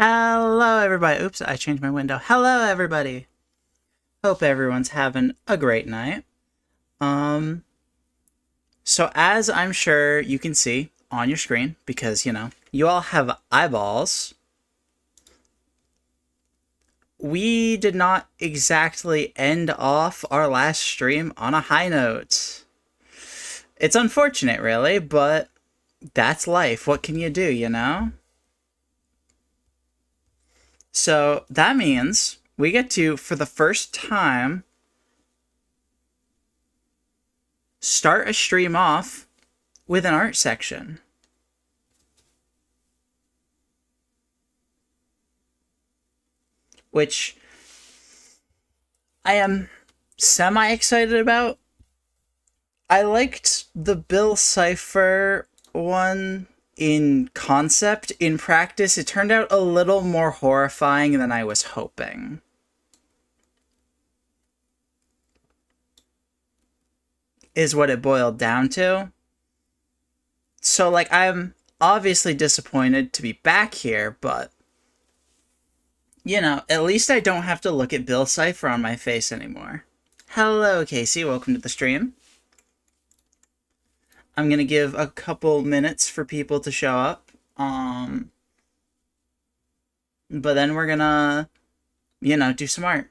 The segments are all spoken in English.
Hello, everybody. Oops, I changed my window. Hello, everybody. Hope everyone's having a great night. Um, so as I'm sure you can see on your screen, because, you all have eyeballs, we did not exactly end off our last stream on a high note. It's unfortunate, really, but that's life. What can you do? So that means we get to, for the first time, start a stream off with an art section. Which I am semi-excited about. I liked the Bill Cipher one in concept. In practice, it turned out a little more horrifying than I was hoping. Is what it boiled down to. So, I'm obviously disappointed to be back here, but at least I don't have to look at Bill Cipher on my face anymore. Hello, Casey. Welcome to the stream. I'm going to give a couple minutes for people to show up. But then we're going to, do some art.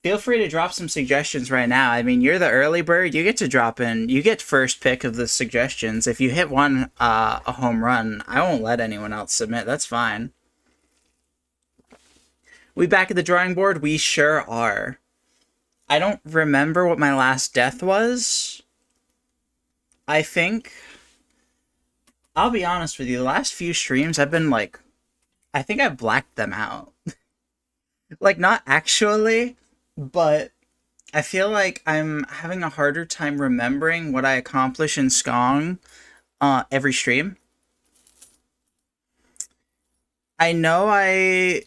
Feel free to drop some suggestions right now. I mean, you're the early bird. You get to drop in. You get first pick of the suggestions. If you hit one, a home run, I won't let anyone else submit. That's fine. We back at the drawing board? We sure are. I don't remember what my last death was. I think, I'll be honest with you, the last few streams I've been I think I've blacked them out. Not actually, but I feel like I'm having a harder time remembering what I accomplish in Skong every stream. I know I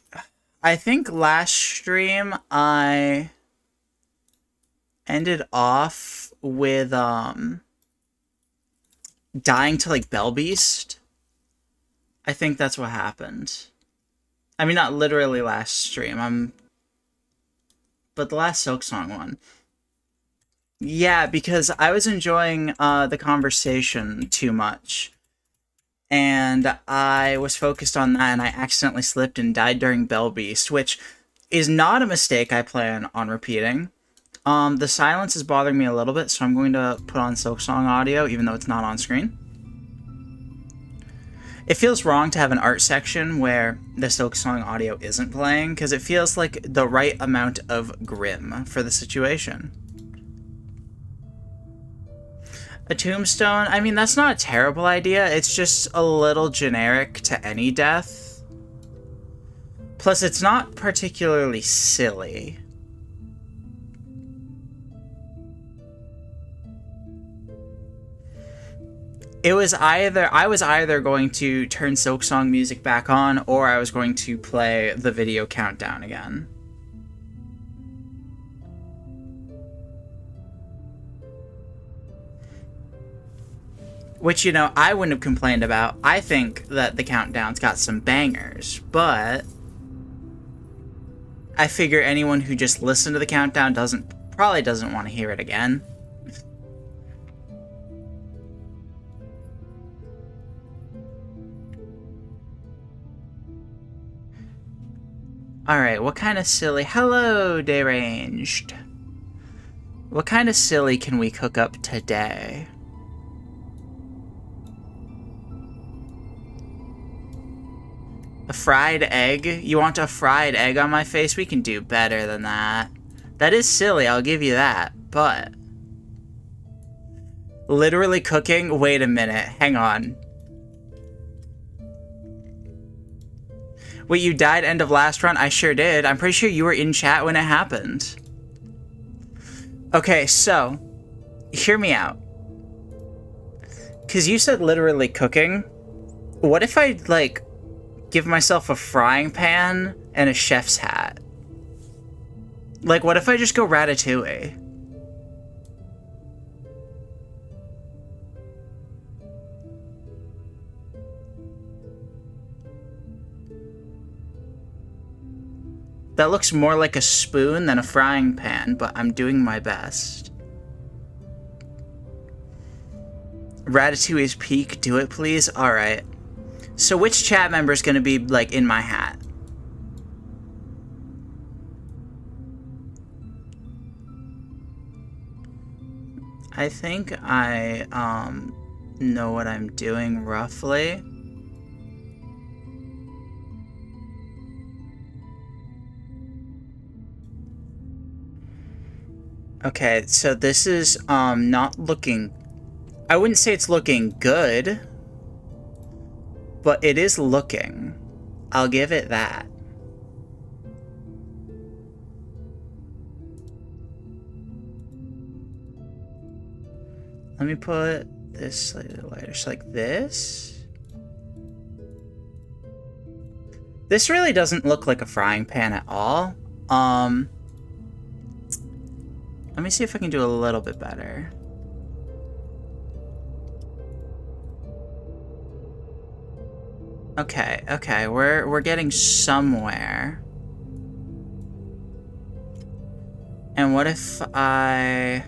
think last stream I ended off with dying to Bell Beast. I think that's what happened. I mean, not literally last stream. But the last Silksong one. Yeah, because I was enjoying the conversation too much. And I was focused on that, and I accidentally slipped and died during Bell Beast, which is not a mistake I plan on repeating. The silence is bothering me a little bit, so I'm going to put on Silksong audio, even though it's not on screen. It feels wrong to have an art section where the Silksong audio isn't playing, because it feels like the right amount of grim for the situation. A tombstone? I mean, that's not a terrible idea. It's just a little generic to any death. Plus, it's not particularly silly. I was either going to turn Silksong music back on, or I was going to play the video countdown again. Which, I wouldn't have complained about. I think that the countdown's got some bangers, but I figure anyone who just listened to the countdown probably doesn't want to hear it again. Alright, what kind of silly... Hello, Deranged. What kind of silly can we cook up today? A fried egg? You want a fried egg on my face? We can do better than that. That is silly, I'll give you that, but... Literally cooking? Wait a minute, hang on. Wait, you died end of last run? I sure did. I'm pretty sure you were in chat when it happened. Okay, so, hear me out. Because you said literally cooking. What if I, give myself a frying pan and a chef's hat? What if I just go Ratatouille? That looks more like a spoon than a frying pan, but I'm doing my best. Ratatouille's peak, do it please? Alright. So which chat member is going to be, like, in my hat? I think I, know what I'm doing roughly. Okay, so this is, not looking... I wouldn't say it's looking good, but it is looking. I'll give it that. Let me put this slightly lighter, so like this. This really doesn't look like a frying pan at all. Let me see if I can do a little bit better. Okay, okay, we're getting somewhere. And what if I...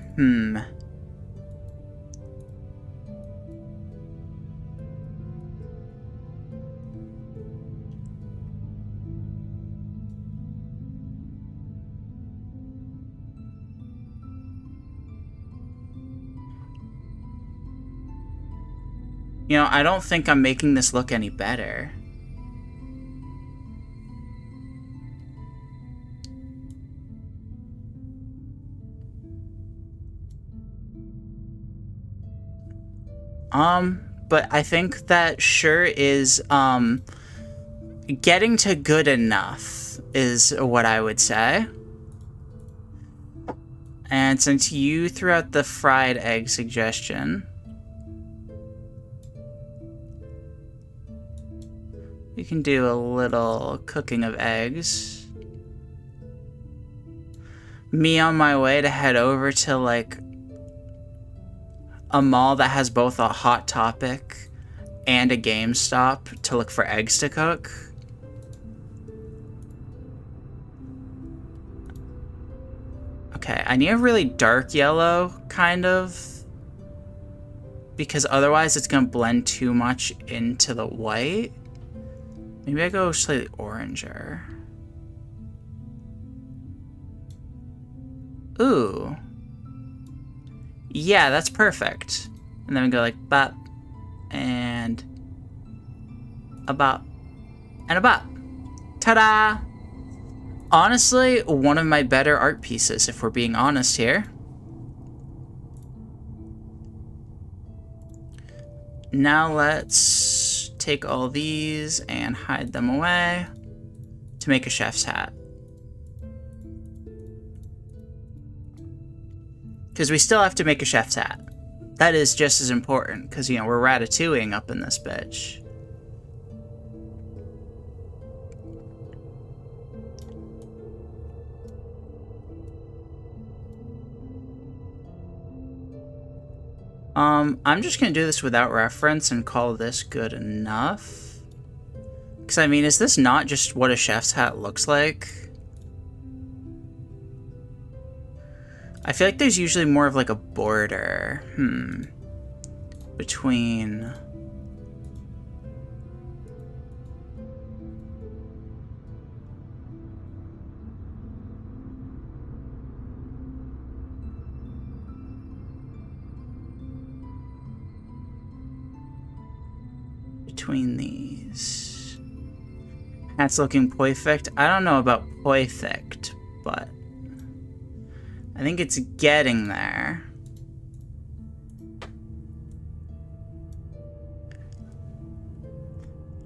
You know, I don't think I'm making this look any better. But I think that sure is, getting to good enough is what I would say. And since you threw out the fried egg suggestion, you can do a little cooking of eggs. Me on my way to head over to, like, a mall that has both a Hot Topic and a GameStop to look for eggs to cook. Okay, I need a really dark yellow, kind of. Because otherwise it's gonna blend too much into the white. Maybe I go slightly oranger. Ooh. Yeah, that's perfect. And then we go like bop, and a bop, and a bop. Ta-da! Honestly, one of my better art pieces, if we're being honest here. Now let's take all these and hide them away to make a chef's hat. Because we still have to make a chef's hat. That is just as important, because, you know, we're ratatouilleing up in this bitch. I'm just gonna do this without reference and call this good enough. Because, I mean, is this not just what a chef's hat looks like? I feel like there's usually more of like a border, between... between these. That's looking perfect. I don't know about perfect, but I think it's getting there.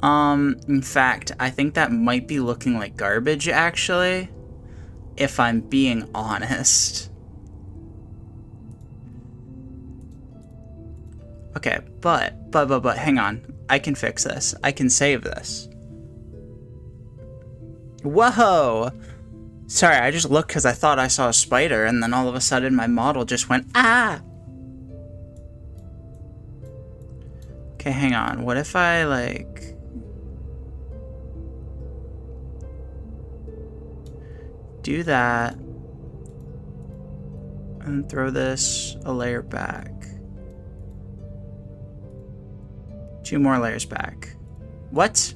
In fact, I think that might be looking like garbage, actually, if I'm being honest. Okay, but, hang on. I can fix this. I can save this. Whoa! Sorry, I just looked because I thought I saw a spider, and then all of a sudden my model just went, ah! Okay, hang on. What if I, like... do that and throw this a layer back. 2 more layers back. What?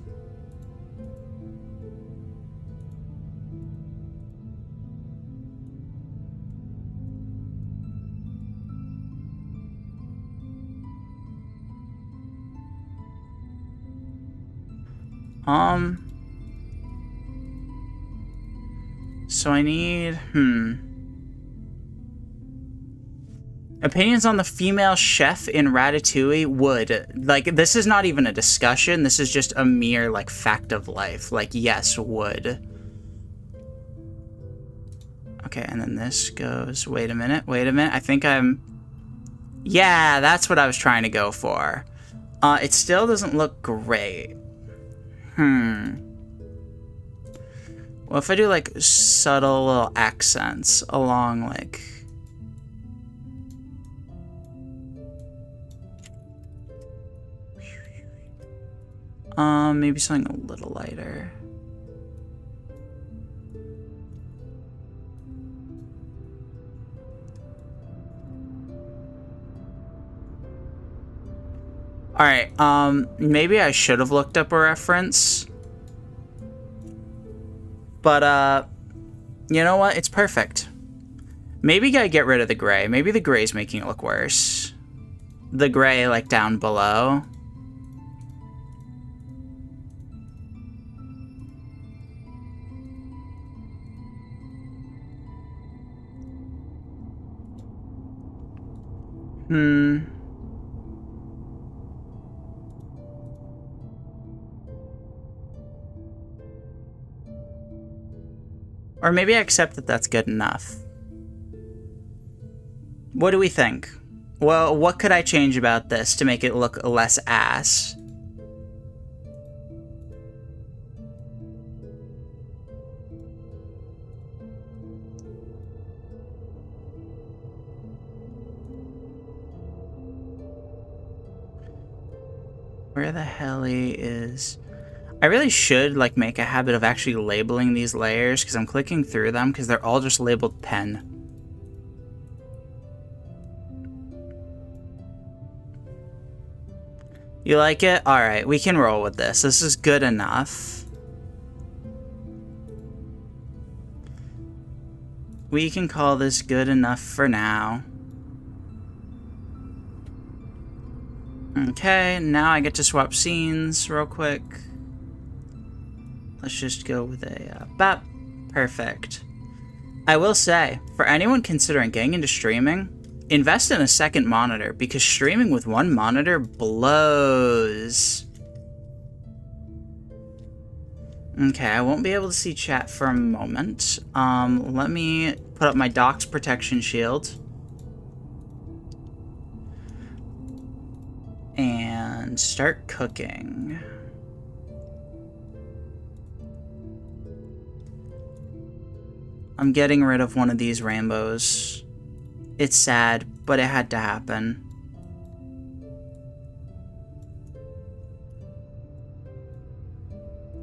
So I need, opinions on the female chef in Ratatouille would. Like, this is not even a discussion. This is just a mere, like, fact of life. Like, yes, would. Okay, and then this goes, wait a minute. I think I'm, yeah, that's what I was trying to go for. It still doesn't look great. Well, if I do, like, subtle little accents along, like... maybe something a little lighter. Alright, maybe I should have looked up a reference. But, you know what? It's perfect. Maybe I get rid of the gray. Maybe the gray's making it look worse. The gray, like, down below. Or maybe I accept that that's good enough. What do we think? Well, what could I change about this to make it look less ass? Where the hell is... I really should, like, make a habit of actually labeling these layers, because I'm clicking through them, because they're all just labeled pen. You like it? Alright, we can roll with this. This is good enough. We can call this good enough for now. Okay, now I get to swap scenes real quick. Let's just go with a bop. Perfect. I will say, for anyone considering getting into streaming, invest in a second monitor, because streaming with one monitor blows. Okay, I won't be able to see chat for a moment. Let me put up my docs protection shield. And start cooking. I'm getting rid of one of these rainbows. It's sad, but it had to happen.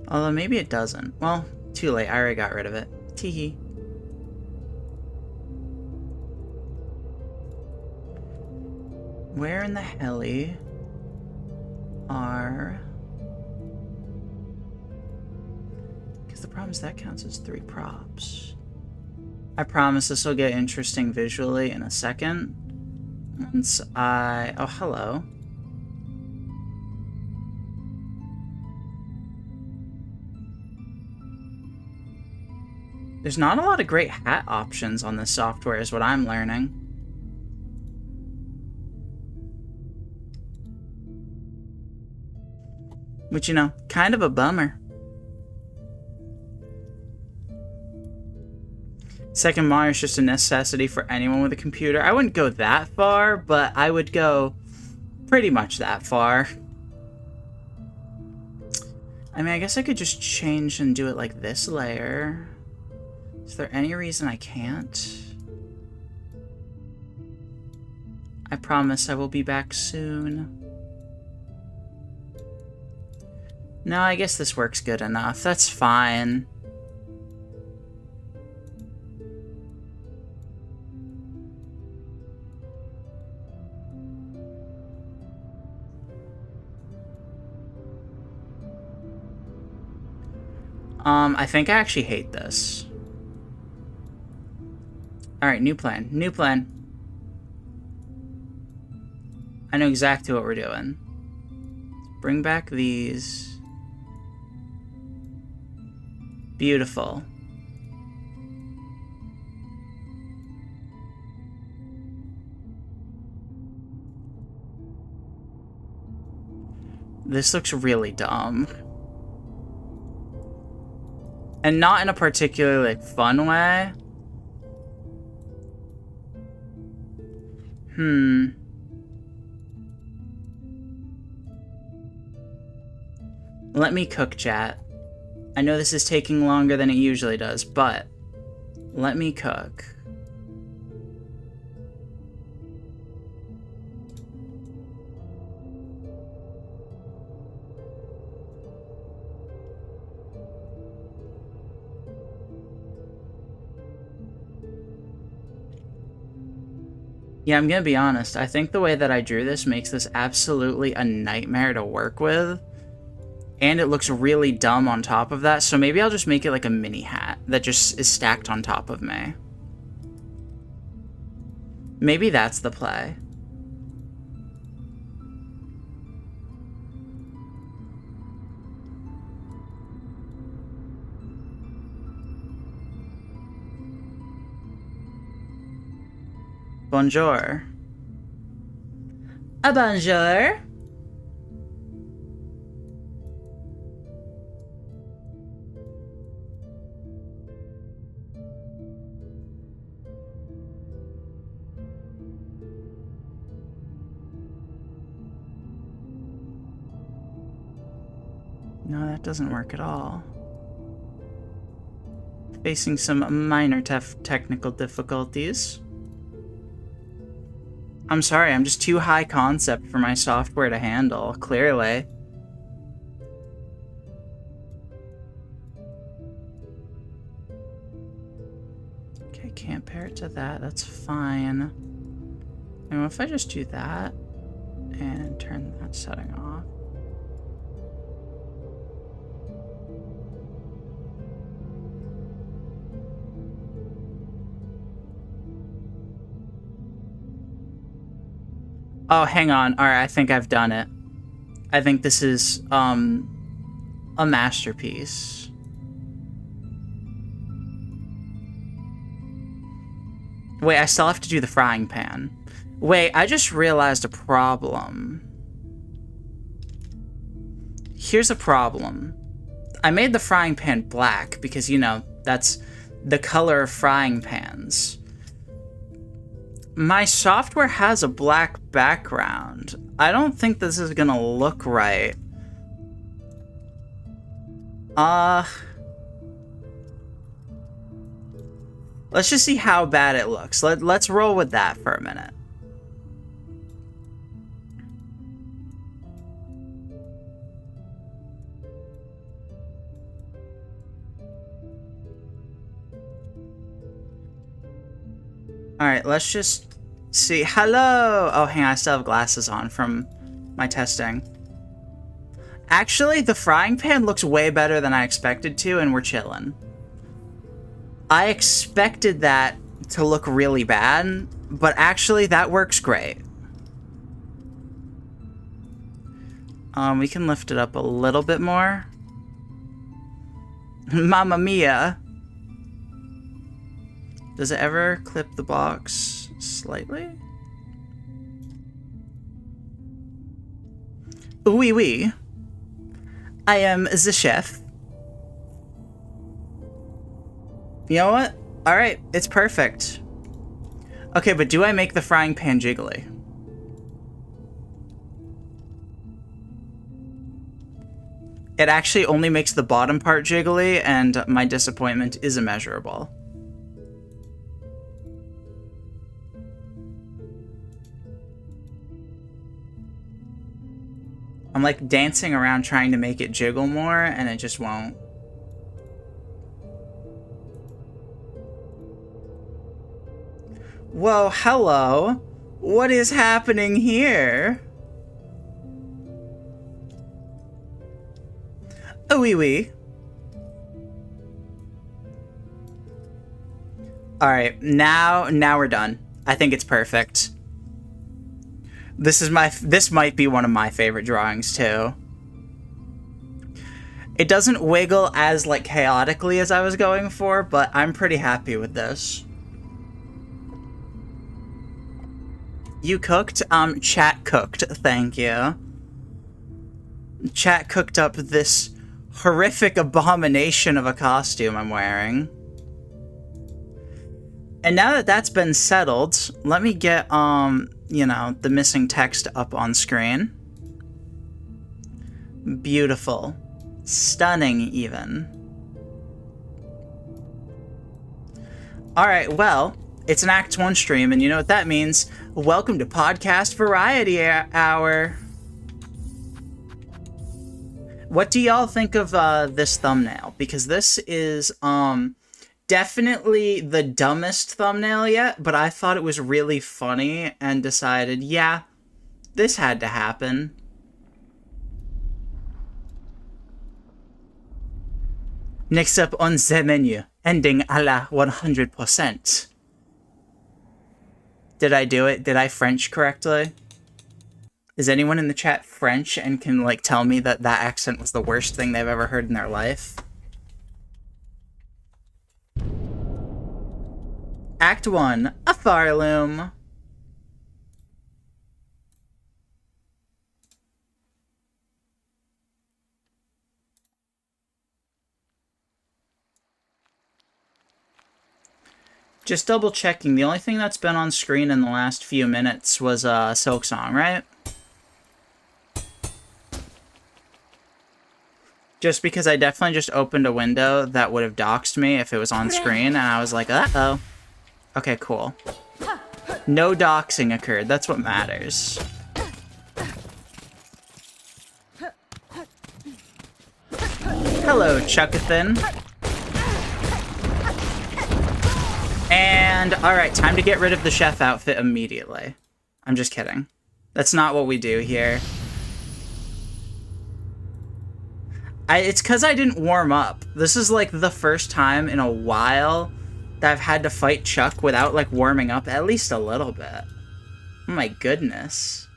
Although maybe it doesn't. Well, too late. I already got rid of it. Teehee. Where in the helly are... Because the problem is that counts as 3 props. I promise this will get interesting visually in a second. Once I... Oh, hello. There's not a lot of great hat options on this software is what I'm learning. Which, you know, kind of a bummer. Second monitor is just a necessity for anyone with a computer. I wouldn't go that far, but I would go pretty much that far. I mean, I guess I could just change and do it like this layer. Is there any reason I can't? I promise I will be back soon. No, I guess this works good enough. That's fine. I think I actually hate this. Alright, new plan. New plan. I know exactly what we're doing. Bring back these. Beautiful. This looks really dumb. And not in a particularly fun way. Let me cook, chat. I know this is taking longer than it usually does, but let me cook. Yeah, I'm gonna be honest. I think the way that I drew this makes this absolutely a nightmare to work with. And it looks really dumb on top of that, so maybe I'll just make it like a mini hat that just is stacked on top of me. Maybe that's the play. Bonjour. A bonjour. No, that doesn't work at all. Facing some minor technical difficulties. I'm sorry, I'm just too high concept for my software to handle, clearly. Okay, can't pair it to that, that's fine. And what if I just do that and turn that setting off? Oh, hang on. Alright, I think I've done it. I think this is, a masterpiece. Wait, I still have to do the frying pan. Wait, I just realized a problem. Here's a problem. I made the frying pan black because, you know, that's the color of frying pans. My software has a black background. I don't think this is gonna look right. Let's just see how bad it looks. Let's roll with that for a minute. Alright, let's just see. Hello! Oh, hang on, I still have glasses on from my testing. Actually, the frying pan looks way better than I expected to, and we're chilling. I expected that to look really bad, but actually that works great. We can lift it up a little bit more. Mamma mia! Does it ever clip the box slightly? Oui, oui. I am the chef. You know what? Alright, it's perfect. Okay, but do I make the frying pan jiggly? It actually only makes the bottom part jiggly, and my disappointment is immeasurable. I'm like dancing around trying to make it jiggle more, and it just won't. Whoa, hello. What is happening here? Oh, oui, oui. Alright, now we're done. I think it's perfect. This might be one of my favorite drawings, too. It doesn't wiggle as, like, chaotically as I was going for, but I'm pretty happy with this. You cooked? Chat cooked, thank you. Chat cooked up this horrific abomination of a costume I'm wearing. And now that that's been settled, let me get, you know, the missing text up on screen. Beautiful. Stunning, even. Alright, well, it's an Act 1 stream, and you know what that means. Welcome to Podcast Variety Hour. What do y'all think of this thumbnail? Because this is definitely the dumbest thumbnail yet, but I thought it was really funny and decided, yeah, this had to happen. Next up on the menu, ending a la 100%. Did I do it? Did I French correctly? Is anyone in the chat French and can, like, tell me that that accent was the worst thing they've ever heard in their life? Act 1, a Farloom. Just double checking, the only thing that's been on screen in the last few minutes was Silksong, right? Just because I definitely just opened a window that would have doxed me if it was on screen, and I was like, uh-oh. Okay, cool. No doxing occurred, that's what matters. Hello, Chuckathan. And, alright, time to get rid of the chef outfit immediately. I'm just kidding. That's not what we do here. It's because I didn't warm up. This is, like, the first time in a while that I've had to fight Chuck without, like, warming up at least a little bit. Oh my goodness.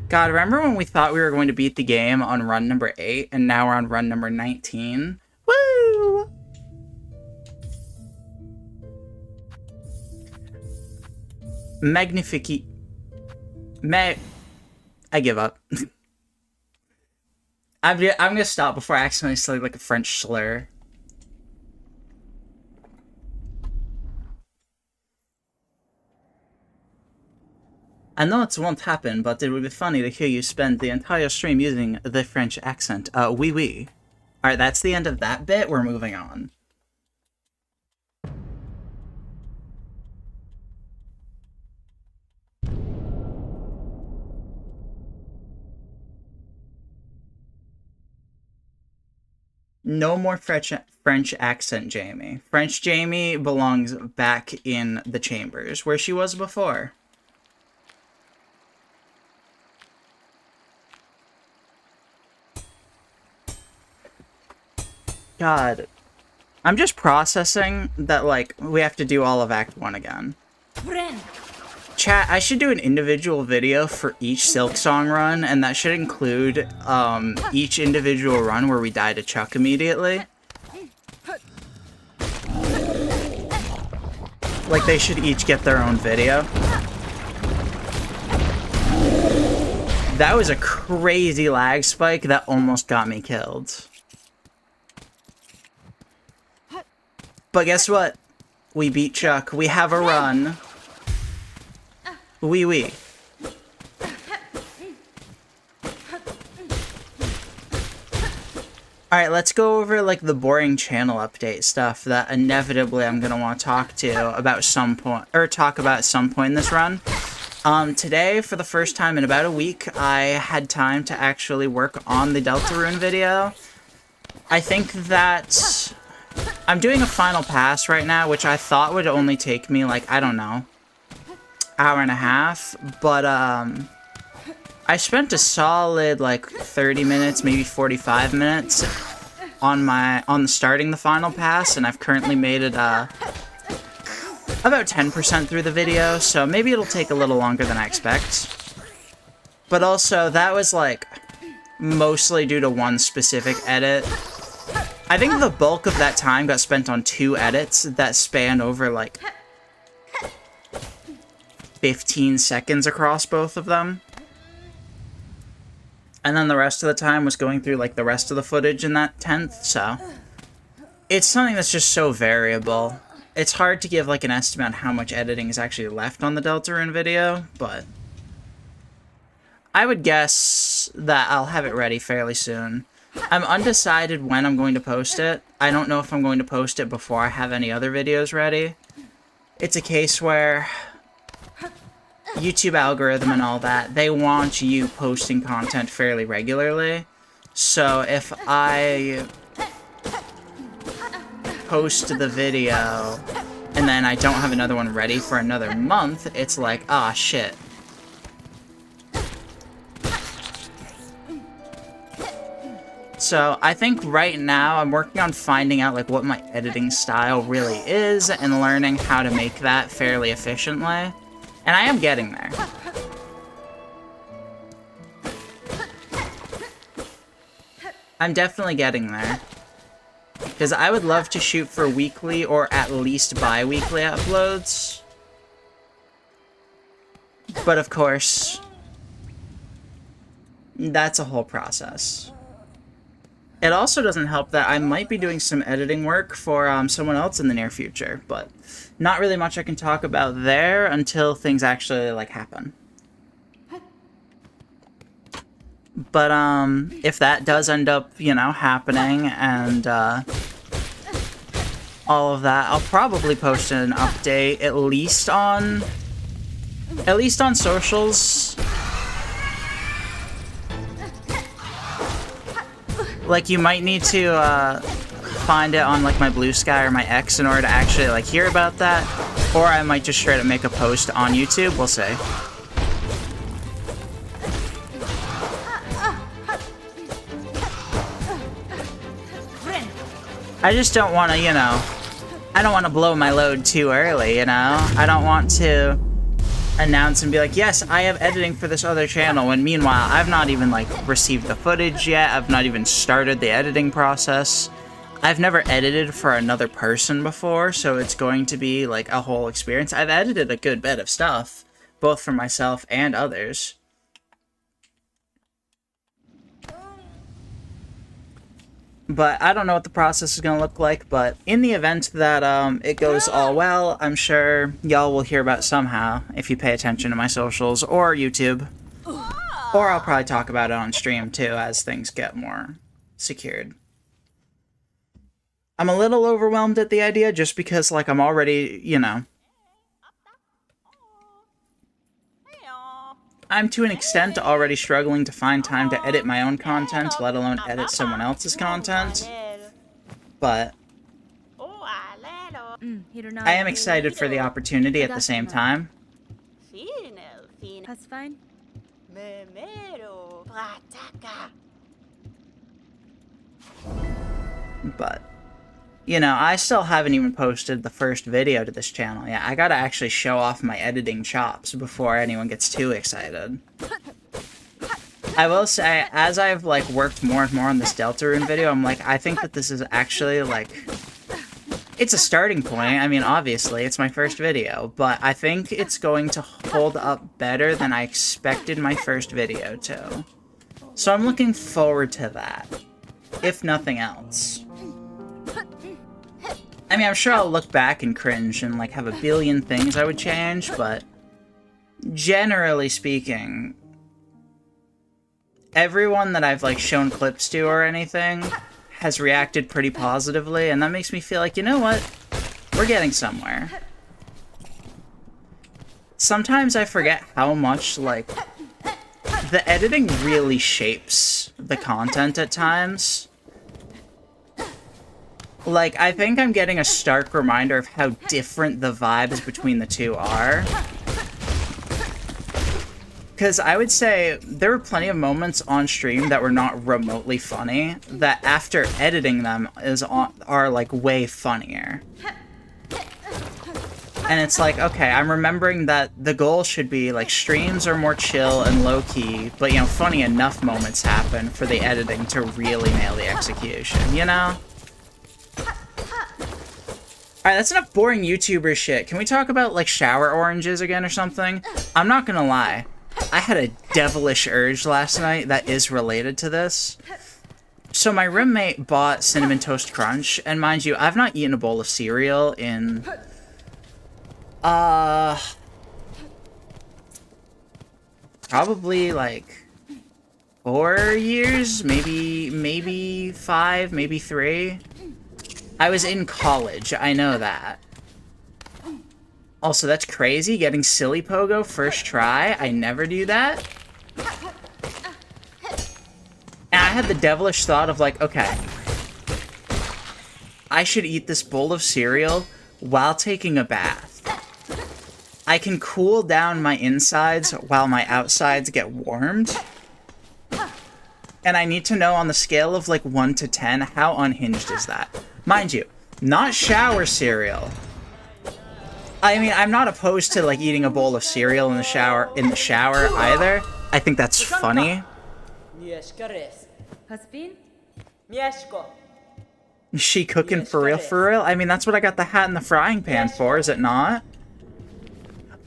God, remember when we thought we were going to beat the game on run number 8, and now we're on run number 19? Woo! Magnifique. I give up. I'm gonna stop before I accidentally say like a French slur. I know it won't happen, but it would be funny to hear you spend the entire stream using the French accent. Oui, oui. Alright, that's the end of that bit. We're moving on. No more French accent, Jamie. French Jamie belongs back in the chambers, where she was before. God. I'm just processing that, like, we have to do all of Act 1 again. Chat, I should do an individual video for each Silksong run, and that should include, each individual run where we die to Chuck immediately. Like, they should each get their own video. That was a crazy lag spike that almost got me killed. But guess what? We beat Chuck. We have a run. Oui, oui. Alright, let's go over, like, the boring channel update stuff that inevitably I'm gonna want to talk to about some point, or talk about at some point in this run. Today, for the first time in about a week, I had time to actually work on the Deltarune video. I think that I'm doing a final pass right now, which I thought would only take me, like, I don't know, hour and a half, but, I spent a solid, like, 30 minutes, maybe 45 minutes on starting the final pass, and I've currently made it about 10% through the video, so maybe it'll take a little longer than I expect. But also, that was like mostly due to one specific edit. I think the bulk of that time got spent on 2 edits that span over like 15 seconds across both of them. And then the rest of the time was going through like the rest of the footage in that 10th, so it's something that's just so variable. It's hard to give like an estimate on how much editing is actually left on the Deltarune video, but I would guess that I'll have it ready fairly soon. I'm undecided when I'm going to post it. I don't know if I'm going to post it before I have any other videos ready. It's a case where YouTube algorithm and all that, they want you posting content fairly regularly. So if I post the video and then I don't have another one ready for another month, it's like, ah, shit. So I think right now I'm working on finding out like what my editing style really is and learning how to make that fairly efficiently. And I am getting there. I'm definitely getting there. Because I would love to shoot for weekly or at least bi-weekly uploads. But of course, that's a whole process. It also doesn't help that I might be doing some editing work for someone else in the near future, but not really much I can talk about there until things actually, like, happen. But, if that does end up, you know, happening and, all of that, I'll probably post an update at least on socials. Like, you might need to, find it on, like, my Blue Sky or my X in order to actually, like, hear about that. Or I might just straight up make a post on YouTube. We'll see. I just don't want to, you know, I don't want to blow my load too early, you know? I don't want to announce and be like, yes, I have editing for this other channel, when meanwhile, I've not even, like, received the footage yet. I've not even started the editing process. I've never edited for another person before, so it's going to be, like, a whole experience. I've edited a good bit of stuff, both for myself and others. But I don't know what the process is going to look like, but in the event that it goes all well, I'm sure y'all will hear about it somehow if you pay attention to my socials or YouTube. Or I'll probably talk about it on stream too as things get more secured. I'm a little overwhelmed at the idea just because, like, I'm already, you know, I'm to an extent already struggling to find time to edit my own content, let alone edit someone else's content. But I am excited for the opportunity at the same time. That's fine. But, you know, I still haven't even posted the first video to this channel yet. I gotta actually show off my editing chops before anyone gets too excited. I will say, as I've, like, worked more and more on this Deltarune video, I'm like, I think that this is actually, like, it's a starting point. I mean, obviously, it's my first video, but I think it's going to hold up better than I expected my first video to. So I'm looking forward to that, if nothing else. I mean, I'm sure I'll look back and cringe and, like, have a billion things I would change, but generally speaking, everyone that I've, like, shown clips to or anything has reacted pretty positively, and that makes me feel like, you know what? We're getting somewhere. Sometimes I forget how much, like, the editing really shapes the content at times. Like, I think I'm getting a stark reminder of how different the vibes between the two are. Because I would say there were plenty of moments on stream that were not remotely funny that after editing them are like way funnier. And it's like, okay, I'm remembering that the goal should be like streams are more chill and low-key, but you know, funny enough moments happen for the editing to really nail the execution, you know? Alright, that's enough boring YouTuber shit. Can we talk about like shower oranges again or something? I'm not gonna lie. I had a devilish urge last night that is related to this. So my roommate bought Cinnamon Toast Crunch, and mind you, I've not eaten a bowl of cereal in... probably like 4 years, maybe 5, maybe 3. I was in college, I know that. Also, that's crazy, getting Silly Pogo first try. I never do that. And I had the devilish thought of like, okay, I should eat this bowl of cereal while taking a bath. I can cool down my insides while my outsides get warmed. And I need to know on the scale of like 1 to 10, how unhinged is that? Mind you, not shower cereal. I mean, I'm not opposed to like eating a bowl of cereal in the shower either. I think that's funny. Is she cooking for real, for real? I mean, that's what I got the hat and the frying pan for, is it not?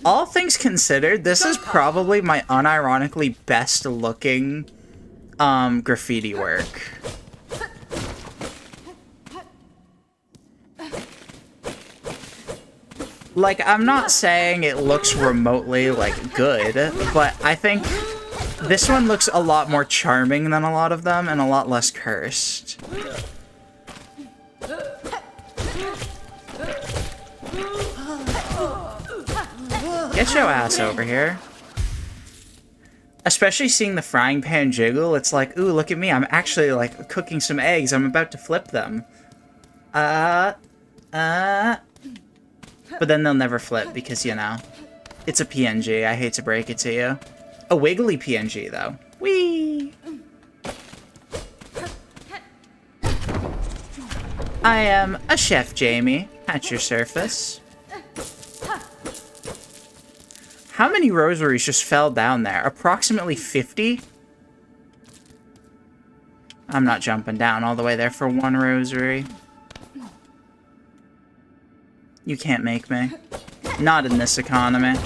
All things considered, this is probably my unironically best looking graffiti work. Like, I'm not saying it looks remotely, like, good, but I think this one looks a lot more charming than a lot of them and a lot less cursed. Get your ass over here. Especially seeing the frying pan jiggle, it's like, ooh, look at me, I'm actually, like, cooking some eggs, I'm about to flip them. But then they'll never flip because, you know, it's a PNG, I hate to break it to you. A wiggly PNG, though. Whee! I am a Chef Jamie, at your surface. How many rosaries just fell down there? Approximately 50? I'm not jumping down all the way there for 1 rosary. You can't make me. Not in this economy.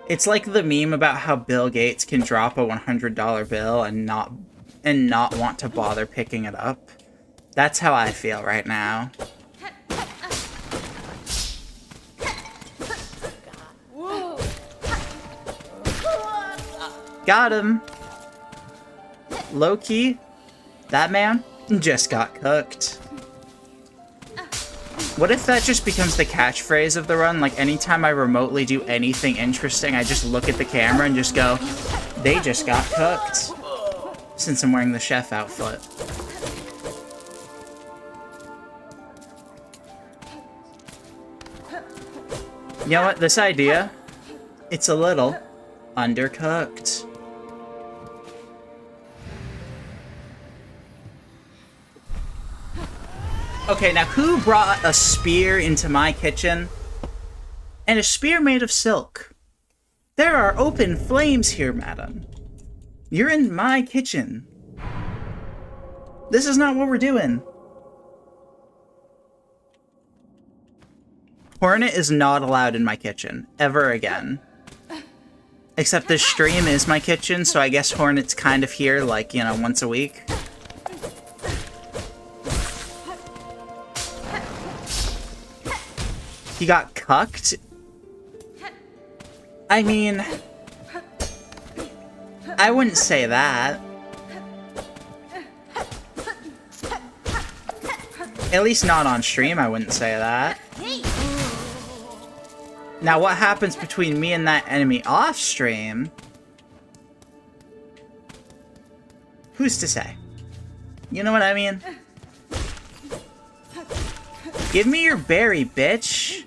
It's like the meme about how Bill Gates can drop a $100 bill and not want to bother picking it up. That's how I feel right now. Got him! Low-key, that man just got cooked. What if that just becomes the catchphrase of the run? Like, anytime I remotely do anything interesting, I just look at the camera and just go, they just got cooked. Since I'm wearing the chef outfit. You know what? This idea, it's a little undercooked. Okay, now who brought a spear into my kitchen? And a spear made of silk. There are open flames here, madam. You're in my kitchen. This is not what we're doing. Hornet is not allowed in my kitchen, ever again. Except this stream is my kitchen, so I guess Hornet's kind of here, like, you know, once a week. He got cucked? I mean, I wouldn't say that. At least not on stream, I wouldn't say that. Now, what happens between me and that enemy off stream? Who's to say? You know what I mean? Give me your berry, bitch.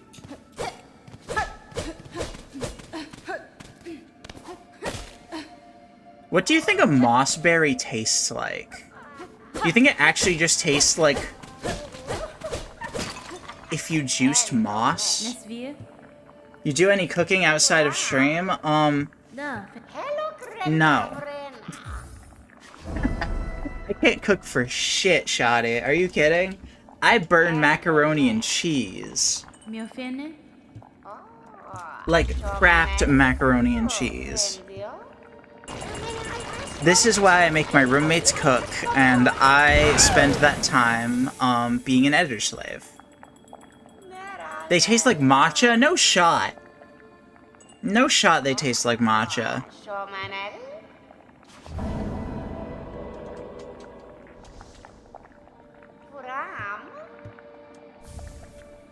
What do you think a mossberry tastes like? Do you think it actually just tastes like if you juiced moss? You do any cooking outside of stream? No. I can't cook for shit, Shoddy. Are you kidding? I burn macaroni and cheese. Like, craft macaroni and cheese. This is why I make my roommates cook, and I spend that time, being an editor slave. They taste like matcha? No shot. No shot they taste like matcha.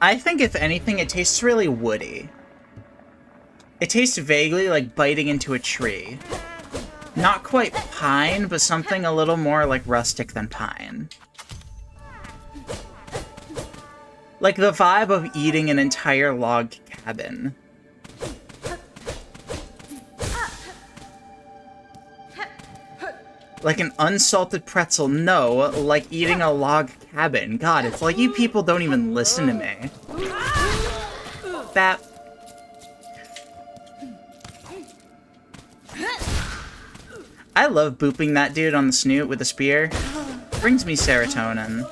I think, if anything, it tastes really woody. It tastes vaguely like biting into a tree. Not quite pine, but something a little more like rustic than pine. Like the vibe of eating an entire log cabin. Like an unsalted pretzel, no, like eating a log cabin. God, it's like you people don't even listen to me. Bap. I love booping that dude on the snoot with a spear. Brings me serotonin.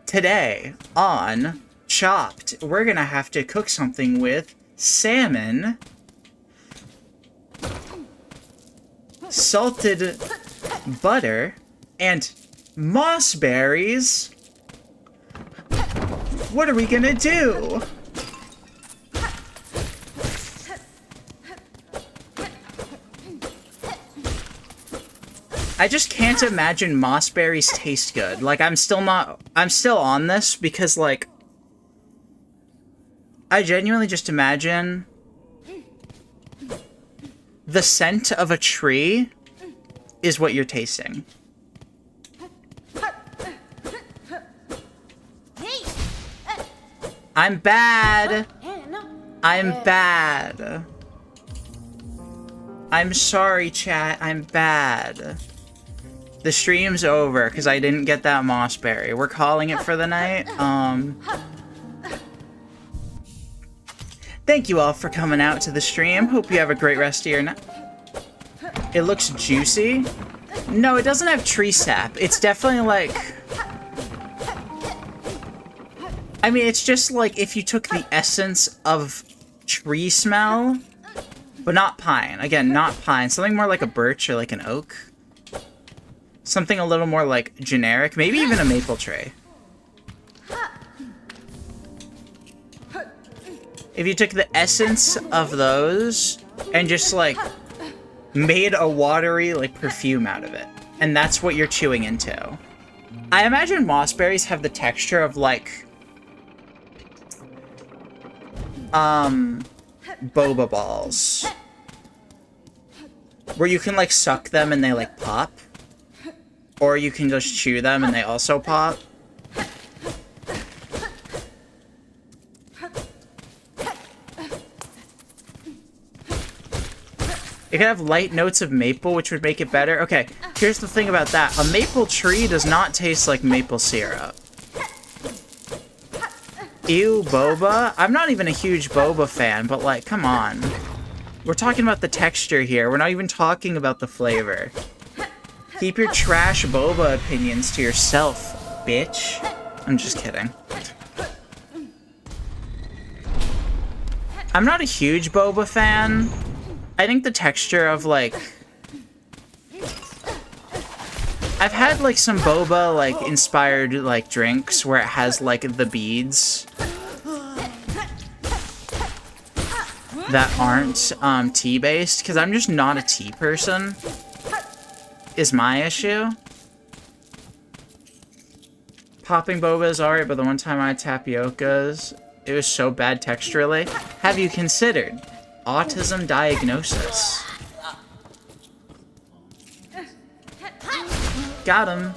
Today, on Chopped, we're gonna have to cook something with salmon, salted butter, and mossberries. What are we gonna do? I just can't imagine mossberries taste good. Like, I'm still on this because, like, I genuinely just imagine the scent of a tree is what you're tasting. I'm bad. I'm bad. I'm sorry, chat. I'm bad. The stream's over because I didn't get that mossberry. We're calling it for the night. Thank you all for coming out to the stream. Hope you have a great rest of your night. It looks juicy. No, it doesn't have tree sap. It's definitely like... I mean, it's just like if you took the essence of tree smell, but not pine. Again, not pine. Something more like a birch or like an oak. Something a little more, like, generic. Maybe even a maple tree. If you took the essence of those and just, like, made a watery, like, perfume out of it. And that's what you're chewing into. I imagine mossberries have the texture of, like, boba balls. Where you can, like, suck them and they, like, pop. Or you can just chew them and they also pop. It could have light notes of maple, which would make it better. Okay, here's the thing about that. A maple tree does not taste like maple syrup. Ew, boba? I'm not even a huge boba fan, but like, come on. We're talking about the texture here. We're not even talking about the flavor. Keep your trash boba opinions to yourself, bitch. I'm just kidding. I'm not a huge boba fan. I think the texture of, like... I've had, like, some boba, like, inspired, like, drinks where it has, like, the beads that aren't, tea-based, because I'm just not a tea person. Is my issue. Popping boba is alright, but the one time I had tapioca's, it was so bad texturally. Have you considered autism diagnosis? Got him.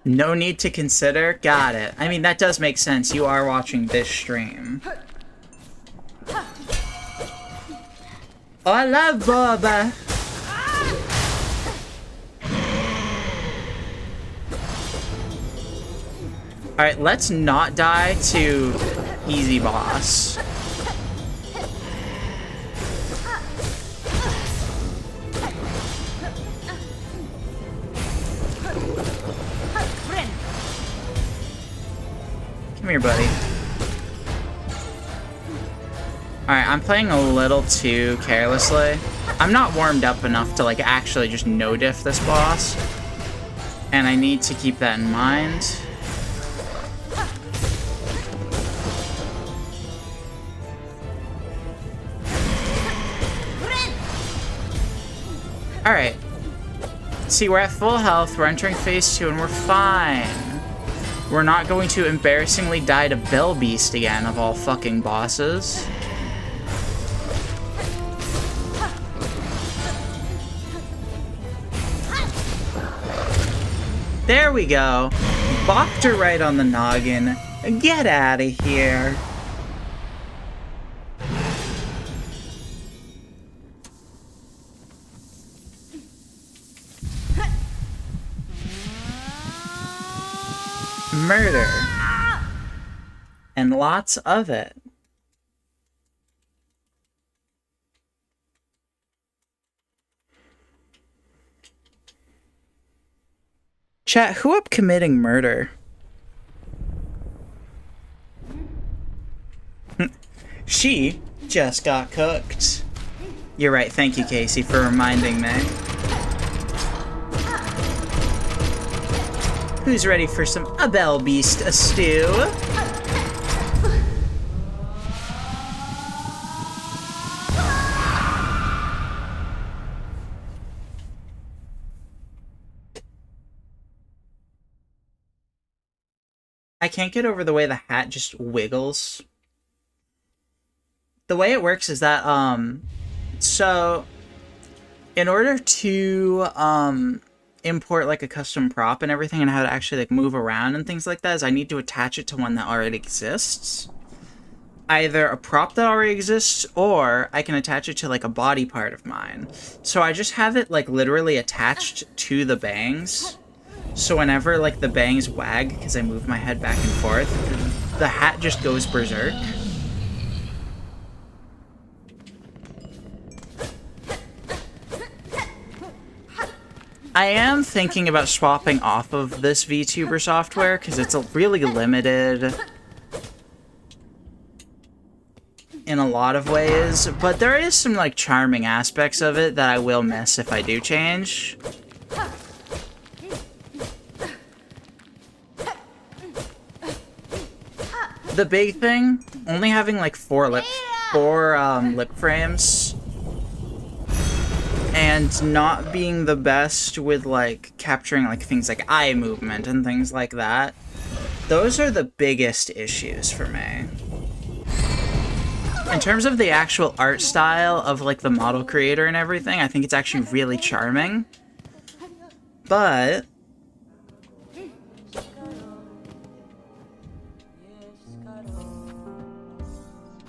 No need to consider? Got it. I mean, that does make sense. You are watching this stream. Oh, I love Boba! Alright, let's not die to easy boss. Come here, buddy. Alright, I'm playing a little too carelessly. I'm not warmed up enough to, like, actually just no-diff this boss. And I need to keep that in mind. Alright. See, we're at full health, we're entering phase 2, and we're fine. We're not going to embarrassingly die to Bell Beast again, of all fucking bosses. There we go. Bopped her right on the noggin. Get out of here. Murder. And lots of it. Chat, who up committing murder? She just got cooked. You're right, thank you, Casey, for reminding me. Who's ready for some Bell Beast stew? I can't get over the way the hat just wiggles. The way it works is that, so, in order to, import, like, a custom prop and everything and how to actually, like, move around and things like that is I need to attach it to one that already exists. Either a prop that already exists, or I can attach it to, like, a body part of mine. So I just have it, like, literally attached to the bangs. So whenever, like, the bangs wag, because I move my head back and forth, the hat just goes berserk. I am thinking about swapping off of this VTuber software, because it's really limited in a lot of ways, but there is some, like, charming aspects of it that I will miss if I do change. The big thing, only having like four lip frames and not being the best with like capturing like things like eye movement and things like that. Those are the biggest issues for me. In terms of the actual art style of like the model creator and everything, I think it's actually really charming. But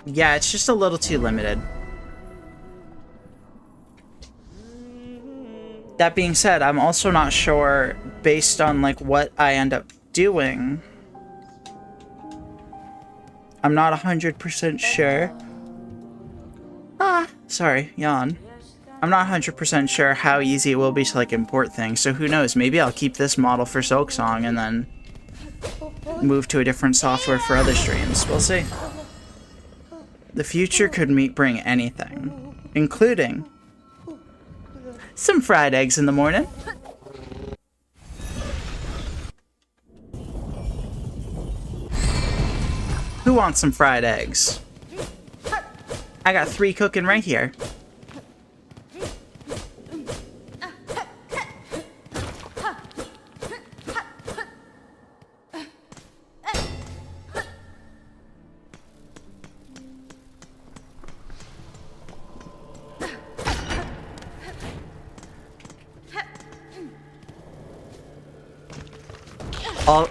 yeah, it's just a little too limited. That being said, I'm also not sure, based on like what I end up doing, I'm not 100% sure. Sorry, yawn. I'm not 100% sure how easy it will be to like import things, so who knows, maybe I'll keep this model for Silksong and then move to a different software for other streams. We'll see. The future could bring anything, including some fried eggs in the morning. Who wants some fried eggs? I got 3 cooking right here.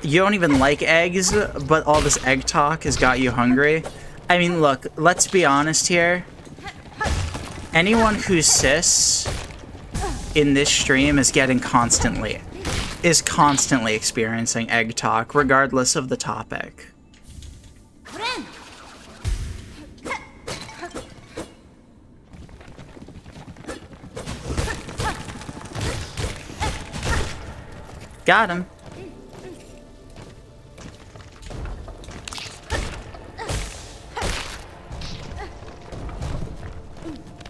You don't even like eggs, but all this egg talk has got you hungry. I mean, look, let's be honest here. Anyone who's cis in this stream is constantly experiencing egg talk, regardless of the topic. Got him.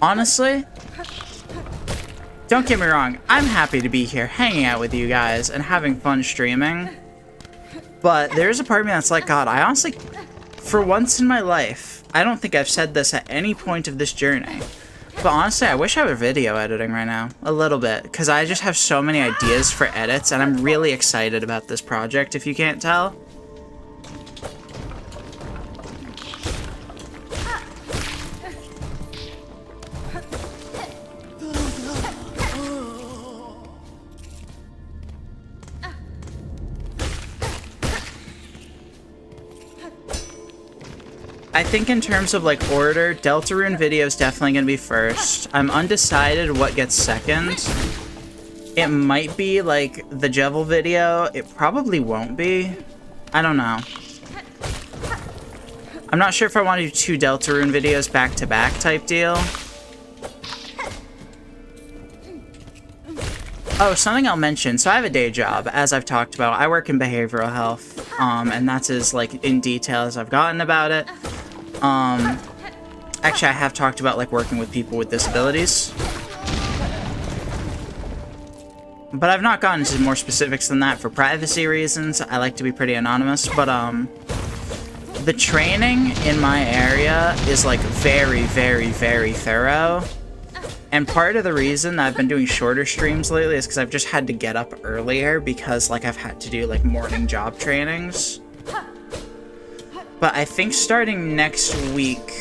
Honestly, don't get me wrong, I'm happy to be here hanging out with you guys and having fun streaming. But there's a part of me that's like, God, I honestly, for once in my life, I don't think I've said this at any point of this journey, but honestly, I wish I were video editing right now. A little bit. Because I just have so many ideas for edits, and I'm really excited about this project, if you can't tell. I think in terms of, like, order, Deltarune video is definitely going to be first. I'm undecided what gets second. It might be, like, the Jevil video. It probably won't be. I don't know. I'm not sure if I want to do 2 Deltarune videos back-to-back type deal. Oh, something I'll mention. So I have a day job, as I've talked about. I work in behavioral health, and that's as, like, in detail as I've gotten about it. Actually, I have talked about, like, working with people with disabilities. But I've not gotten into more specifics than that for privacy reasons. I like to be pretty anonymous, but, the training in my area is, like, very, very, very thorough. And part of the reason that I've been doing shorter streams lately is because I've just had to get up earlier because, like, I've had to do, like, morning job trainings. But I think starting next week,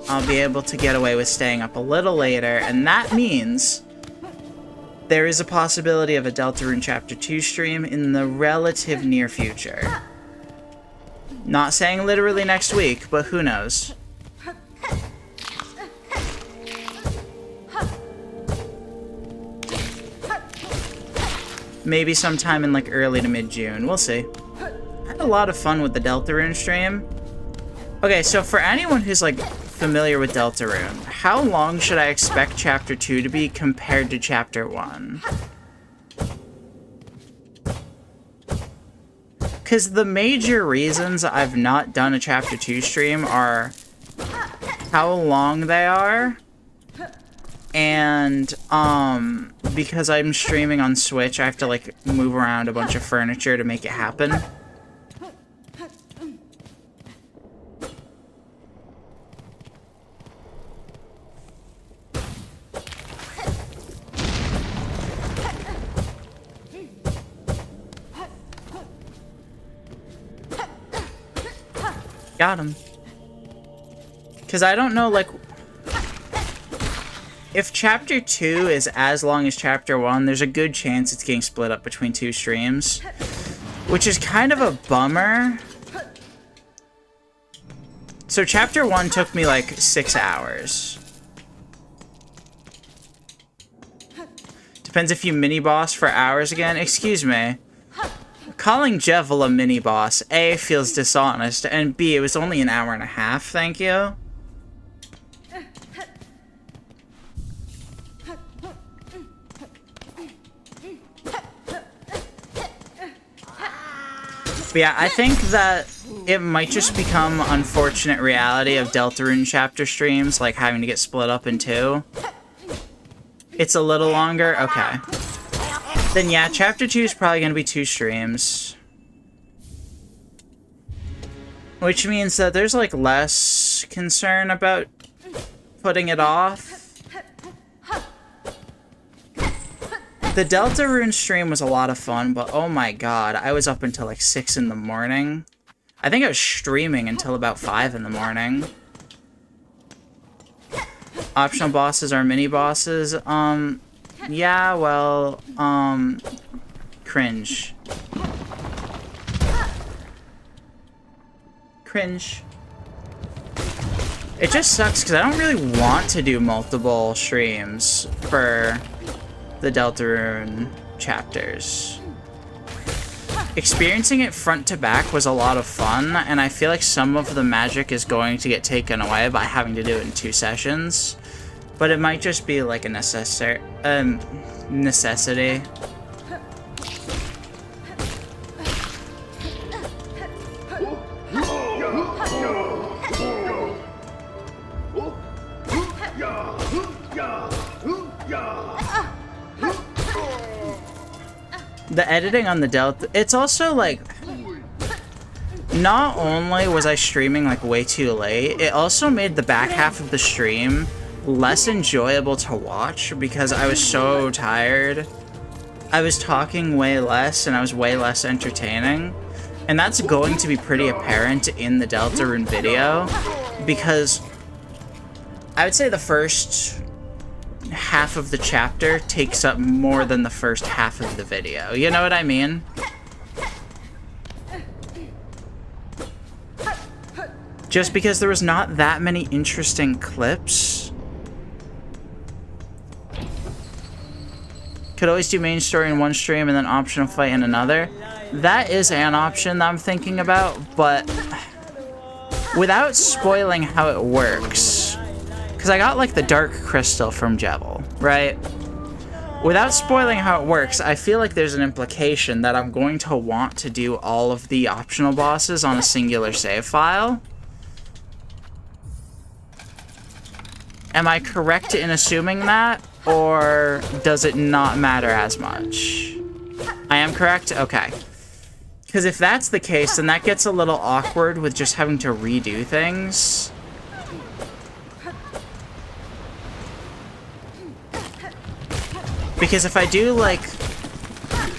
I'll be able to get away with staying up a little later, and that means there is a possibility of a Deltarune Chapter 2 stream in the relative near future. Not saying literally next week, but who knows? Maybe sometime in, like, early to mid-June. We'll see. I had a lot of fun with the Deltarune stream. Okay, so for anyone who's, like, familiar with Deltarune, how long should I expect Chapter 2 to be compared to Chapter 1? Because the major reasons I've not done a Chapter 2 stream are how long they are, and, because I'm streaming on Switch, I have to, like, move around a bunch of furniture to make it happen. Got him. Because I don't know, like, if Chapter 2 is as long as Chapter 1, there's a good chance it's getting split up between 2 streams. Which is kind of a bummer. So Chapter 1 took me, like, 6 hours. Depends if you mini-boss for hours again. Excuse me. Calling Jevil a mini-boss, A, feels dishonest, and B, it was only an hour and a half, thank you. But yeah, I think that it might just become unfortunate reality of Deltarune chapter streams, like having to get split up in 2. It's a little longer? Okay. Then yeah, Chapter 2 is probably going to be 2 streams. Which means that there's, like, less concern about putting it off. The Deltarune stream was a lot of fun, but oh my god, I was up until, like, 6 in the morning. I think I was streaming until about 5 in the morning. Optional bosses are mini-bosses. Yeah, well, cringe. Cringe. It just sucks because I don't really want to do multiple streams for the Deltarune chapters. Experiencing it front to back was a lot of fun, and I feel like some of the magic is going to get taken away by having to do it in 2 sessions. But it might just be like a necessity. The editing on the Delta, it's also like, not only was I streaming like way too late, it also made the back half of the stream less enjoyable to watch because I was so tired. I was talking way less and I was way less entertaining. And that's going to be pretty apparent in the Deltarune video because I would say the first half of the chapter takes up more than the first half of the video. You know what I mean? Just because there was not that many interesting clips. Could always do main story in one stream and then optional fight in another. That is an option that I'm thinking about, but without spoiling how it works. Because I got like the Dark Crystal from Jevil, right? Without spoiling how it works, I feel like there's an implication that I'm going to want to do all of the optional bosses on a singular save file. Am I correct in assuming that, or does it not matter as much? I am correct? Okay. Because if that's the case, then that gets a little awkward with just having to redo things. Because if I do, like,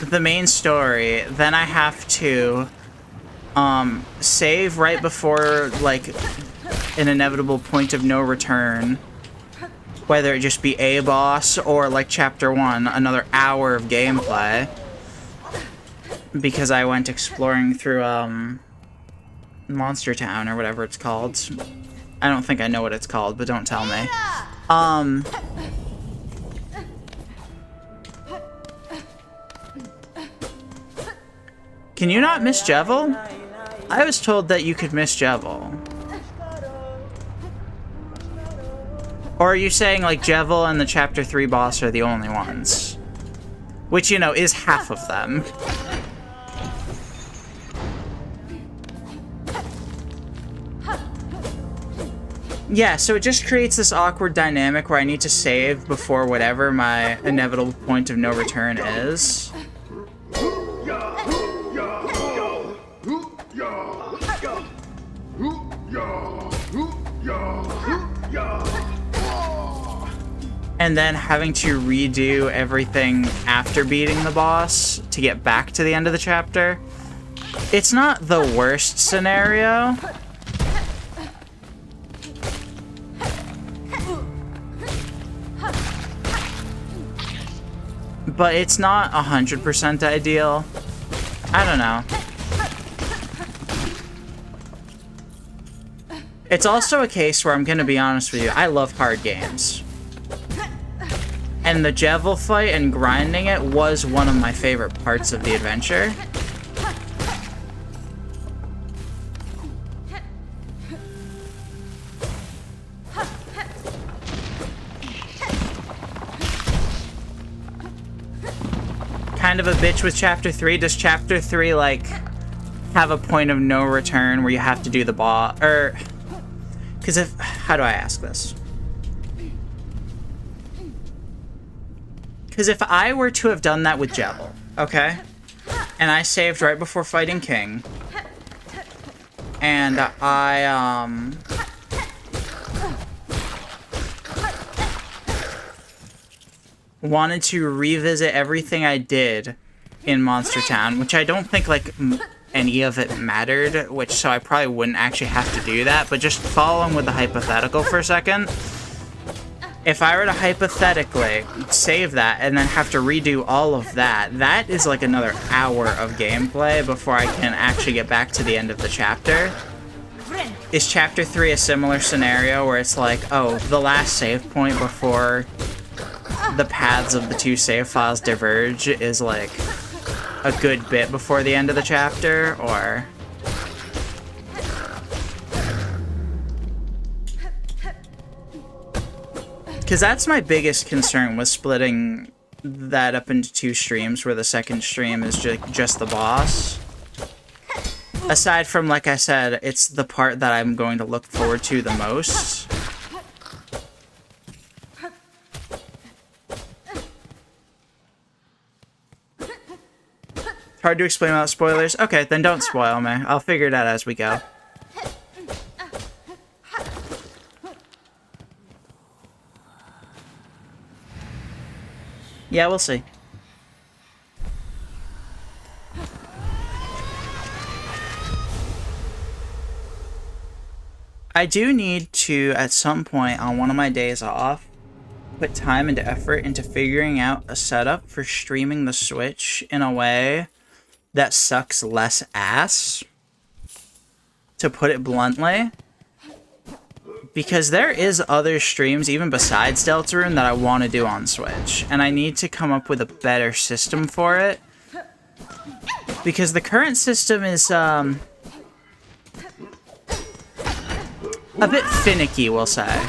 the main story, then I have to save right before, like, an inevitable point of no return. Whether it just be a boss or, like, Chapter 1, another hour of gameplay. Because I went exploring through, Monster Town or whatever it's called. I don't think I know what it's called, but don't tell me. Can you not miss Jevil? I was told that you could miss Jevil. Or are you saying, like, Jevil and the Chapter 3 boss are the only ones? Which, you know, is half of them. Yeah, so it just creates this awkward dynamic where I need to save before whatever my inevitable point of no return is. And then having to redo everything after beating the boss to get back to the end of the chapter. It's not the worst scenario. But it's not 100% ideal. I don't know. It's also a case where I'm gonna be honest with you, I love hard games. And the Jevil fight and grinding it was one of my favorite parts of the adventure. Kind of a bitch with Chapter 3. Does Chapter 3, like, have a point of no return where you have to do the boss? Or... Because if... How do I ask this? Because if I were to have done that with Jevil, okay? And I saved right before fighting King. And I, wanted to revisit everything I did in Monster Town, which I don't think, like, any of it mattered, so I probably wouldn't actually have to do that, but just following with the hypothetical for a second. If I were to hypothetically save that and then have to redo all of that, that is like another hour of gameplay before I can actually get back to the end of the chapter. Is Chapter 3 a similar scenario where it's like, oh, the last save point before the paths of the two save files diverge is like a good bit before the end of the chapter, or... Because that's my biggest concern with splitting that up into 2 streams, where the second stream is just the boss. Aside from, like I said, it's the part that I'm going to look forward to the most. Hard to explain without spoilers? Okay, then don't spoil me. I'll figure it out as we go. Yeah, we'll see. I do need to, at some point on one of my days off, put time and effort into figuring out a setup for streaming the Switch in a way that sucks less ass, to put it bluntly. Because there is other streams, even besides Deltarune, that I want to do on Switch. And I need to come up with a better system for it. Because the current system is, a bit finicky, we'll say.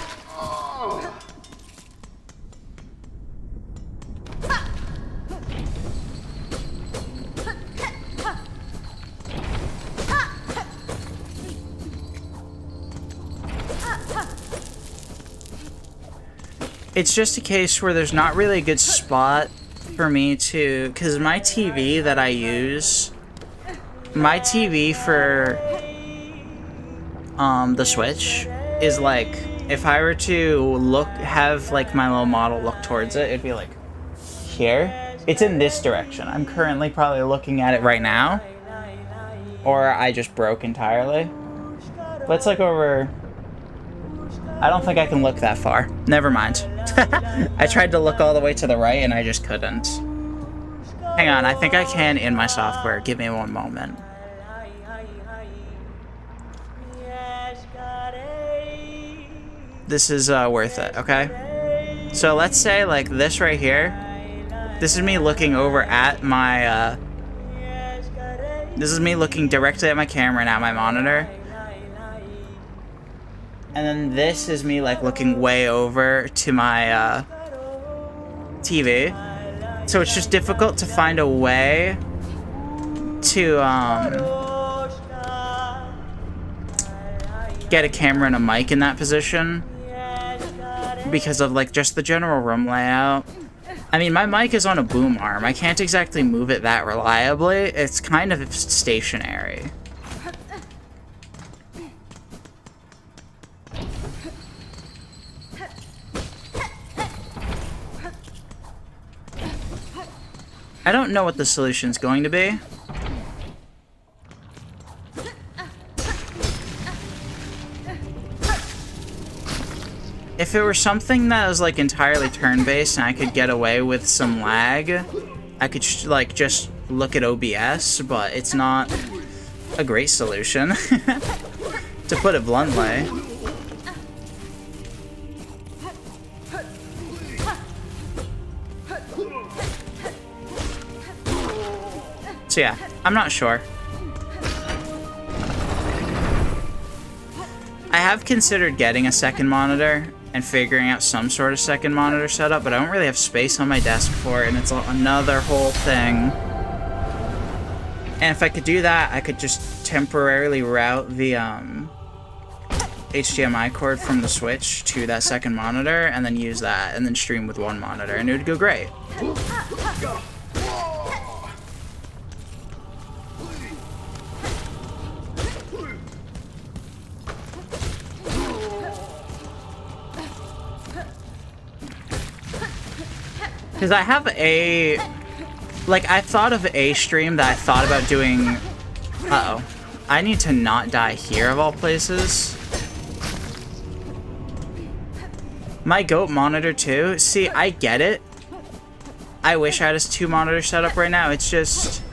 It's just a case where there's not really a good spot for me to... Because my TV that I use... My TV for... the Switch is like... If I were to have like my little model look towards it, it'd be like... Here. It's in this direction. I'm currently probably looking at it right now. Or I just broke entirely. Let's look over... I don't think I can look that far. Never mind. I tried to look all the way to the right and I just couldn't. Hang on, I think I can in my software. Give me one moment. This is worth it, okay? So let's say like this right here. This is me looking over at my... This is me looking directly at my camera and at my monitor. And then this is me, like, looking way over to my, TV. So it's just difficult to find a way to, get a camera and a mic in that position. Because of, like, just the general room layout. I mean, my mic is on a boom arm. I can't exactly move it that reliably. It's kind of stationary. I don't know what the solution's going to be. If it were something that was like entirely turn-based and I could get away with some lag, I could like just look at OBS, but it's not a great solution, to put it bluntly. So yeah, I'm not sure. I have considered getting a second monitor and figuring out some sort of second monitor setup, but I don't really have space on my desk for it, and it's another whole thing. And if I could do that, I could just temporarily route the HDMI cord from the Switch to that second monitor, and then use that, and then stream with one monitor, and it would go great. Because I have a... Like, I thought of a stream that I thought about doing... Uh-oh. I need to not die here, of all places. My GOAT monitor, too. See, I get it. I wish I had a 2-monitor setup right now. It's just...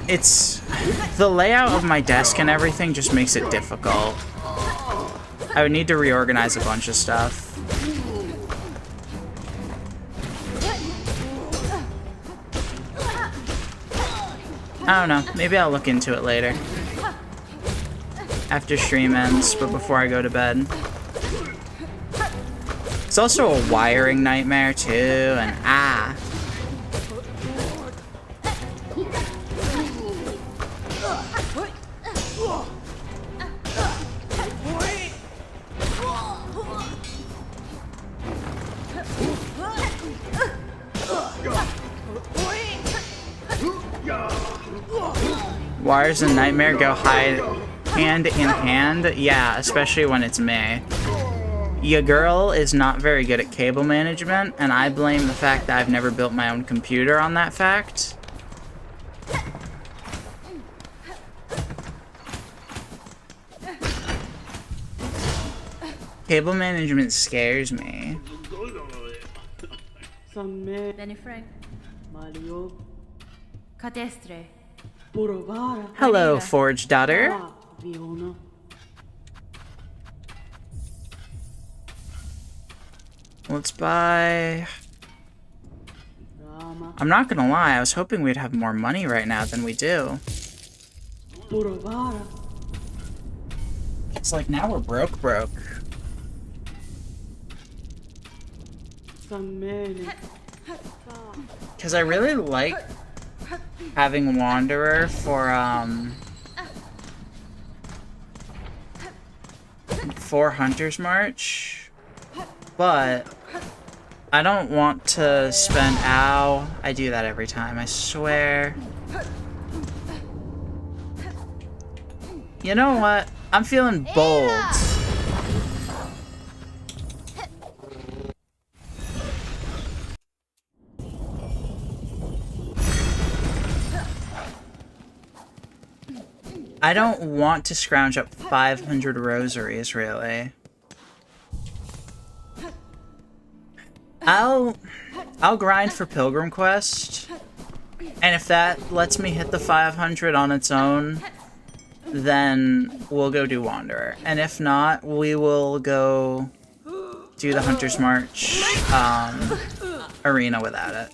It's... the layout of my desk and everything just makes it difficult. I would need to reorganize a bunch of stuff. I don't know. Maybe I'll look into it later. After stream ends, but before I go to bed. It's also a wiring nightmare, too, and wires and nightmare go hand in hand. Yeah, especially when it's me. Your girl is not very good at cable management, and I blame the fact that I've never built my own computer on that fact. Cable management scares me. Hello, Forge Daughter. Let's buy... I'm not gonna lie, I was hoping we'd have more money right now than we do. It's like now we're broke. Because I really like having Wanderer for Hunter's March, but I don't want to spend... Ow. I do that every time, I swear. You know what? I'm feeling bold. I don't want to scrounge up 500 rosaries, really. I'll grind for Pilgrim Quest, and if that lets me hit the 500 on its own, then we'll go do Wanderer. And if not, we will go do the Hunter's March arena without it.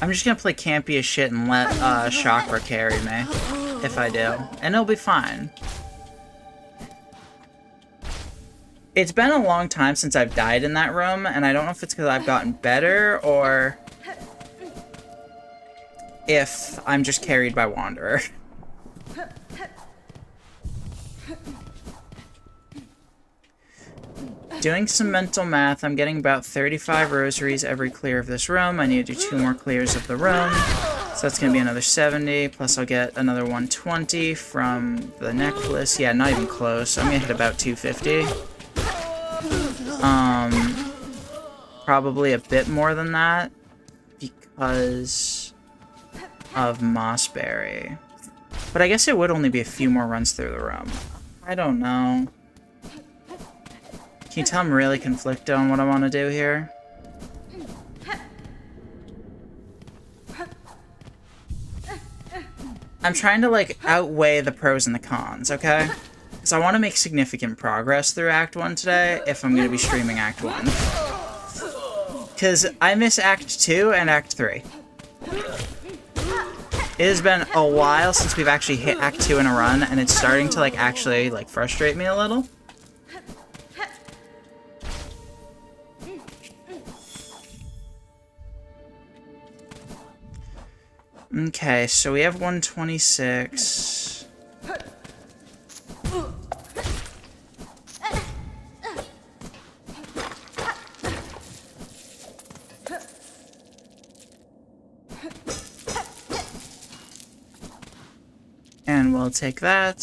I'm just gonna play campy as shit and let Chakra carry me, if I do. And it'll be fine. It's been a long time since I've died in that room, and I don't know if it's because I've gotten better, or if I'm just carried by Wanderer. Doing some mental math, I'm getting about 35 rosaries every clear of this room. I need to do 2 more clears of the room. So that's going to be another 70, plus I'll get another 120 from the necklace. Yeah, not even close. I'm going to hit about 250. Probably a bit more than that because of Mossberry. But I guess it would only be a few more runs through the room. I don't know. Can you tell I'm really conflicted on what I want to do here? I'm trying to, like, outweigh the pros and the cons, okay? Because I want to make significant progress through Act 1 today, if I'm going to be streaming Act 1. Because I miss Act 2 and Act 3. It has been a while since we've actually hit Act 2 in a run, and it's starting to, like, actually, like, frustrate me a little. Okay, so we have 126. And we'll take that.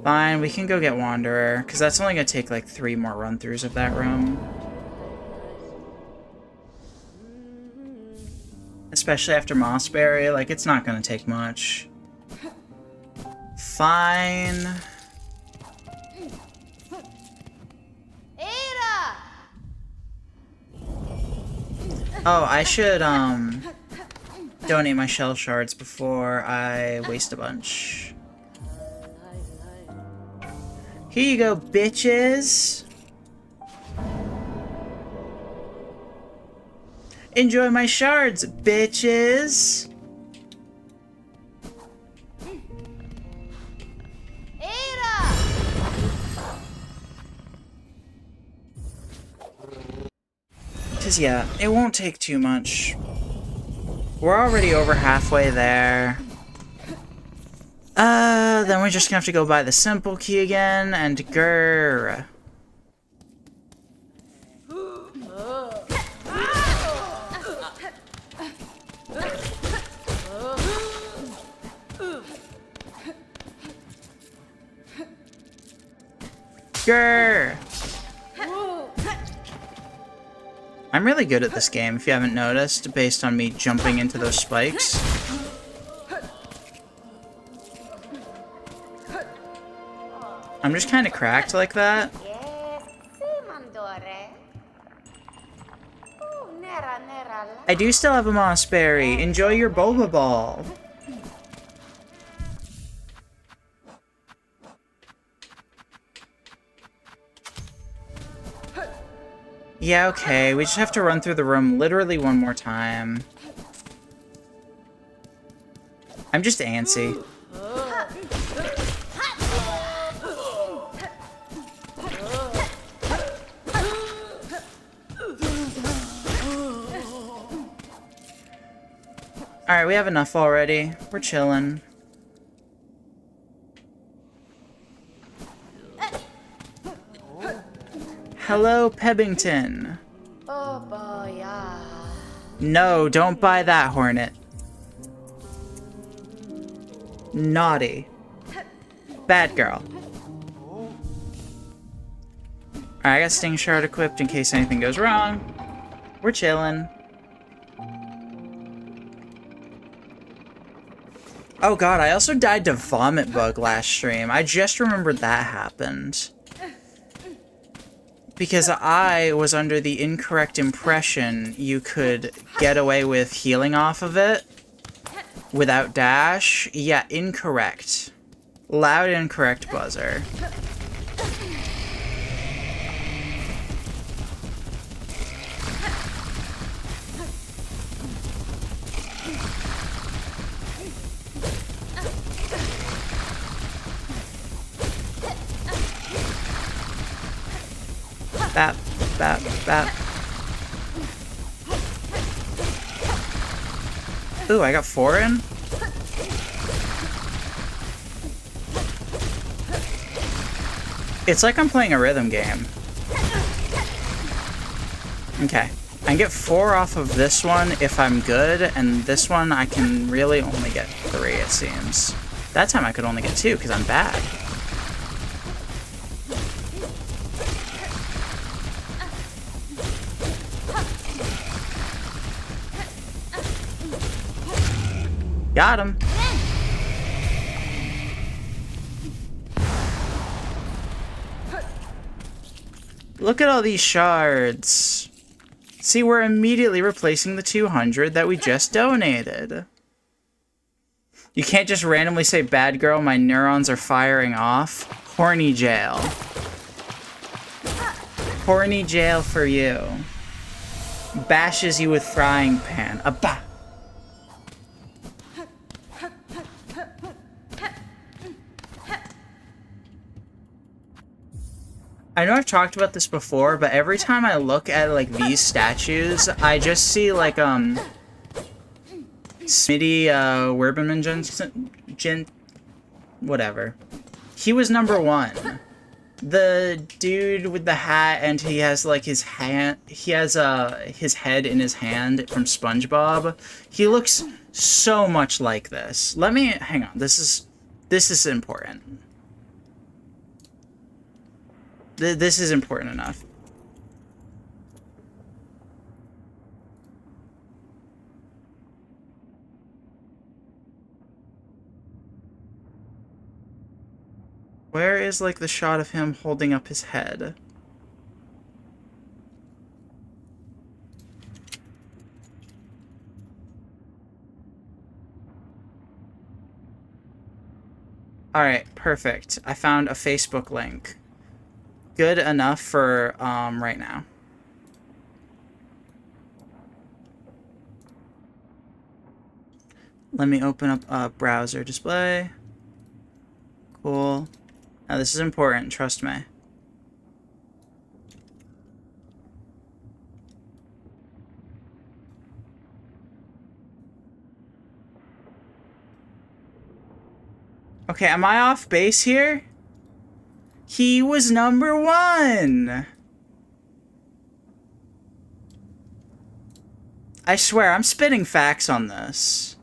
Fine, we can go get Wanderer, because that's only going to take like 3 more run-throughs of that room. Especially after Mossberry, like, it's not going to take much. fine. Oh, I should, donate my shell shards before I waste a bunch. Here you go, bitches! Enjoy my shards, bitches! Cause yeah, it won't take too much. We're already over halfway there. Then we're just gonna have to go buy the simple key again, and grrr. Grrr. I'm really good at this game, if you haven't noticed, based on me jumping into those spikes. I'm just kind of cracked like that. I do still have a moss berry. Enjoy your boba ball. Yeah, okay, we just have to run through the room literally one more time. I'm just antsy. Alright, we have enough already. We're chilling. Hello, Pebbington. Oh boy, yeah. No, don't buy that, Hornet. Naughty. Bad girl. Alright, I got Sting Shard equipped in case anything goes wrong. We're chilling. Oh god, I also died to Vomit Bug last stream. I just remembered that happened. Because I was under the incorrect impression you could get away with healing off of it without dash. Yeah, incorrect. Loud incorrect buzzer. Bap, bap, bap. Ooh, I got 4 in? It's like I'm playing a rhythm game. Okay. I can get 4 off of this one if I'm good, and this one I can really only get 3, it seems. That time I could only get 2 because I'm bad. Got him. Look at all these shards. See, we're immediately replacing the 200 that we just donated. You can't just randomly say, bad girl, my neurons are firing off. Horny jail. Horny jail for you. Bashes you with frying pan. Abba! I know I've talked about this before, but every time I look at, like, these statues, I just see, like, Smitty, Werbenman whatever. He was #1. The dude with the hat, and he has, like, his hand, he has, his head in his hand from SpongeBob. He looks so much like this. Let me, hang on, this is important. This is important enough. Where is, like, the shot of him holding up his head? Alright, perfect. I found a Facebook link. Good enough for, right now. Let me open up a browser display. Cool. Now this is important, trust me. Okay, am I off base here? He was #1! I swear, I'm spitting facts on this.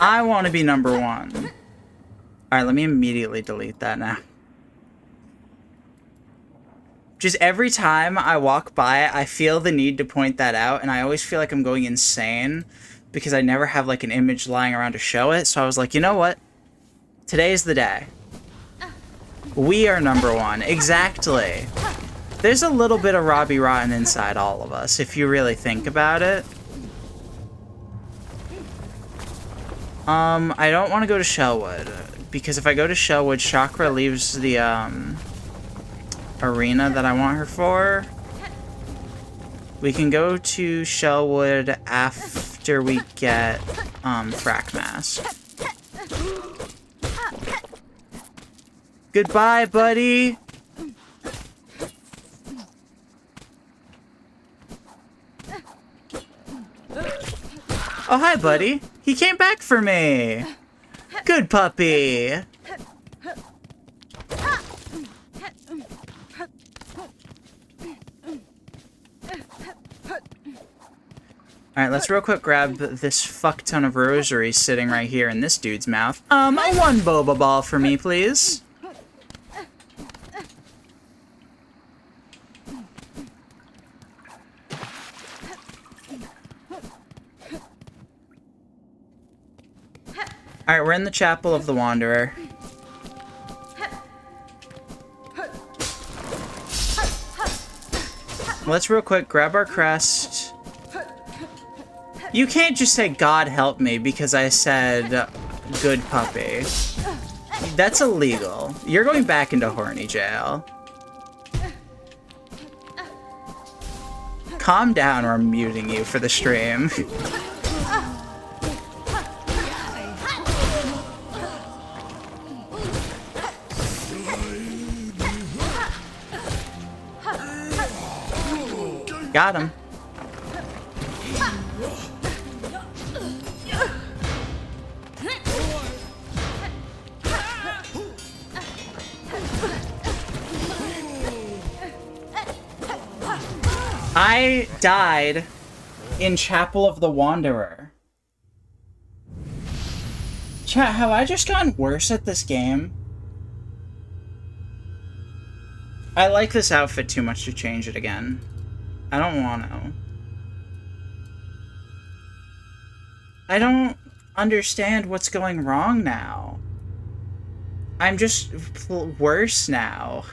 I want to be #1. Alright, let me immediately delete that now. Just every time I walk by, I feel the need to point that out, and I always feel like I'm going insane because I never have, like, an image lying around to show it. So I was like, you know what? Today's the day. We are #1. Exactly. There's a little bit of Robbie Rotten inside all of us, if you really think about it. I don't want to go to Shellwood, because if I go to Shellwood, Chakra leaves the, arena that I want her for. We can go to Shellwood after we get, Frack Mask. Goodbye, buddy! Oh, hi, buddy. He came back for me. Good puppy. Alright, let's real quick grab this fuck ton of rosaries sitting right here in this dude's mouth. One boba ball for me, please. Alright, we're in the Chapel of the Wanderer. Let's real quick grab our crest. You can't just say God help me because I said good puppy. That's illegal. You're going back into horny jail. Calm down or I'm muting you for the stream. Got him. I died in Chapel of the Wanderer. Chat, have I just gotten worse at this game? I like this outfit too much to change it again. I don't want to. I don't understand what's going wrong now. I'm just worse now.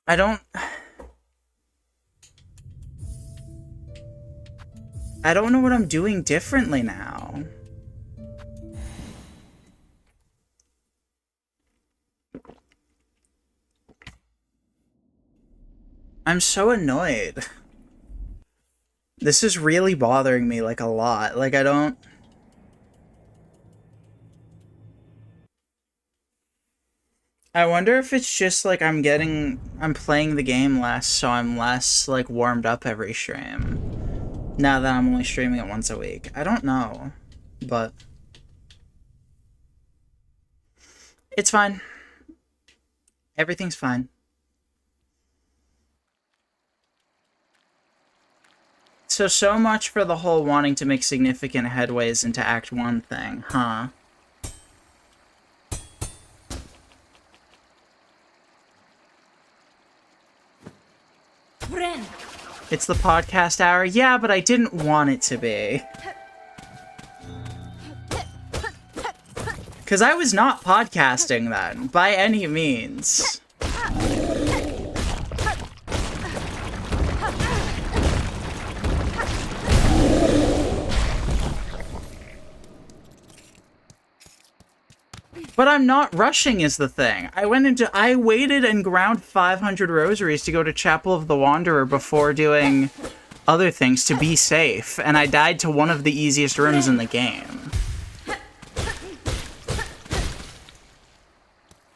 I don't know what I'm doing differently now. I'm so annoyed. This is really bothering me, like, a lot. Like, I don't... I wonder if it's just, like, I'm playing the game less, so I'm less, like, warmed up every stream. Now that I'm only streaming it once a week. I don't know. But... it's fine. Everything's fine. So much for the whole wanting to make significant headways into Act 1 thing, huh? It's the podcast hour. Yeah, but I didn't want it to be. Because I was not podcasting then, by any means. But I'm not rushing is the thing. I waited and ground 500 rosaries to go to Chapel of the Wanderer before doing other things to be safe, and I died to one of the easiest rooms in the game.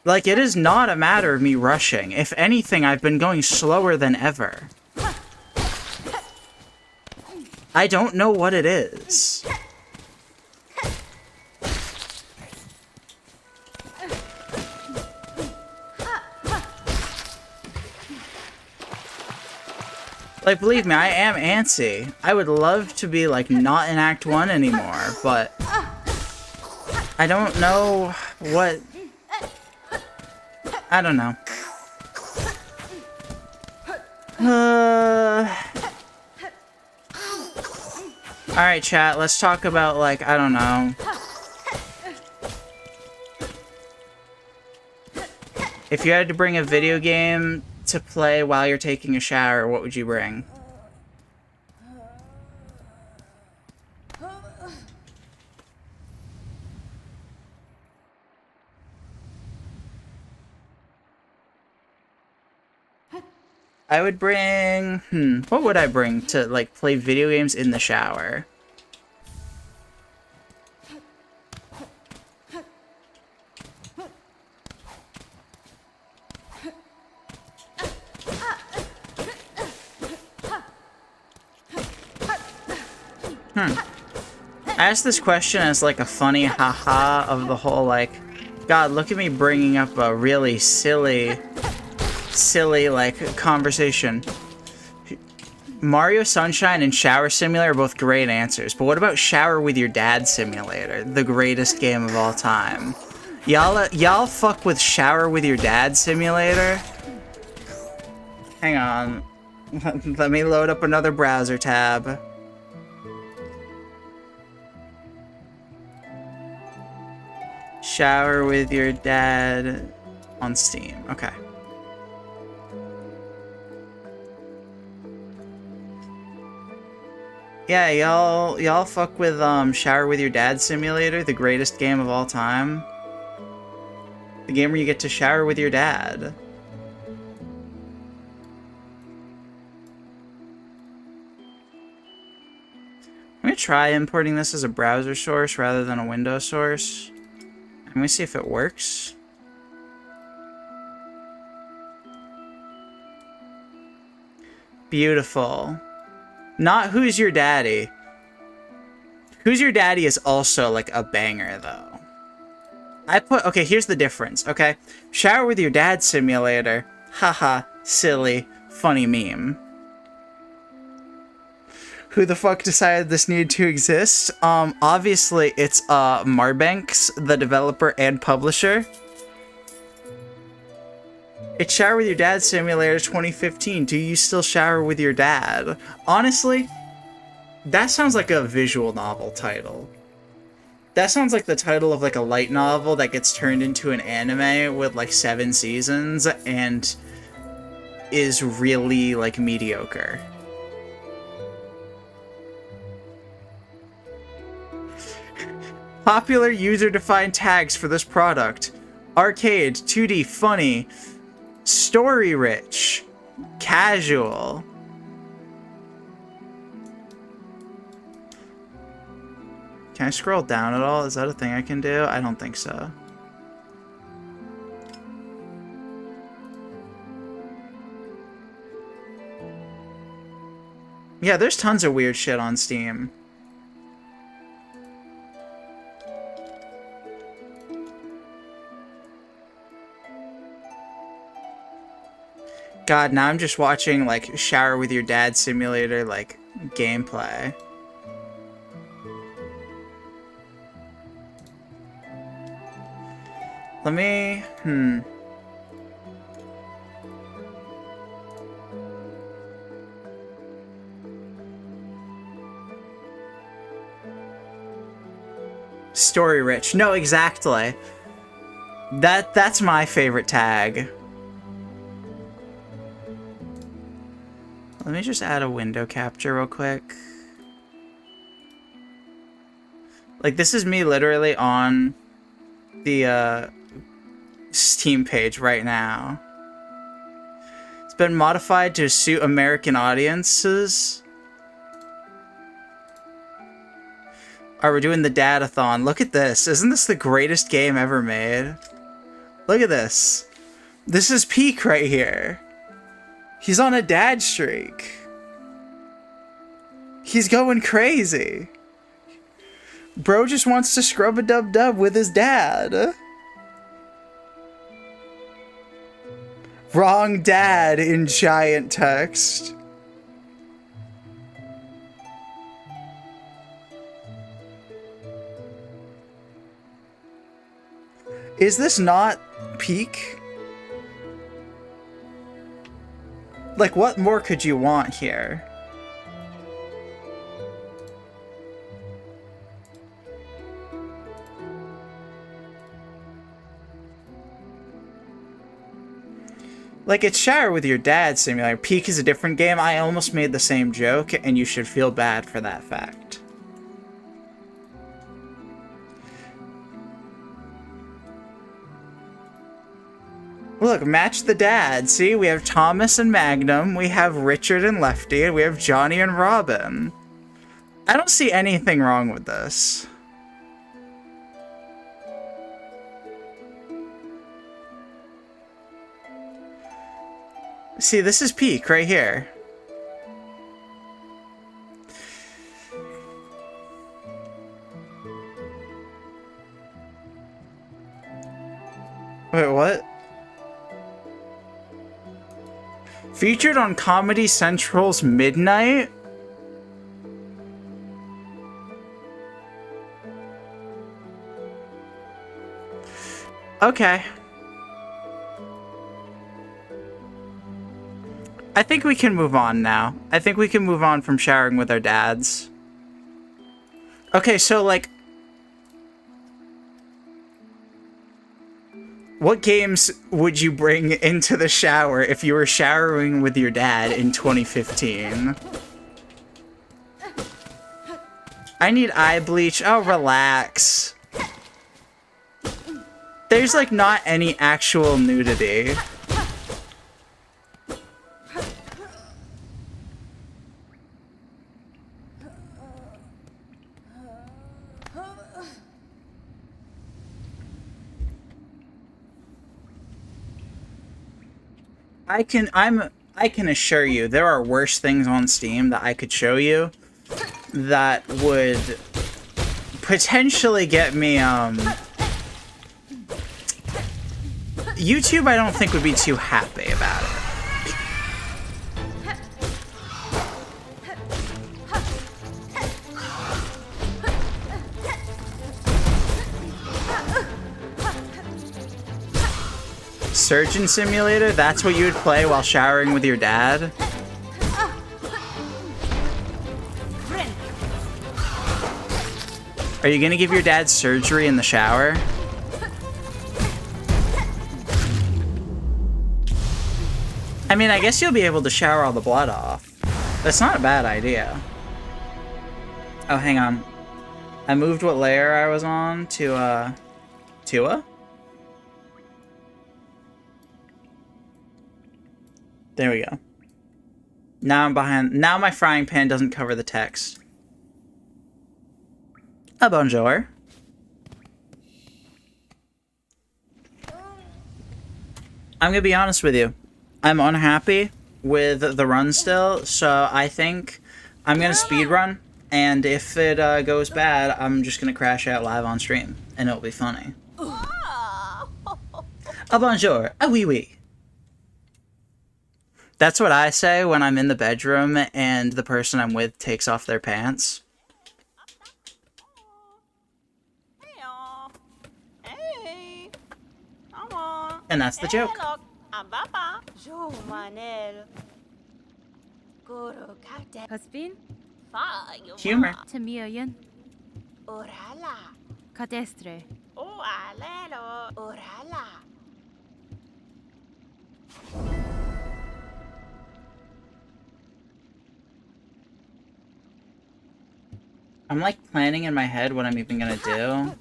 Like, it is not a matter of me rushing. If anything, I've been going slower than ever. I don't know what it is. Like, believe me, I am antsy. I would love to be, like, not in Act 1 anymore, but I don't know what... I don't know. Alright, chat, let's talk about, like, I don't know. If you had to bring a video game to play while you're taking a shower, what would you bring? I would bring... what would I bring to, like, play video games in the shower? I asked this question as, like, a funny haha of the whole, like, God, look at me bringing up a really silly, like, conversation. Mario Sunshine and Shower Simulator are both great answers, but what about Shower with Your Dad Simulator, the greatest game of all time? Y'all fuck with Shower with Your Dad Simulator? Hang on. Let me load up another browser tab. Shower with Your Dad on Steam. Okay. Yeah, y'all fuck with Shower with Your Dad Simulator, the greatest game of all time. The game where you get to shower with your dad. I'm gonna try importing this as a browser source rather than a Windows source. Let me see if it works. Beautiful. Not Who's Your Daddy. Who's Your Daddy is also, like, a banger, though. Okay, here's the difference, okay? Shower with Your Dad Simulator. Haha, silly, funny meme. Who the fuck decided this needed to exist? Obviously, it's, Marbanks, the developer and publisher. It's Shower with Your Dad Simulator 2015. Do you still shower with your dad? Honestly, that sounds like a visual novel title. That sounds like the title of, like, a light novel that gets turned into an anime with, like, 7 seasons and is really, like, mediocre. Popular user-defined tags for this product. Arcade, 2D, funny, story-rich, casual. Can I scroll down at all? Is that a thing I can do? I don't think so. Yeah, there's tons of weird shit on Steam. God, now I'm just watching, like, Shower with Your Dad Simulator, like, gameplay. Let me... Story rich. No, exactly. That's my favorite tag. Let me just add a window capture real quick. Like, this is me literally on the Steam page right now. It's been modified to suit American audiences. Alright, we're doing the dadathon. Look at this. Isn't this the greatest game ever made? Look at this. This is peak right here. He's on a dad streak. He's going crazy. Bro just wants to scrub a dub-dub with his dad. Wrong dad in giant text. Is this not peak? Like, what more could you want here? Like, it's Shower with Your Dad Simulator. Peak is a different game. I almost made the same joke, and you should feel bad for that fact. Look, match the dad. See, we have Thomas and Magnum, we have Richard and Lefty, and we have Johnny and Robin. I don't see anything wrong with this. See, this is peak right here. Wait, what? Featured on Comedy Central's Midnight? Okay. I think we can move on now. I think we can move on from showering with our dads. Okay, so, like... what games would you bring into the shower if you were showering with your dad in 2015? I need eye bleach. Oh, relax. There's, like, not any actual nudity. I can assure you there are worse things on Steam that I could show you that would potentially get me YouTube I don't think would be too happy about it. Surgeon Simulator? That's what you would play while showering with your dad? Are you gonna give your dad surgery in the shower? I mean, I guess you'll be able to shower all the blood off. That's not a bad idea. Oh, hang on. I moved what layer I was on to, Tua? There we go. Now I'm behind. Now my frying pan doesn't cover the text. Ah, bonjour. I'm gonna be honest with you. I'm unhappy with the run still, so I think I'm gonna speedrun, and if it goes bad, I'm just gonna crash out live on stream, and it'll be funny. Ah, bonjour. Ah, oui, oui. That's what I say when I'm in the bedroom and the person I'm with takes off their pants. And that's the joke. Humor. Cadestre. Oh, alelo. Orala. I'm like planning in my head what I'm even gonna do.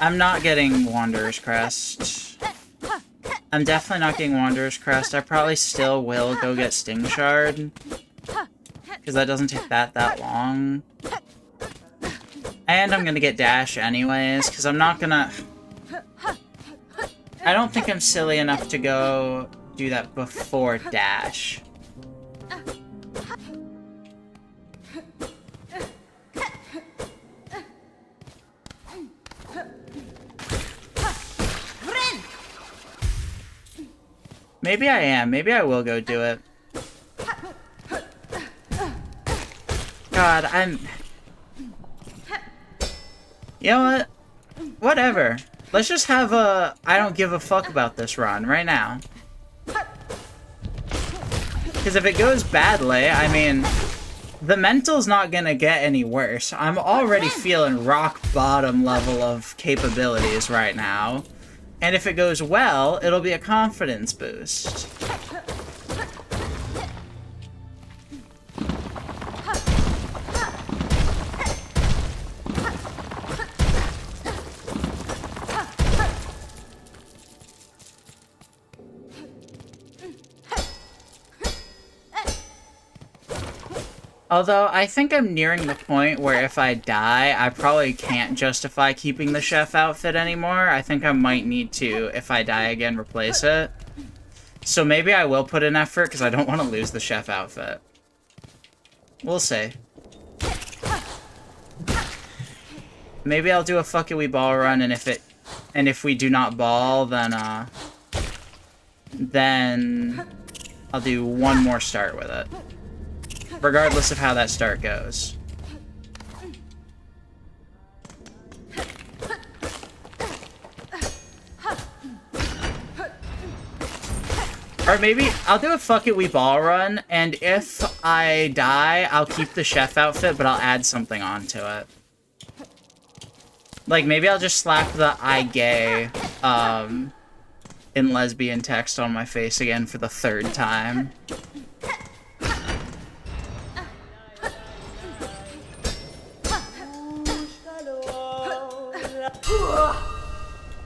I'm not getting Wanderer's Crest. I'm definitely not getting Wanderer's Crest. I probably still will go get Sting Shard. Because that doesn't take that long. And I'm gonna get Dash anyways, because I'm not gonna... I don't think I'm silly enough to go do that before Dash. Maybe I am. Maybe I will go do it. God, I'm... You know what? Whatever. Let's just have a I don't give a fuck about this run right now. Because if it goes badly, I mean, the mental's not gonna get any worse. I'm already feeling rock bottom level of capabilities right now. And if it goes well, it'll be a confidence boost. Although, I think I'm nearing the point where if I die, I probably can't justify keeping the chef outfit anymore. I think I might need to, if I die again, replace it. So maybe I will put in effort, because I don't want to lose the chef outfit. We'll see. Maybe I'll do a fuck it we ball run, and if we do not ball, then I'll do one more start with it. Regardless of how that start goes. Or maybe I'll do a fuck it we ball run, and if I die, I'll keep the chef outfit, but I'll add something onto it. Like, maybe I'll just slap the I gay in lesbian text on my face again for the 3rd time.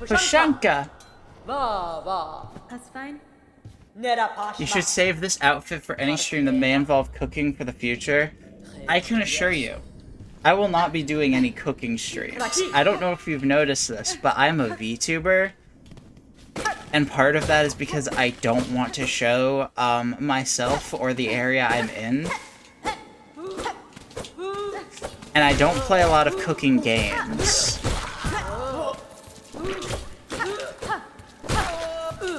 Pushanka! That's fine. You should save this outfit for any stream that may involve cooking for the future. I can assure you, I will not be doing any cooking streams. I don't know if you've noticed this, but I'm a VTuber. And part of that is because I don't want to show myself or the area I'm in. And I don't play a lot of cooking games.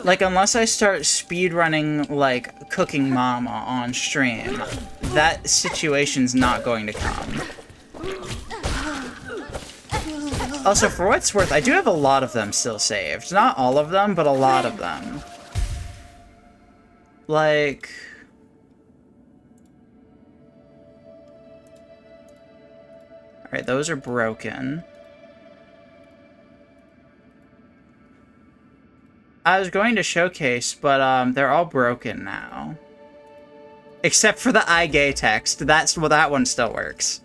Like, unless I start speedrunning, like, Cooking Mama on stream, that situation's not going to come. Also, for what it's worth, I do have a lot of them still saved. Not all of them, but a lot of them. Like... Alright, those are broken. I was going to showcase, but they're all broken now. Except for the I gay text. That one still works.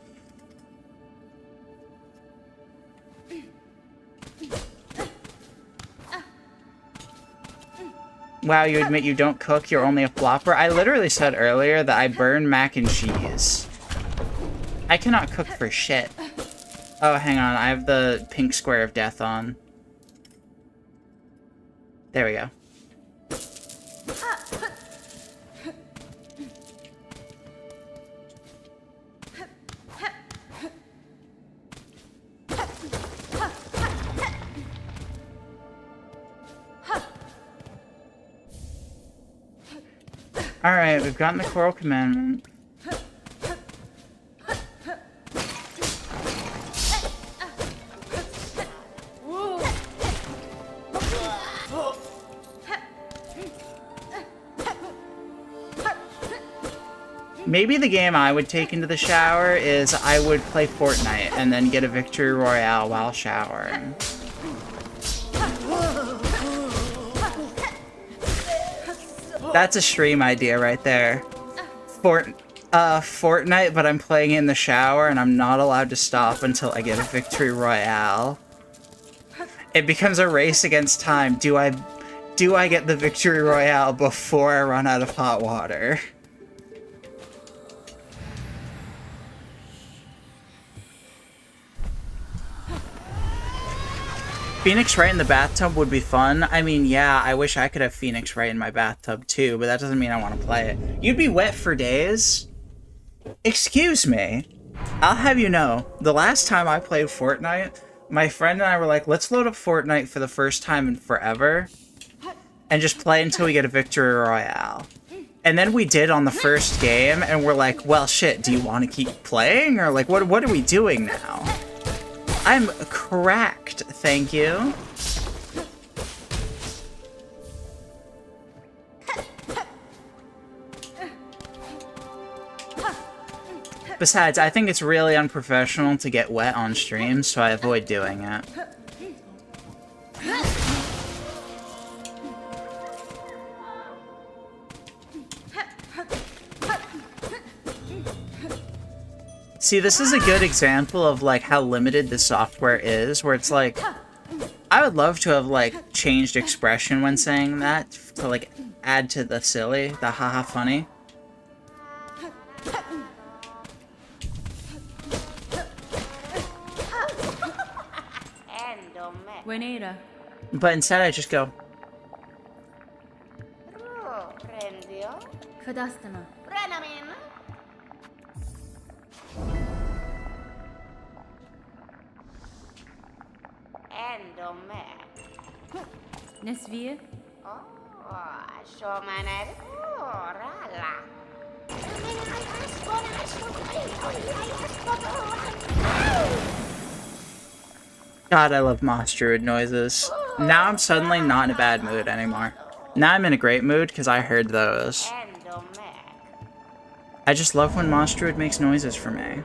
Wow, you admit you don't cook, you're only a flopper? I literally said earlier that I burn mac and cheese. I cannot cook for shit. Oh, hang on, I have the pink square of death on. There we go. Alright, we've gotten the Coral Commandment. Maybe the game I would take into the shower is I would play Fortnite and then get a victory royale while showering. That's a stream idea right there. Fortnite, but I'm playing in the shower and I'm not allowed to stop until I get a victory royale. It becomes a race against time. Do I get the victory royale before I run out of hot water? Phoenix Wright in the bathtub would be fun. I mean, yeah, I wish I could have Phoenix Wright in my bathtub too, but that doesn't mean I want to play it. You'd be wet for days? Excuse me. I'll have you know, the last time I played Fortnite, my friend and I were like, let's load up Fortnite for the first time in forever and just play until we get a victory royale. And then we did on the first game, and we're like, well, shit, do you want to keep playing? Or like, what are we doing now? I'm cracked, thank you. Besides, I think it's really unprofessional to get wet on stream, so I avoid doing it. See, this is a good example of, like, how limited the software is, where it's like, I would love to have, like, changed expression when saying that, to, like, add to the silly, the haha funny. Buenera. But instead I just go, Fadastana. Nesvie. God, I love Moss Druid noises. Now I'm suddenly not in a bad mood anymore. Now I'm in a great mood because I heard those. I just love when Moss Druid makes noises for me.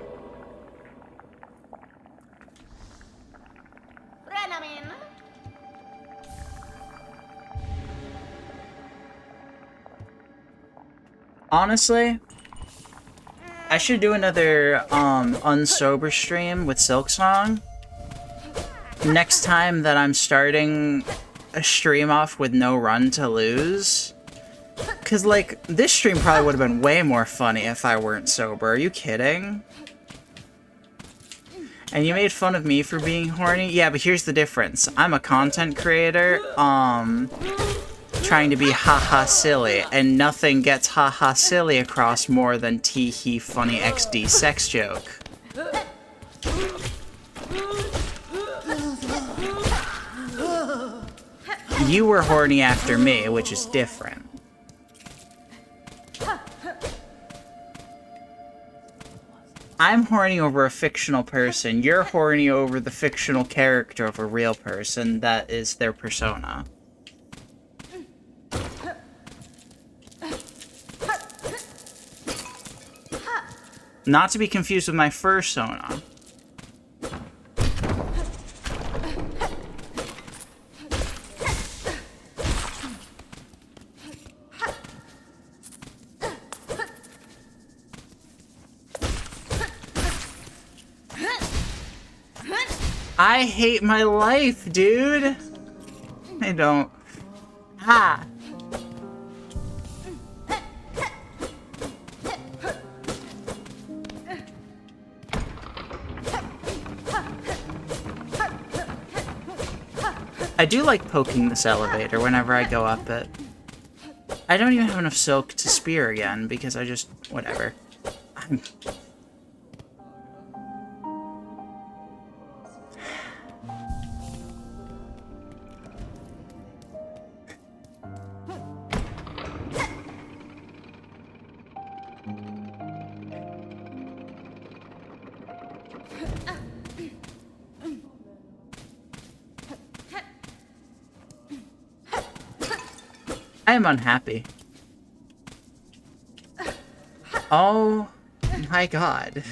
Honestly, I should do another unsober stream with Silksong. Next time that I'm starting a stream off with no run to lose. Cause like, this stream probably would have been way more funny if I weren't sober. Are you kidding? And you made fun of me for being horny? Yeah, but here's the difference. I'm a content creator, trying to be haha silly, and nothing gets haha silly across more than tee-hee funny XD sex joke. You were horny after me, which is different. I'm horny over a fictional person. You're horny over the fictional character of a real person that is their persona. Not to be confused with my fursona. I hate my life, dude. I don't. Ah. I do like poking this elevator whenever I go up it. I don't even have enough silk to spear again because I just... whatever. I am unhappy. Oh my god.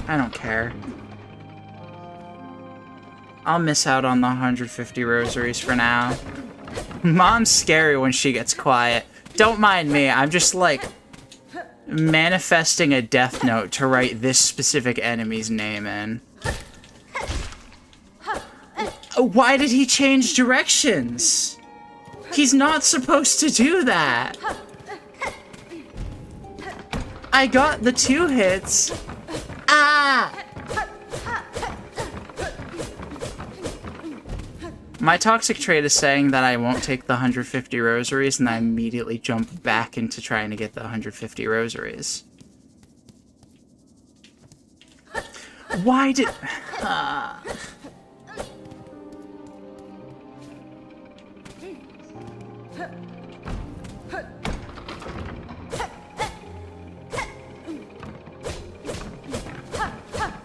I don't care. I'll miss out on the 150 rosaries for now. Mom's scary when she gets quiet. Don't mind me, I'm just like manifesting a death note to write this specific enemy's name in. Why did he change directions? He's not supposed to do that. I got the 2 hits. Ah! My toxic trait is saying that I won't take the 150 rosaries, and I immediately jump back into trying to get the 150 rosaries. Why did...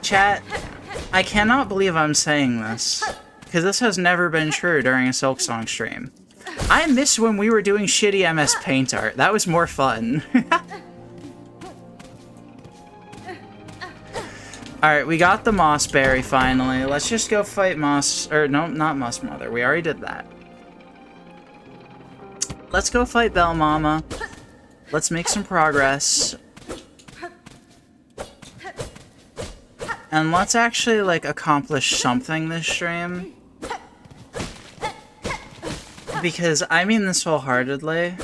Chat, I cannot believe I'm saying this, because this has never been true during a Silksong stream. I miss when we were doing shitty MS Paint art. That was more fun. Alright, we got the Moss Berry finally. Let's just go fight Moss... Or, no, not Moss Mother. We already did that. Let's go fight Bell Mama. Let's make some progress. And let's actually, like, accomplish something this stream. Because I mean this wholeheartedly.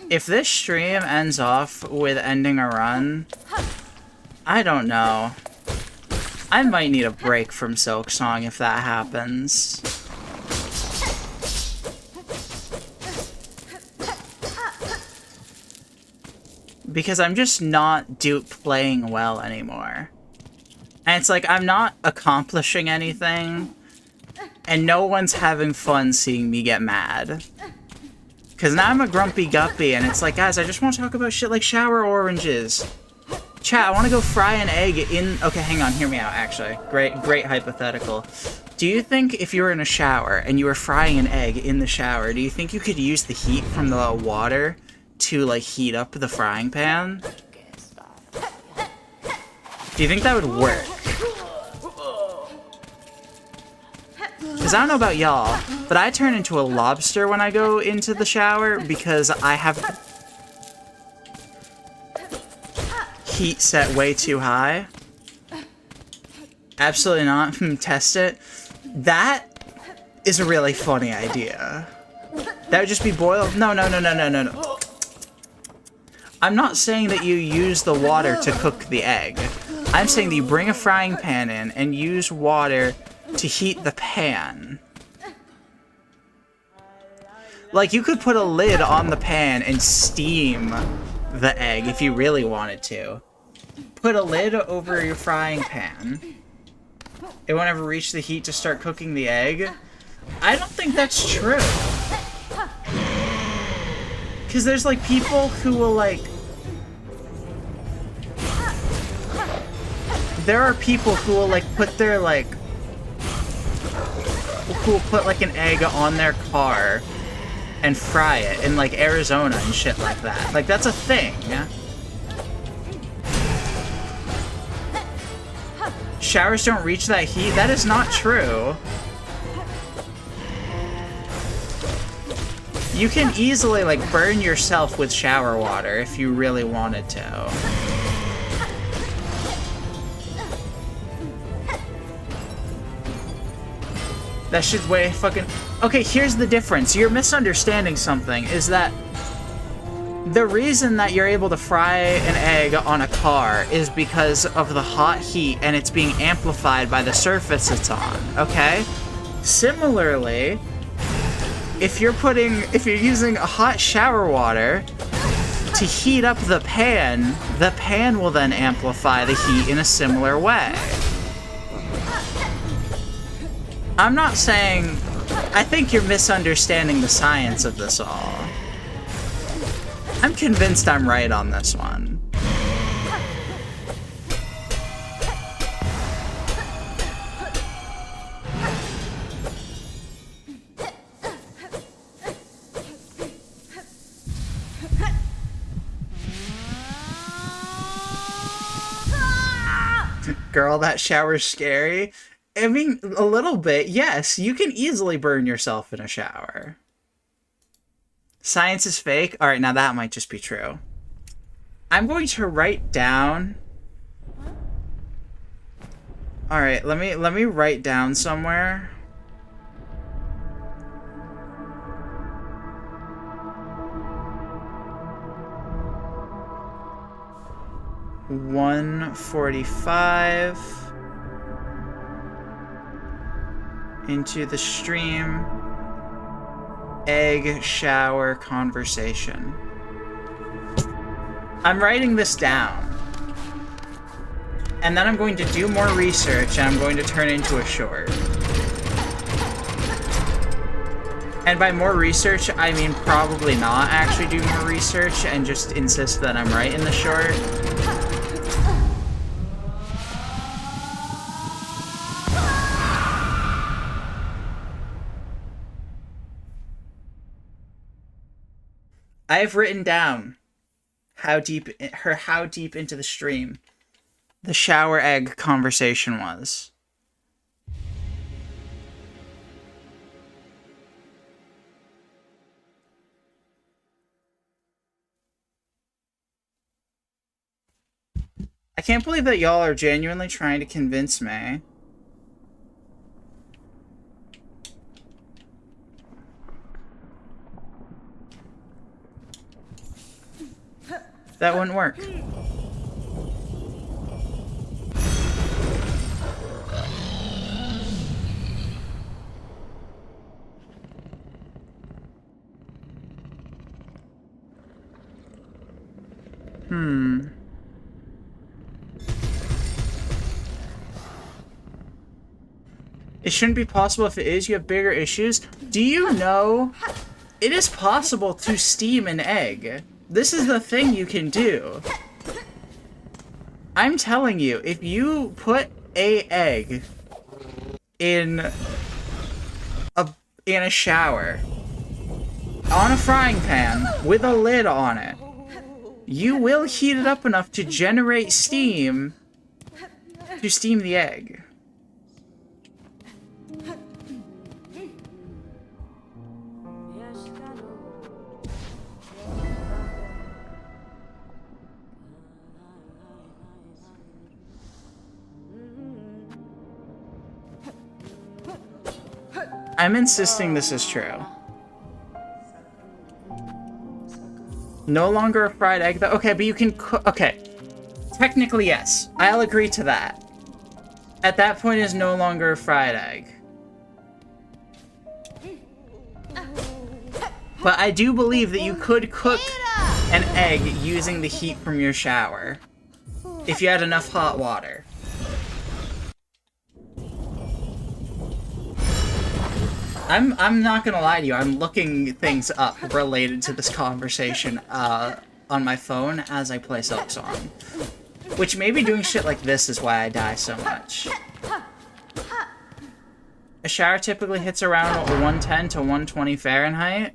If this stream ends off with ending a run, I don't know. I might need a break from Silksong if that happens. Because I'm just not playing well anymore. And it's like, I'm not accomplishing anything, and no one's having fun seeing me get mad. Because now I'm a grumpy guppy, and it's like, guys, I just want to talk about shit like shower oranges. Chat, I want to go fry an egg in... Okay, hang on, hear me out, actually. Great hypothetical. Do you think if you were in a shower, and you were frying an egg in the shower, do you think you could use the heat from the water to, like, heat up the frying pan? Do you think that would work? Because I don't know about y'all, but I turn into a lobster when I go into the shower because I have heat set way too high. Absolutely not. Test it. That is a really funny idea. That would just be boiled. No. I'm not saying that you use the water to cook the egg. I'm saying that you bring a frying pan in and use water to heat the pan. Like, you could put a lid on the pan and steam the egg if you really wanted to. Put a lid over your frying pan. It won't ever reach the heat to start cooking the egg. I don't think that's true. Because there's, like, people who will, like... There are people who will, like, put their, like... Who will put, like, an egg on their car and fry it in, like, Arizona and shit like that. Like, that's a thing. Showers don't reach that heat? That is not true. You can easily, like, burn yourself with shower water if you really wanted to. That shit's way fucking... Okay, here's the difference. You're misunderstanding something, is that the reason that you're able to fry an egg on a car is because of the hot heat and it's being amplified by the surface it's on, okay? Similarly, if you're using hot shower water to heat up the pan will then amplify the heat in a similar way. I'm not saying... I think you're misunderstanding the science of this all. I'm convinced I'm right on this one. Girl, that shower's scary. I mean, a little bit, yes. You can easily burn yourself in a shower. Science is fake? Alright, now that might just be true. I'm going to write down... Alright, let me write down somewhere. $1:45 into the stream. Egg shower conversation. I'm writing this down. And then I'm going to do more research and I'm going to turn it into a short. And by more research, I mean probably not actually do more research and just insist that I'm right in the short. I have written down how deep into the stream the shower egg conversation was. I can't believe that y'all are genuinely trying to convince me. That wouldn't work. It shouldn't be possible. If it is, you have bigger issues. Do you know it is possible to steam an egg? This is the thing you can do. I'm telling you, if you put a egg in a shower on a frying pan with a lid on it, you will heat it up enough to generate steam to steam the egg. I'm insisting this is true. No longer a fried egg, though? Okay, but you can cook... Okay. Technically, yes. I'll agree to that. At that point, it's no longer a fried egg. But I do believe that you could cook an egg using the heat from your shower. If you had enough hot water. I'm not gonna lie to you, I'm looking things up related to this conversation on my phone as I play Silksong. Which maybe doing shit like this is why I die so much. A shower typically hits around 110 to 120 Fahrenheit.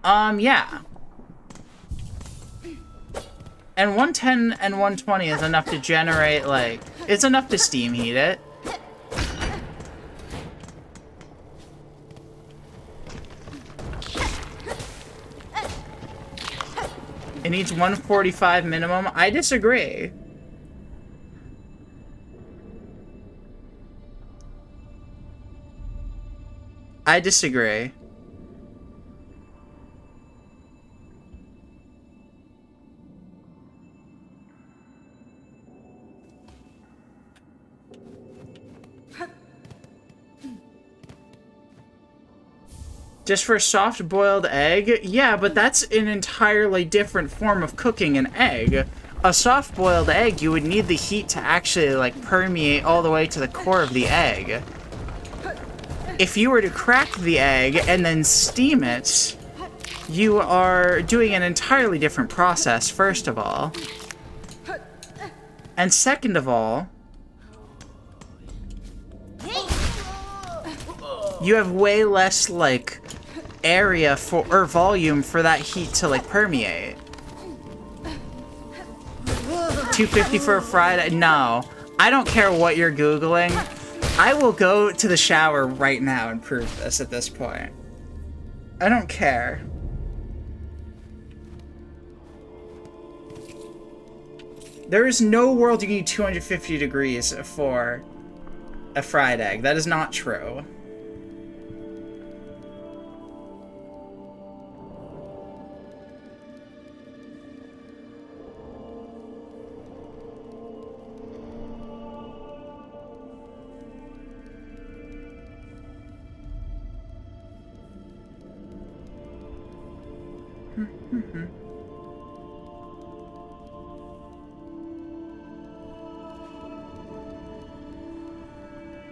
Yeah. And 110 and 120 is enough to generate, like, it's enough to steam heat it. It needs 145 minimum. I disagree. I disagree. Just for a soft-boiled egg? Yeah, but that's an entirely different form of cooking an egg. A soft-boiled egg, you would need the heat to actually, like, permeate all the way to the core of the egg. If you were to crack the egg and then steam it, you are doing an entirely different process, first of all. And second of all, you have way less, like, area for, or volume for that heat to, like, permeate. 250 for a fried egg? No. I don't care what you're Googling. I will go to the shower right now and prove this at this point. I don't care. There is no world you need 250 degrees for a fried egg. That is not true.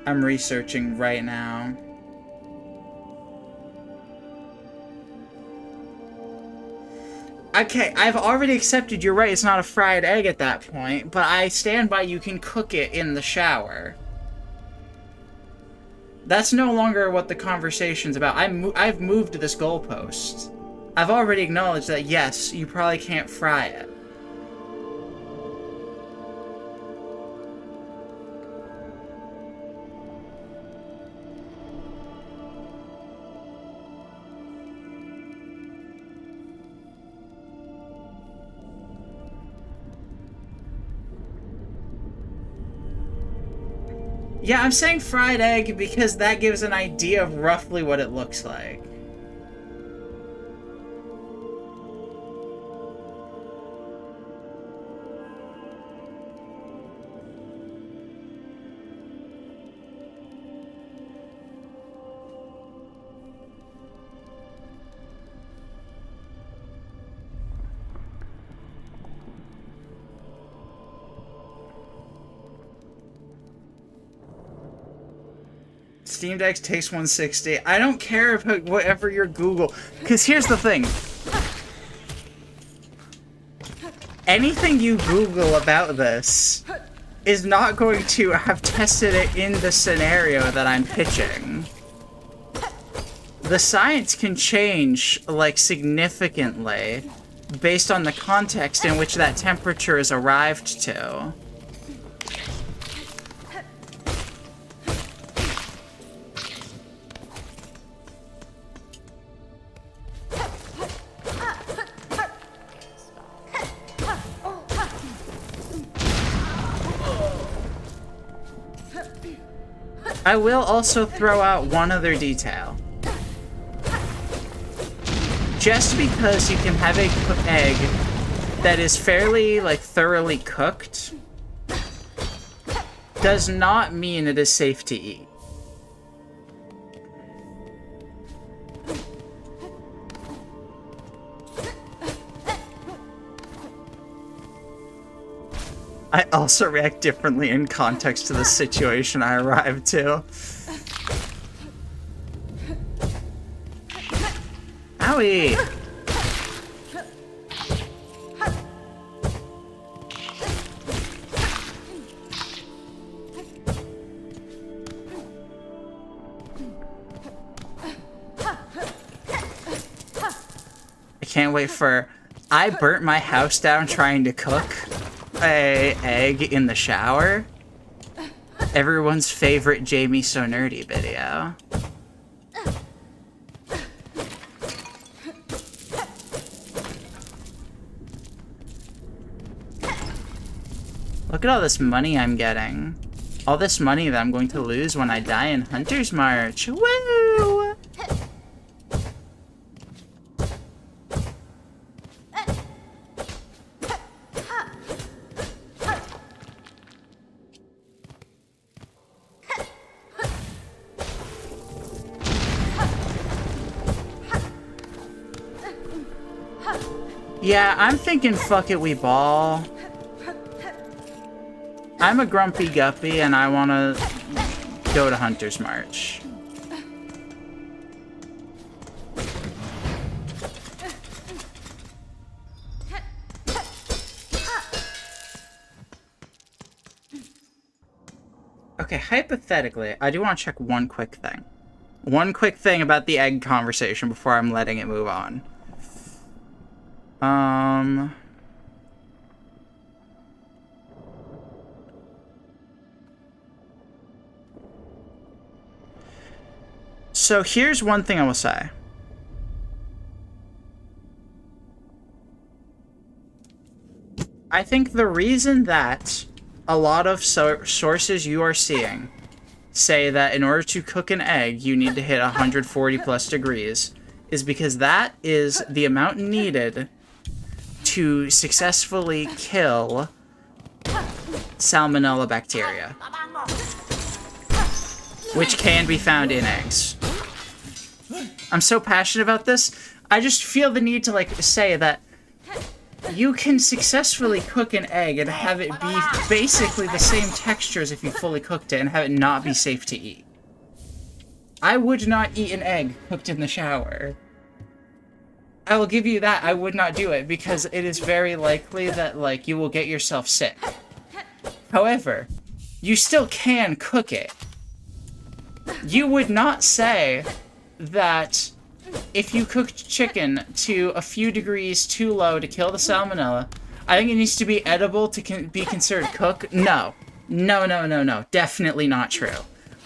I'm researching right now. Okay, I've already accepted you're right, it's not a fried egg at that point, but I stand by you can cook it in the shower. That's no longer what the conversation's about. I've moved this goalpost. I've already acknowledged that, yes, you probably can't fry it. Yeah, I'm saying fried egg because that gives an idea of roughly what it looks like. Steam Deck takes 160. I don't care about whatever your Google, because here's the thing. Anything you Google about this is not going to have tested it in the scenario that I'm pitching. The science can change, like, significantly based on the context in which that temperature is arrived to. I will also throw out one other detail. Just because you can have an egg that is fairly, like, thoroughly cooked does not mean it is safe to eat. I also react differently in context to the situation I arrived to. Owie! I can't wait for... I burnt my house down trying to cook a egg in the shower. Everyone's favorite Jamie So Nerdy video. Look at all this money I'm getting. All this money that I'm going to lose when I die in Hunter's March. Woo! Yeah, I'm thinking fuck it, we ball. I'm a grumpy guppy and I want to go to Hunter's March. Okay, hypothetically, I do want to check one quick thing. One quick thing about the egg conversation before I'm letting it move on. So here's one thing I will say. I think the reason that a lot of sources you are seeing say that in order to cook an egg, you need to hit 140 plus degrees is because that is the amount needed to successfully kill salmonella bacteria, which can be found in eggs. I'm so passionate about this. I just feel the need to, like, say that you can successfully cook an egg and have it be basically the same texture as if you fully cooked it and have it not be safe to eat. I would not eat an egg cooked in the shower. I will give you that, I would not do it, because it is very likely that, like, you will get yourself sick. However, you still can cook it. You would not say that if you cooked chicken to a few degrees too low to kill the salmonella, I think it needs to be edible to be considered cook. No. No, no, no, no. Definitely not true.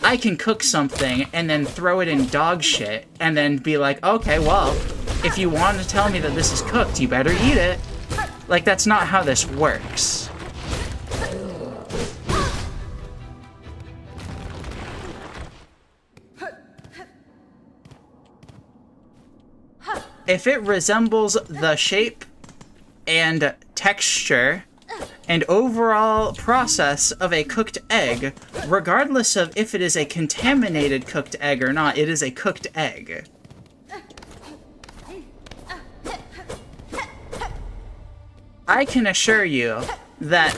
I can cook something and then throw it in dog shit and then be like, okay, well, if you want to tell me that this is cooked, you better eat it. Like, that's not how this works. If it resembles the shape and texture and overall process of a cooked egg, regardless of if it is a contaminated cooked egg or not, it is a cooked egg. I can assure you that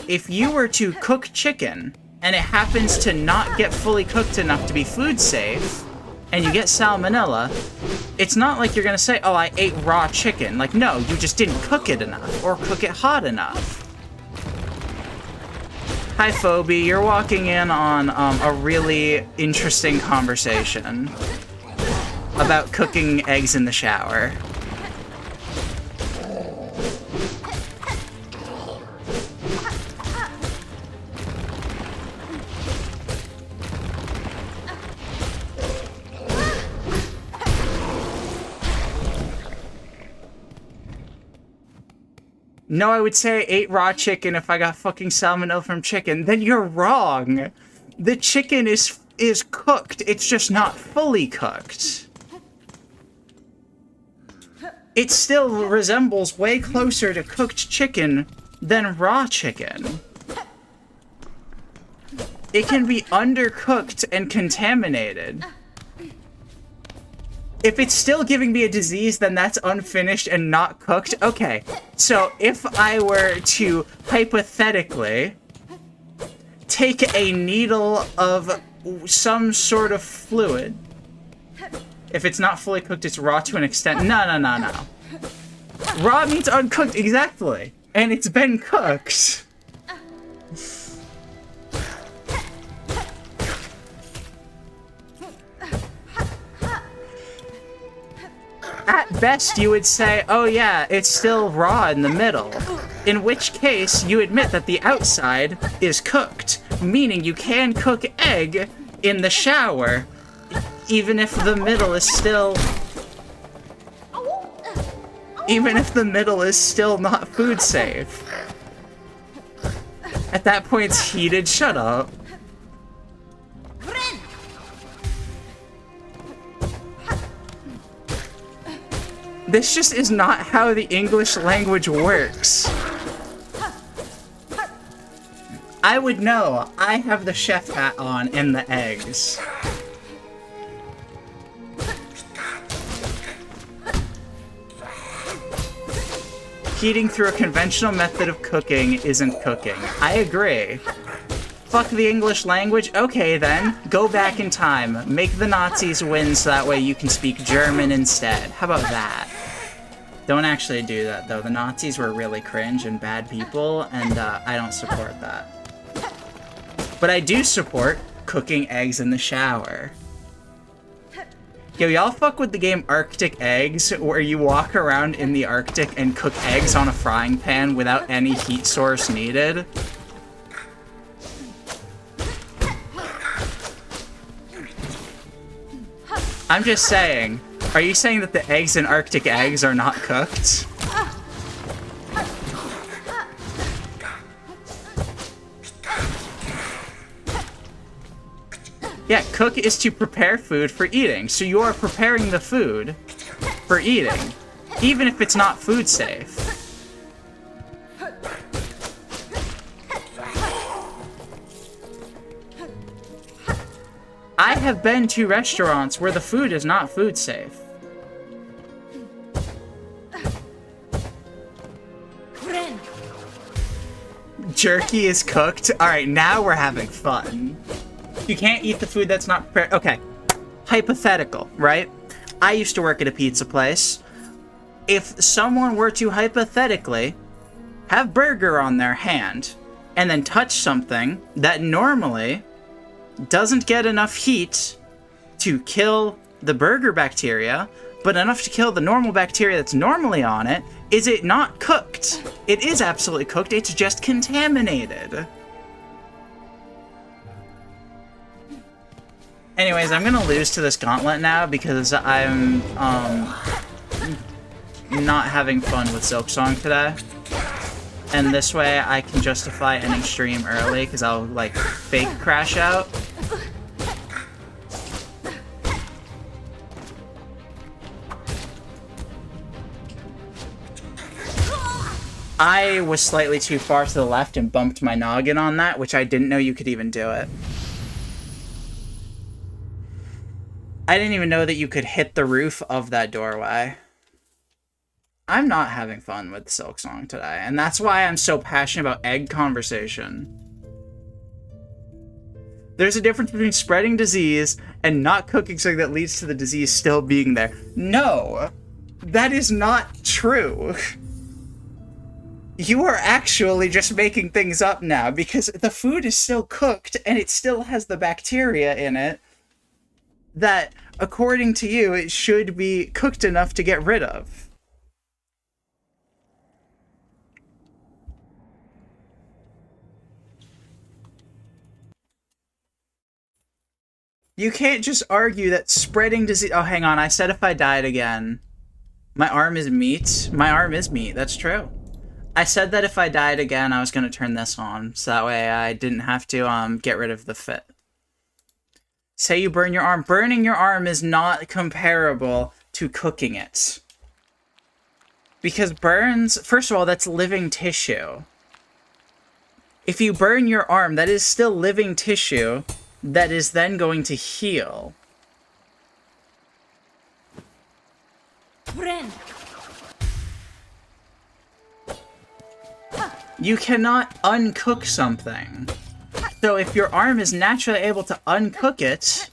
if you were to cook chicken and it happens to not get fully cooked enough to be food safe, and you get salmonella, it's not like you're gonna say, oh, I ate raw chicken. Like, no, you just didn't cook it enough, or cook it hot enough. Hi, Phoebe, you're walking in on a really interesting conversation about cooking eggs in the shower. No, I would say I ate raw chicken if I got fucking salmonella from chicken. Then you're wrong. The chicken is cooked. It's just not fully cooked. It still resembles way closer to cooked chicken than raw chicken. It can be undercooked and contaminated. If it's still giving me a disease, then that's unfinished and not cooked. Okay, so if I were to hypothetically take a needle of some sort of fluid, if it's not fully cooked, it's raw to an extent. No, no, no, no. Raw means uncooked, exactly. And it's been cooked. At best, you would say, oh yeah, it's still raw in the middle. In which case, you admit that the outside is cooked, meaning you can cook egg in the shower, even if the middle is still... Even if the middle is still not food safe. At that point, it's heated. Shut up. This just is not how the English language works. I would know. I have the chef hat on and the eggs. Heating through a conventional method of cooking isn't cooking. I agree. Fuck the English language? Okay then, go back in time. Make the Nazis win so that way you can speak German instead. How about that? Don't actually do that though. The Nazis were really cringe and bad people, and I don't support that. But I do support cooking eggs in the shower. Yo, y'all fuck with the game Arctic Eggs, where you walk around in the Arctic and cook eggs on a frying pan without any heat source needed? I'm just saying. Are you saying that the eggs in Arctic eggs are not cooked? Yeah, cook is to prepare food for eating. So you are preparing the food for eating, even if it's not food safe. I have been to restaurants where the food is not food safe. Jerky is cooked? Alright, now we're having fun. You can't eat the food that's not prepared. Okay, hypothetical, right? I used to work at a pizza place. If someone were to hypothetically have burger on their hand and then touch something that normally doesn't get enough heat to kill the burger bacteria, but enough to kill the normal bacteria that's normally on it, is it not cooked? It is absolutely cooked, it's just contaminated. Anyways, I'm gonna lose to this gauntlet now because I'm not having fun with Silksong today. And this way I can justify ending stream early because I'll like fake crash out. I was slightly too far to the left and bumped my noggin on that, which I didn't know you could even do it. I didn't even know that you could hit the roof of that doorway. I'm not having fun with Silksong today, and that's why I'm so passionate about egg conversation. There's a difference between spreading disease and not cooking something that leads to the disease still being there. No, that is not true. You are actually just making things up now because the food is still cooked and it still has the bacteria in it that, according to you, it should be cooked enough to get rid of. You can't just argue that spreading disease... Oh, hang on. I said if I died again. My arm is meat? My arm is meat. That's true. I said that if I died again, I was going to turn this on. So that way I didn't have to get rid of the fit. Say you burn your arm. Burning your arm is not comparable to cooking it. Because burns... First of all, that's living tissue. If you burn your arm, that is still living tissue that is then going to heal. You cannot uncook something. So if your arm is naturally able to uncook it,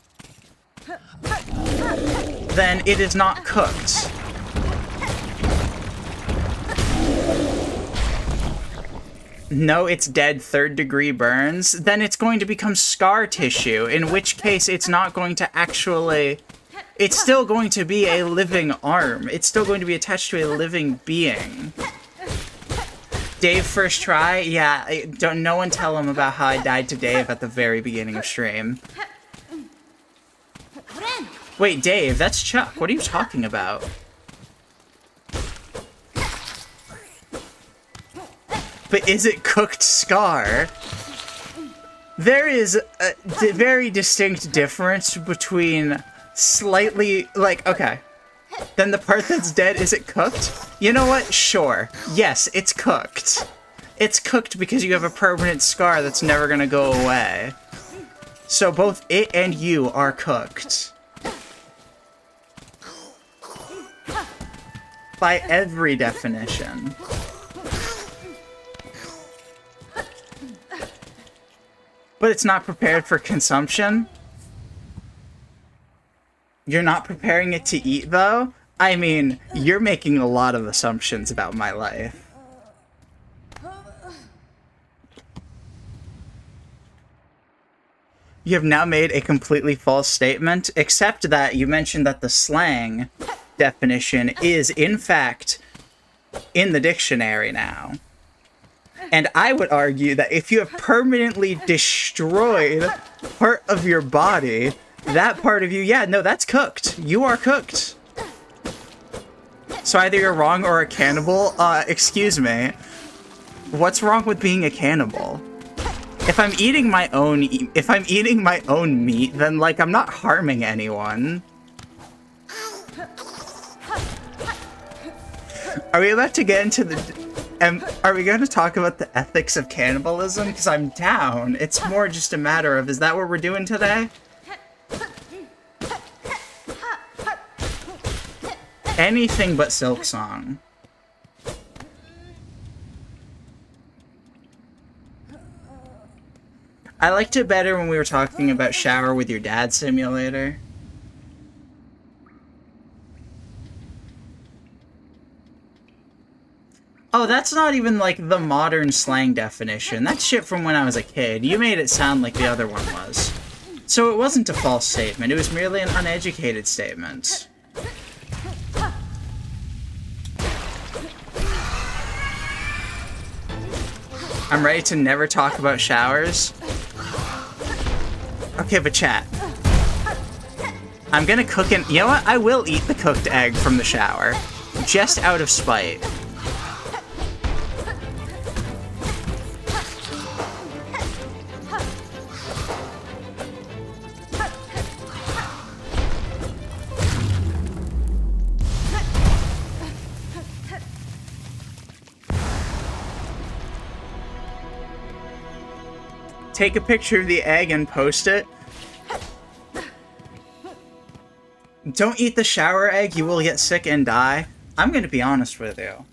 then it is not cooked. No, it's dead third-degree burns, then it's going to become scar tissue, in which case it's not going to actually... It's still going to be a living arm. It's still going to be attached to a living being. Dave first try? Yeah, don't no one tell him about how I died to Dave at the very beginning of stream. Wait, Dave, that's Chuck. What are you talking about? But is it cooked scar? There is a very distinct difference between slightly, like, okay. Then the part that's dead, is it cooked? You know what? Sure. Yes, it's cooked. It's cooked because you have a permanent scar that's never gonna go away. So both it and you are cooked. By every definition. But it's not prepared for consumption? You're not preparing it to eat, though? I mean, you're making a lot of assumptions about my life. You have now made a completely false statement, except that you mentioned that the slang definition is, in fact, in the dictionary now. And I would argue that if you have permanently destroyed part of your body, That part of you, yeah, no, that's cooked. You are cooked. So either you're wrong or a cannibal. Excuse me. What's wrong with being a cannibal? If I'm eating my own meat, then like I'm not harming anyone. Are we about to get into are we going to talk about the ethics of cannibalism? Because I'm down. It's more just a matter of, is that what we're doing today? Anything but Silksong. I liked it better when we were talking about Shower with Your Dad Simulator. Oh, that's not even, like, the modern slang definition. That's shit from when I was a kid. You made it sound like the other one was. So it wasn't a false statement, it was merely an uneducated statement. I'm ready to never talk about showers. Okay, but chat. I'm gonna cook an... You know what? I will eat the cooked egg from the shower. Just out of spite. Take a picture of the egg and post it. Don't eat the shower egg, you will get sick and die. I'm gonna be honest with you.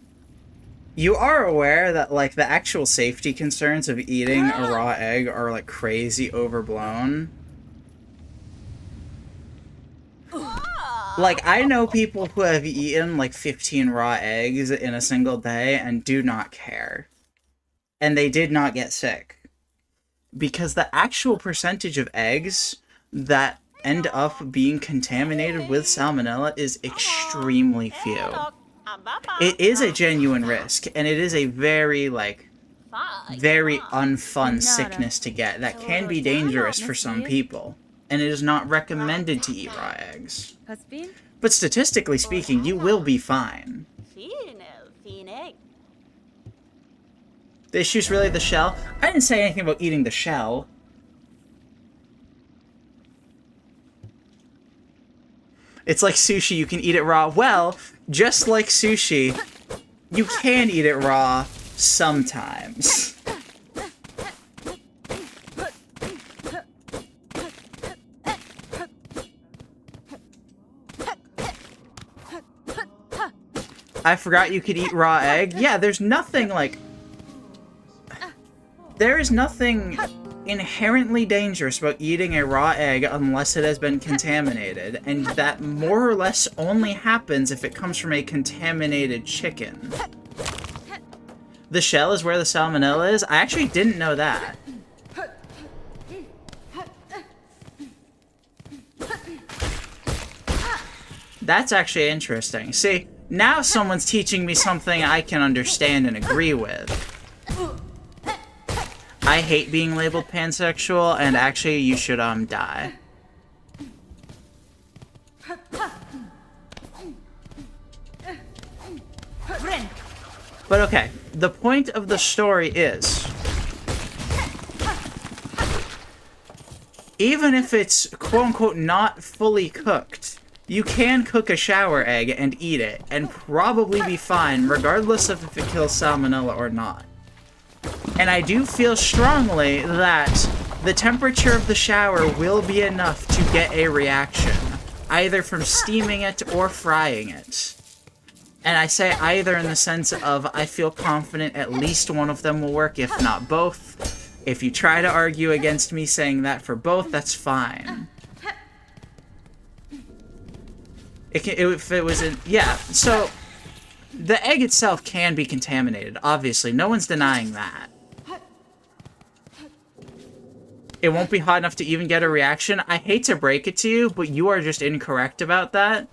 You are aware that, like, the actual safety concerns of eating a raw egg are, like, crazy overblown? Like, I know people who have eaten, like, 15 raw eggs in a single day and do not care. And they did not get sick. Because the actual percentage of eggs that end up being contaminated with salmonella is extremely few. It is a genuine risk, and it is a very, like, very unfun sickness to get that can be dangerous for some people, and it is not recommended to eat raw eggs. But statistically speaking, you will be fine. The issue's really the shell. I didn't say anything about eating the shell. It's like sushi, you can eat it raw. Well, just like sushi, you can eat it raw sometimes. I forgot you could eat raw egg. Yeah, there's nothing like... There is nothing inherently dangerous about eating a raw egg unless it has been contaminated, and that more or less only happens if it comes from a contaminated chicken. The shell is where the salmonella is? I actually didn't know that. That's actually interesting. See, now someone's teaching me something I can understand and agree with. I hate being labeled pansexual, and actually, you should, die. But okay, the point of the story is... Even if it's, quote-unquote, not fully cooked, you can cook a shower egg and eat it, and probably be fine, regardless of if it kills salmonella or not. And I do feel strongly that the temperature of the shower will be enough to get a reaction, either from steaming it or frying it. And I say either in the sense of I feel confident at least one of them will work, if not both. If you try to argue against me saying that for both, that's fine. If it was in... Yeah, so... The egg itself can be contaminated, obviously. No one's denying that. It won't be hot enough to even get a reaction. I hate to break it to you, but you are just incorrect about that.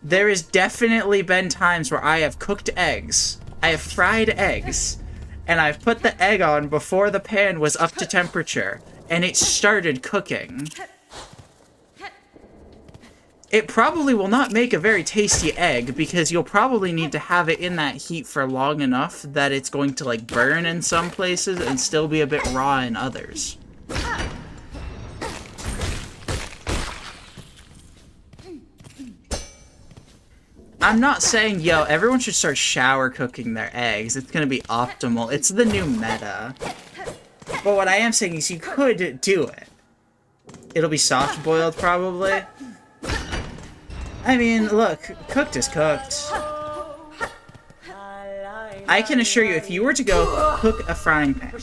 There has definitely been times where I have cooked eggs, I have fried eggs, and I've put the egg on before the pan was up to temperature, and it started cooking. It probably will not make a very tasty egg, because you'll probably need to have it in that heat for long enough that it's going to, like, burn in some places and still be a bit raw in others. I'm not saying, yo, everyone should start shower cooking their eggs. It's gonna be optimal. It's the new meta. But what I am saying is you could do it. It'll be soft-boiled, probably. I mean, look, cooked is cooked. I can assure you, if you were to go cook a frying pan,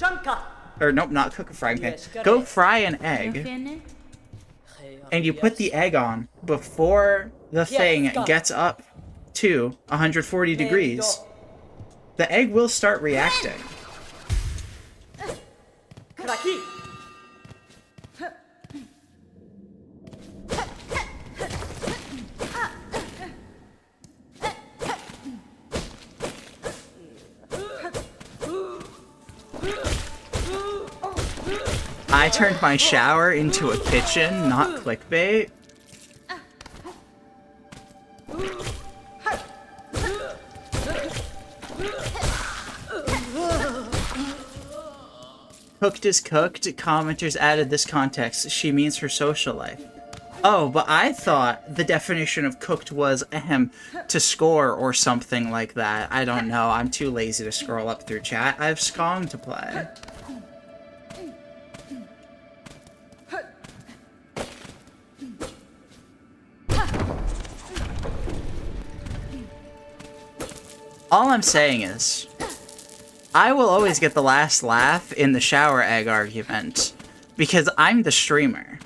or nope, not cook a frying pan, go fry an egg, and you put the egg on before the thing gets up to 140 degrees, the egg will start reacting. I turned my shower into a kitchen, not clickbait. Cooked is cooked. Commenters added this context. She means her social life. Oh, but I thought the definition of cooked was, to score or something like that. I don't know. I'm too lazy to scroll up through chat. I have Skong to play. All I'm saying is, I will always get the last laugh in the shower egg argument, because I'm the streamer.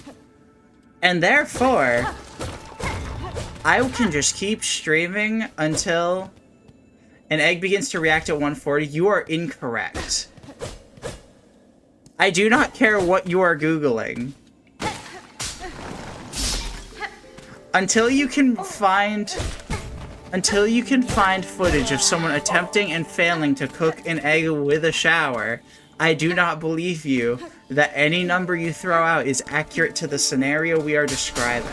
And therefore, I can just keep streaming until an egg begins to react at 140. You are incorrect. I do not care what you are Googling. Until you can find footage of someone attempting and failing to cook an egg with a shower, I do not believe you that any number you throw out is accurate to the scenario we are describing.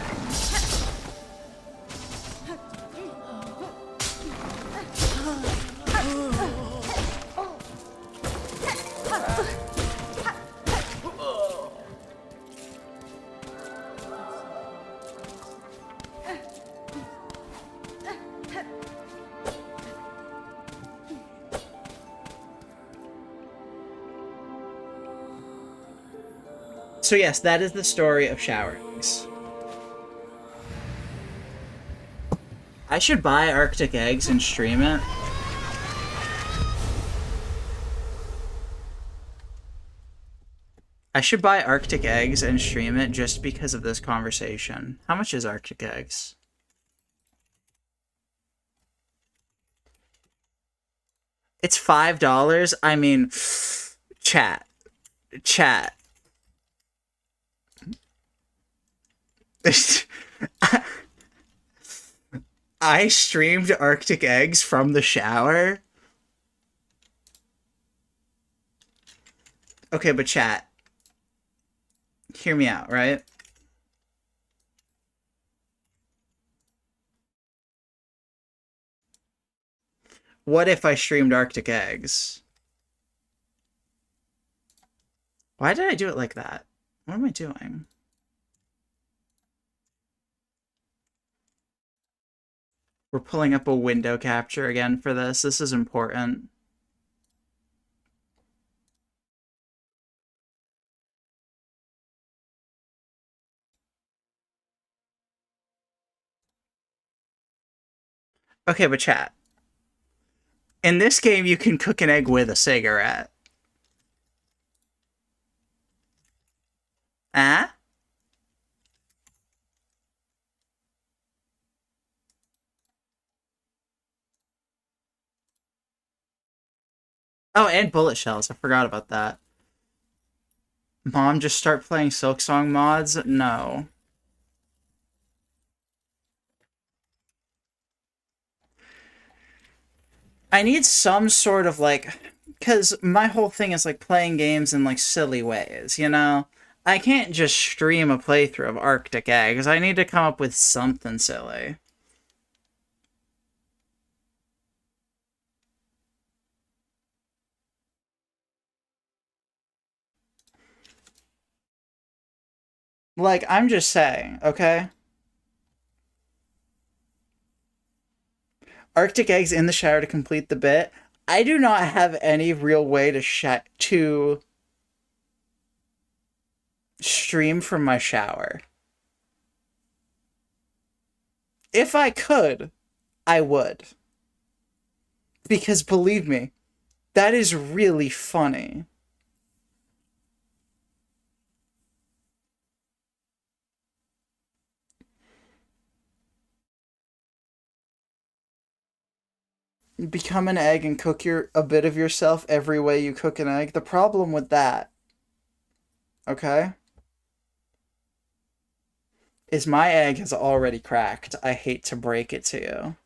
So yes, that is the story of shower eggs. I should buy Arctic eggs and stream it. I should buy Arctic eggs and stream it just because of this conversation. How much is Arctic eggs? It's $5. I mean, chat. I streamed Arctic eggs from the shower. Okay, but chat, hear me out, right? What if I streamed Arctic eggs? Why did I do it like that? What am I doing? We're pulling up a window capture again for this. This is important. Okay, but chat. In this game, you can cook an egg with a cigarette. Ah? Oh, and bullet shells. I forgot about that. Mom, just start playing Silksong mods? No. I need some sort of, like... Because my whole thing is, like, playing games in, like, silly ways, you know? I can't just stream a playthrough of Arctic Eggs. I need to come up with something silly. Like, I'm just saying, okay? Arctic Eggs in the shower to complete the bit. I do not have any real way to stream from my shower. If I could, I would. Because believe me, that is really funny. You become an egg and cook a bit of yourself every way you cook an egg. The problem with that, okay, is my egg has already cracked. I hate to break it to you.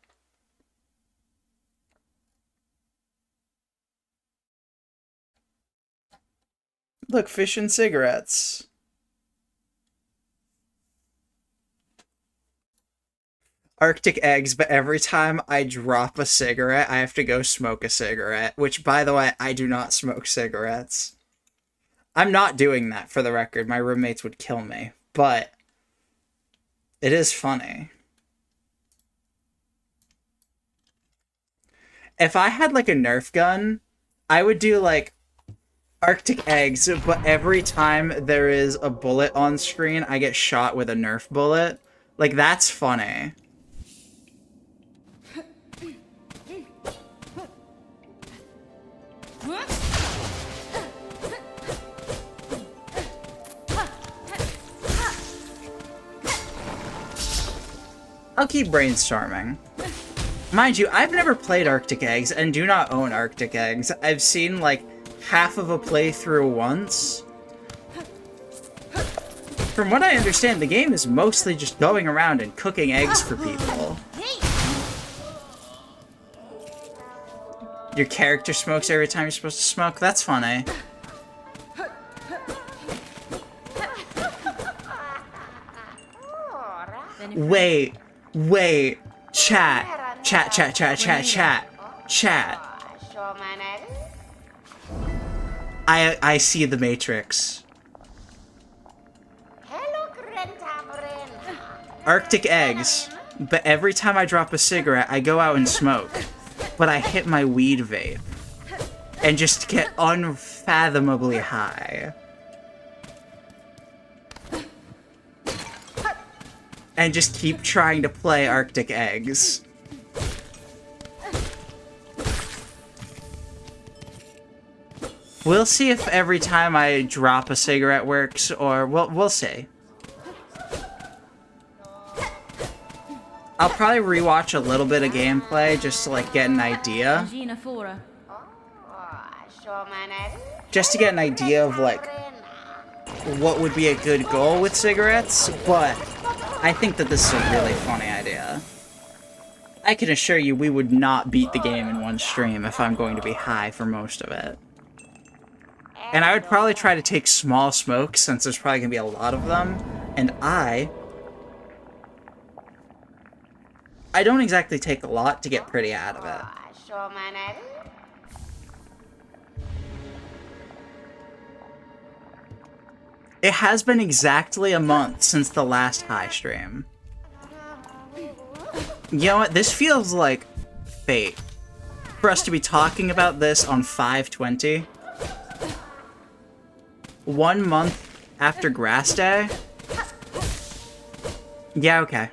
Look, fish and cigarettes. Arctic Eggs, but every time I drop a cigarette, I have to go smoke a cigarette. Which, by the way, I do not smoke cigarettes. I'm not doing that, for the record. My roommates would kill me. But it is funny. If I had, like, a Nerf gun, I would do, like, Arctic Eggs, but every time there is a bullet on screen, I get shot with a Nerf bullet. Like, that's funny. I'll keep brainstorming. Mind you, I've never played Arctic Eggs and do not own Arctic Eggs. I've seen, like, half of a playthrough once. From what I understand, the game is mostly just going around and cooking eggs for people. Your character smokes every time you're supposed to smoke? That's funny. Wait. Chat. I see the Matrix. Arctic Eggs. But every time I drop a cigarette, I go out and smoke. But I hit my weed vape. And just get unfathomably high. And just keep trying to play Arctic Eggs. We'll see if every time I drop a cigarette works, or we'll see. I'll probably rewatch a little bit of gameplay just to, like, get an idea. Just to get an idea of, like, what would be a good goal with cigarettes, but I think that this is a really funny idea. I can assure you we would not beat the game in one stream if I'm going to be high for most of it. And I would probably try to take small smokes, since there's probably going to be a lot of them, and I don't exactly take a lot to get pretty out of it. It has been exactly a month since the last high stream. You know what? This feels like fate. For us to be talking about this on 5/20. 1 month after Grass Day. Yeah, okay.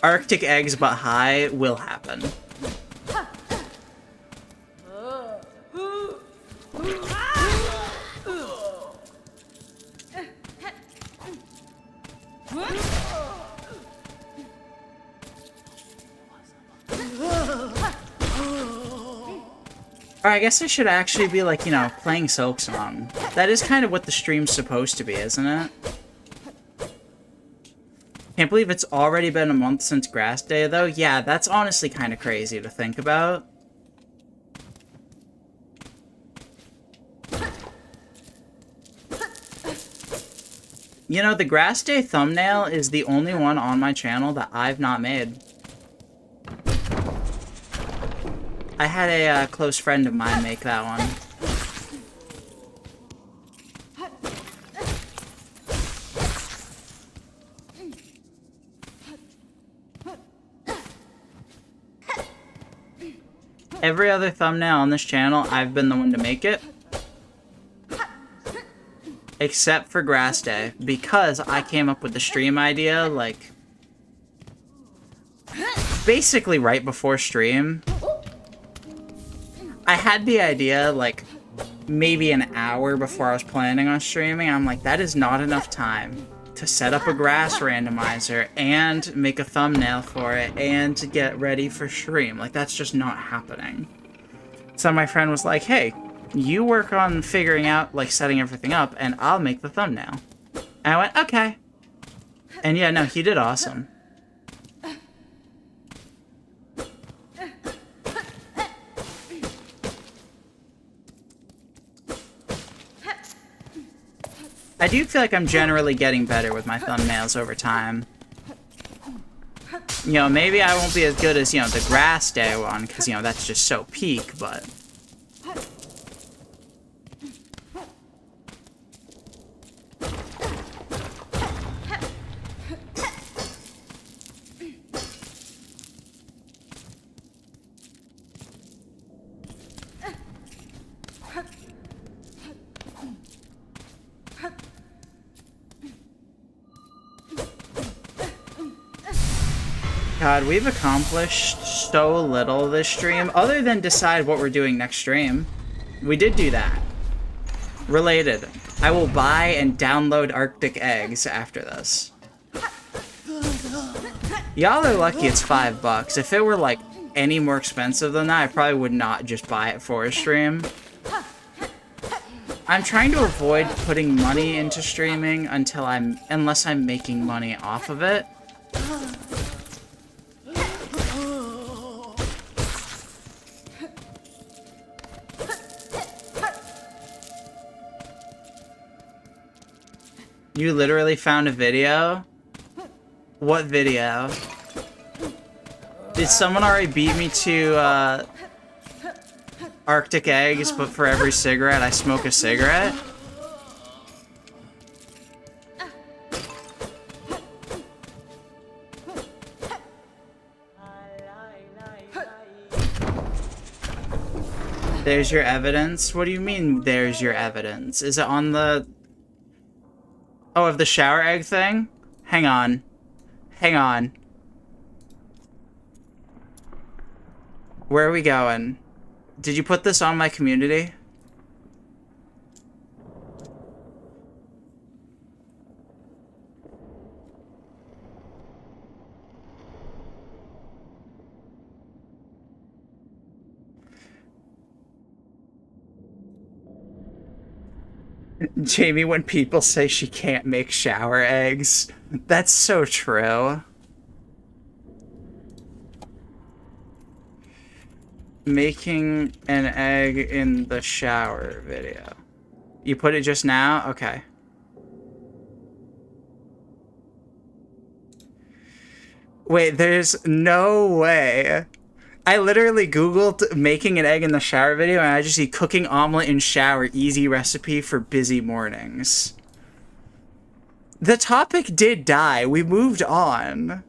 Arctic Eggs but high will happen. Or I guess I should actually be, like, you know, playing Silksong. That is kind of what the stream's supposed to be, isn't it? Can't believe it's already been a month since Grass Day, though. Yeah, that's honestly kind of crazy to think about. You know, the Grass Day thumbnail is the only one on my channel that I've not made. I had a close friend of mine make that one. Every other thumbnail on this channel, I've been the one to make it. Except for Grass Day, because I came up with the stream idea, like, basically right before stream. I had the idea, like, maybe an hour before I was planning on streaming. I'm like, that is not enough time to set up a grass randomizer and make a thumbnail for it and to get ready for stream. Like, that's just not happening. So my friend was like, hey, you work on figuring out, like, setting everything up, and I'll make the thumbnail. And I went, okay. And yeah, no, he did awesome. I do feel like I'm generally getting better with my thumbnails over time. You know, maybe I won't be as good as, you know, the Grass Day one, because, you know, that's just so peak, but... God, we've accomplished so little this stream, other than decide what we're doing next stream. We did do that. Related, I will buy and download Arctic eggs after this. Y'all are lucky it's $5. If it were, like, any more expensive than that, I probably would not just buy it for a stream. I'm trying to avoid putting money into streaming unless I'm making money off of it. You literally found a video? What video? Did someone already beat me to, Arctic eggs, but for every cigarette I smoke a cigarette? There's your evidence? What do you mean, there's your evidence? Is it on the... Oh, of the shower egg thing? Hang on. Hang on. Where are we going? Did you put this on my community? Jamie, when people say she can't make shower eggs, that's so true. Making an egg in the shower video. You put it just now? Okay. Wait, there's no way. I literally googled making an egg in the shower video and I just see cooking omelet in shower easy recipe for busy mornings. The topic did die. We moved on.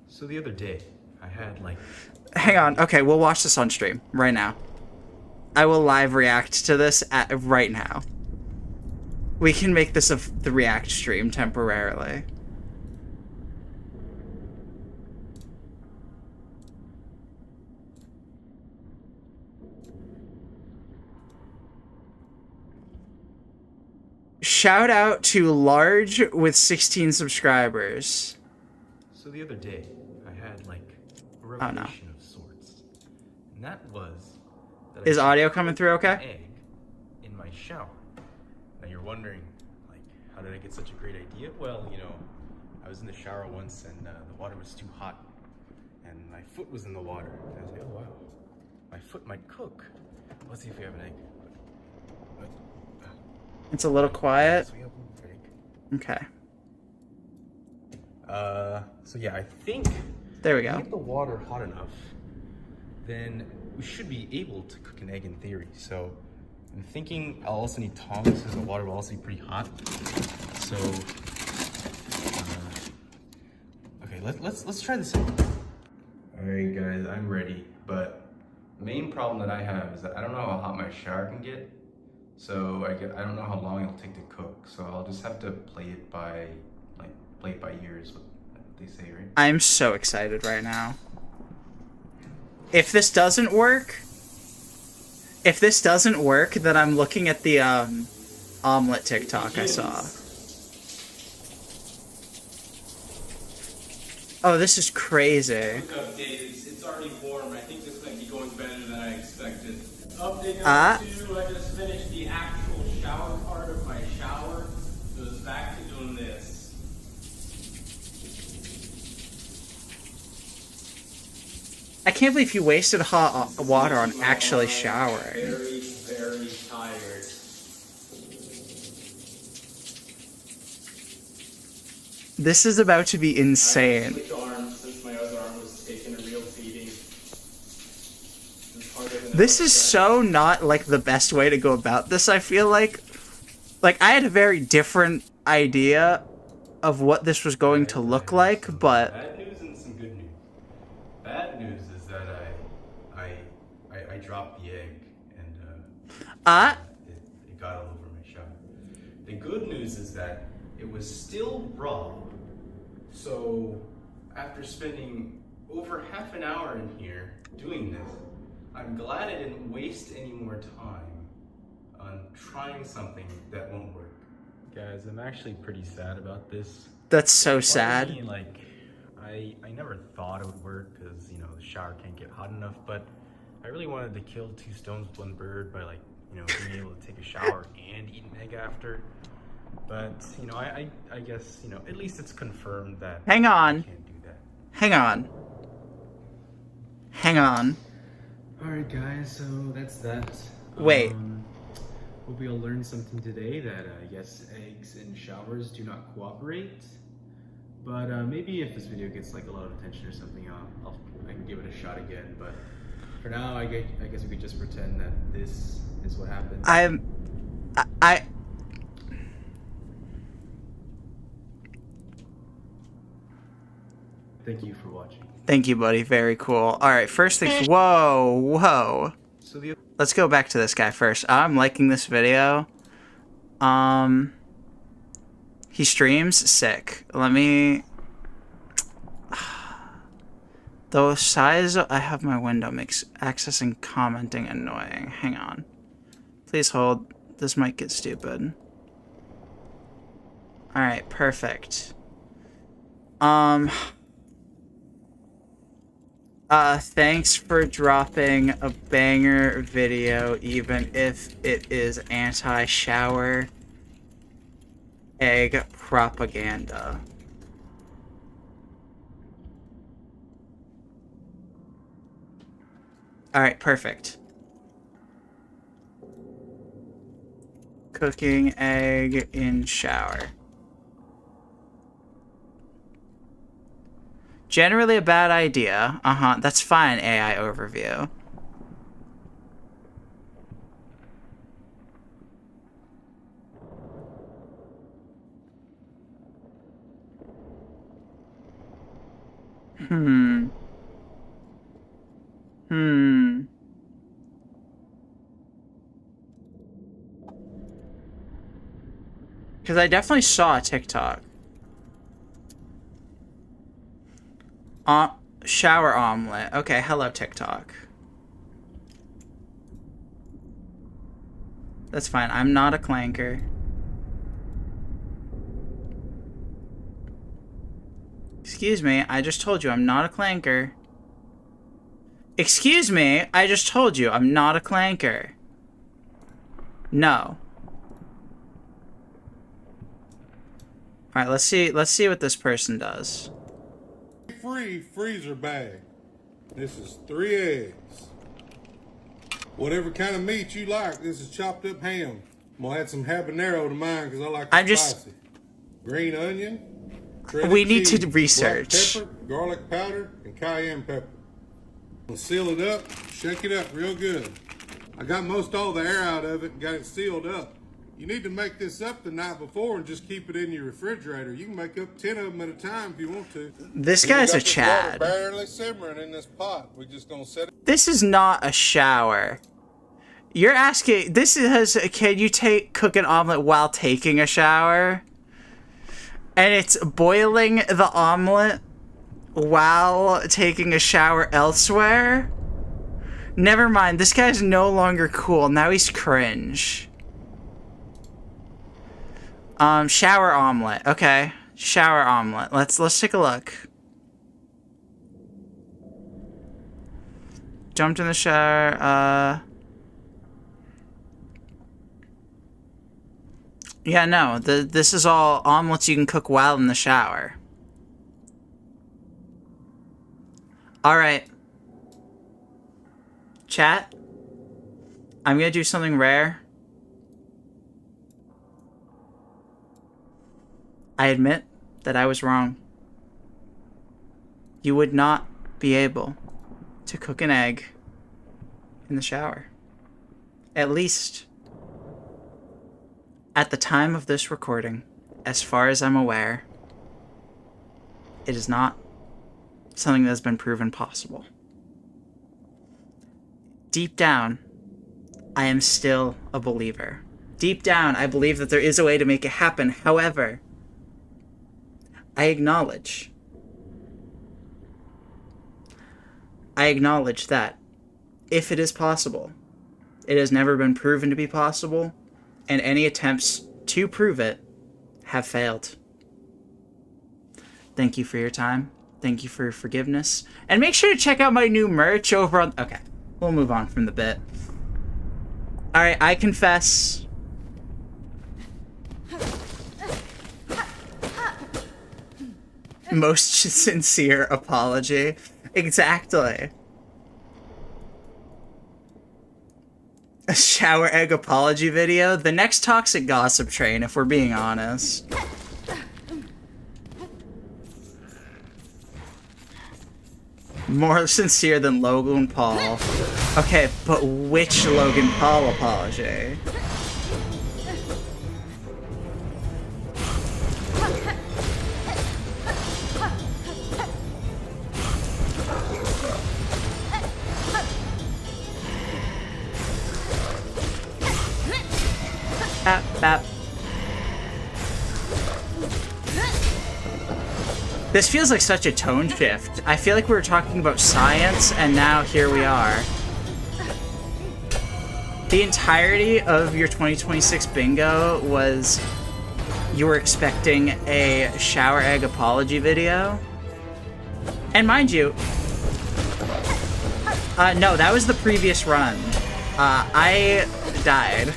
So the other day, I had like... Hang on. Okay, we'll watch this on stream right now. I will live react to this right now. We can make this the react stream temporarily. Shout out to Large with 16 subscribers. So the other day, I had like a revelation of sorts. And that was... that Is I audio coming through okay? an egg in my shower. Now you're wondering, like, how did I get such a great idea? Well, you know, I was in the shower once and the water was too hot. And my foot was in the water. And I was like, oh wow, my foot might cook. Let's see if we have an egg. It's a little quiet. So we have an egg. Okay. So yeah, I think There we if go. we get the water hot enough, then we should be able to cook an egg in theory. So I'm thinking I'll also need tongs because the water will also be pretty hot. So okay, let's try this out. All right, guys, I'm ready. But the main problem that I have is that I don't know how hot my shower can get. So I don't know how long it'll take to cook. So I'll just have to play it by ear is what they say, right? I'm so excited right now. If this doesn't work, then I'm looking at the omelet TikTok I saw. Oh, this is crazy. Update. It's already warm. I think this might be going better than I expected. Update number 2. I just finished the actual shower part of my shower. So it's back to doing this. I can't believe you wasted hot water on actually showering. Very, very tired. This is about to be insane. Switch arms since my other arm was taking a real beating. This is so not, like, the best way to go about this, I feel like. Like, I had a very different idea of what this was going to look like, but... Bad news and some good news. Bad news is that I dropped the egg and it got all over my shower. The good news is that it was still raw. So after spending over half an hour in here doing this, I'm glad I didn't waste any more time on trying something that won't work. Guys, I'm actually pretty sad about this. That's so Part of sad. me, like, I never thought it would work because, you know, the shower can't get hot enough, but I really wanted to kill 2 stones with 1 bird by, like, you know, being able to take a shower and eat an egg after. But, you know, I guess, you know, at least it's confirmed that Hang on. I can't do that. Hang on. Hang on. Alright guys, so that's that. Wait. Hope we all learned something today that yes, eggs in showers do not cooperate. But maybe if this video gets like a lot of attention or something, I can give it a shot again. But for now, I guess we could just pretend that this is what happened. Thank you for watching. Thank you, buddy. Very cool. Alright, first things... Whoa. So the Let's go back to this guy first. I'm liking this video. He streams? Sick. Let me... The size I have my window makes accessing commenting annoying. Hang on. Please hold. This might get stupid. Alright, perfect. Thanks for dropping a banger video, even if it is anti-shower egg propaganda. Alright, perfect. Cooking egg in shower. Generally a bad idea. That's fine, AI overview. Because I definitely saw a TikTok. Shower omelet. Okay, hello TikTok. That's fine. I'm not a clanker. Excuse me, I just told you I'm not a clanker. Excuse me, I just told you I'm not a clanker. No. Alright, let's see what this person does. Free freezer bag. This is 3 eggs. Whatever kind of meat you like, this is chopped up ham. I'm gonna add some habanero to mine because I like it spicy. Green onion. shredded We need to cheese, research. black pepper, garlic powder, and cayenne pepper. We'll seal it up, shake it up real good. I got most all the air out of it and got it sealed up. You need to make this up the night before and just keep it in your refrigerator. You can make up 10 of them at a time if you want to. This guy's a Water Chad. barely simmering in this pot. We're just gonna set it. This is not a shower. You're asking, can you cook an omelet while taking a shower? And it's boiling the omelet while taking a shower elsewhere? Never mind, this guy's no longer cool. Now he's cringe. Shower omelet. Okay. Shower omelet. Let's take a look. Jumped in the shower, yeah, no. This is all omelets you can cook while in the shower. Alright. Chat. I'm gonna do something rare. I admit that I was wrong. You would not be able to cook an egg in the shower. At least, at the time of this recording, as far as I'm aware, it is not something that has been proven possible. Deep down, I am still a believer. Deep down, I believe that there is a way to make it happen. However, I acknowledge that if it is possible, it has never been proven to be possible, and any attempts to prove it have failed. Thank you for your time. Thank you for your forgiveness. And make sure to check out my new merch over on... Okay, we'll move on from the bit. Alright, I confess... Most sincere apology. Exactly. A shower egg apology video? The next toxic gossip train, if we're being honest. More sincere than Logan Paul. Okay, but which Logan Paul apology? Bap, bap. This feels like such a tone shift. I feel like we were talking about science, and now here we are. The entirety of your 2026 bingo was you were expecting a shower egg apology video. And mind you, no, that was the previous run. I died.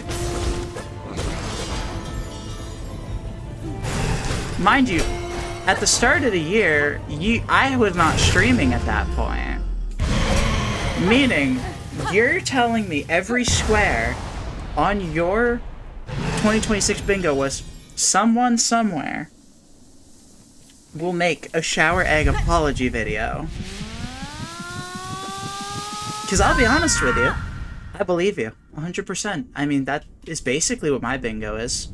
Mind you, at the start of the year, I was not streaming at that point. Meaning, you're telling me every square on your 2026 bingo was someone somewhere will make a shower egg apology video. Because I'll be honest with you, I believe you, 100%. I mean, that is basically what my bingo is.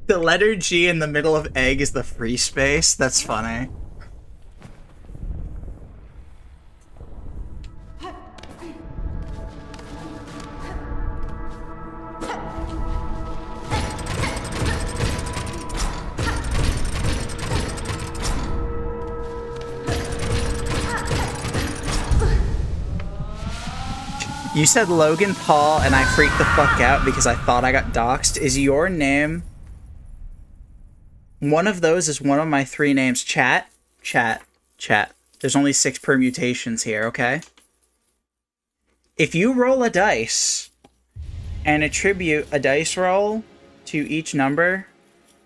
The letter G in the middle of egg is the free space. That's funny. You said Logan Paul and I freaked the fuck out because I thought I got doxxed. Is your name... One of those is one of my three names. Chat. There's only 6 permutations here, okay? If you roll a dice and attribute a dice roll to each number,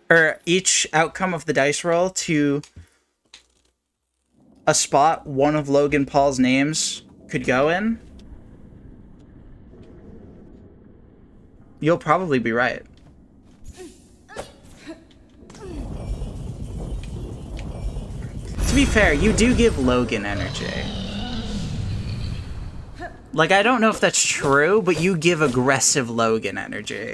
or each outcome of the dice roll to a spot one of Logan Paul's names could go in, You'll probably be right. To be fair, you do give Logan energy. Like, I don't know if that's true, but you give aggressive Logan energy.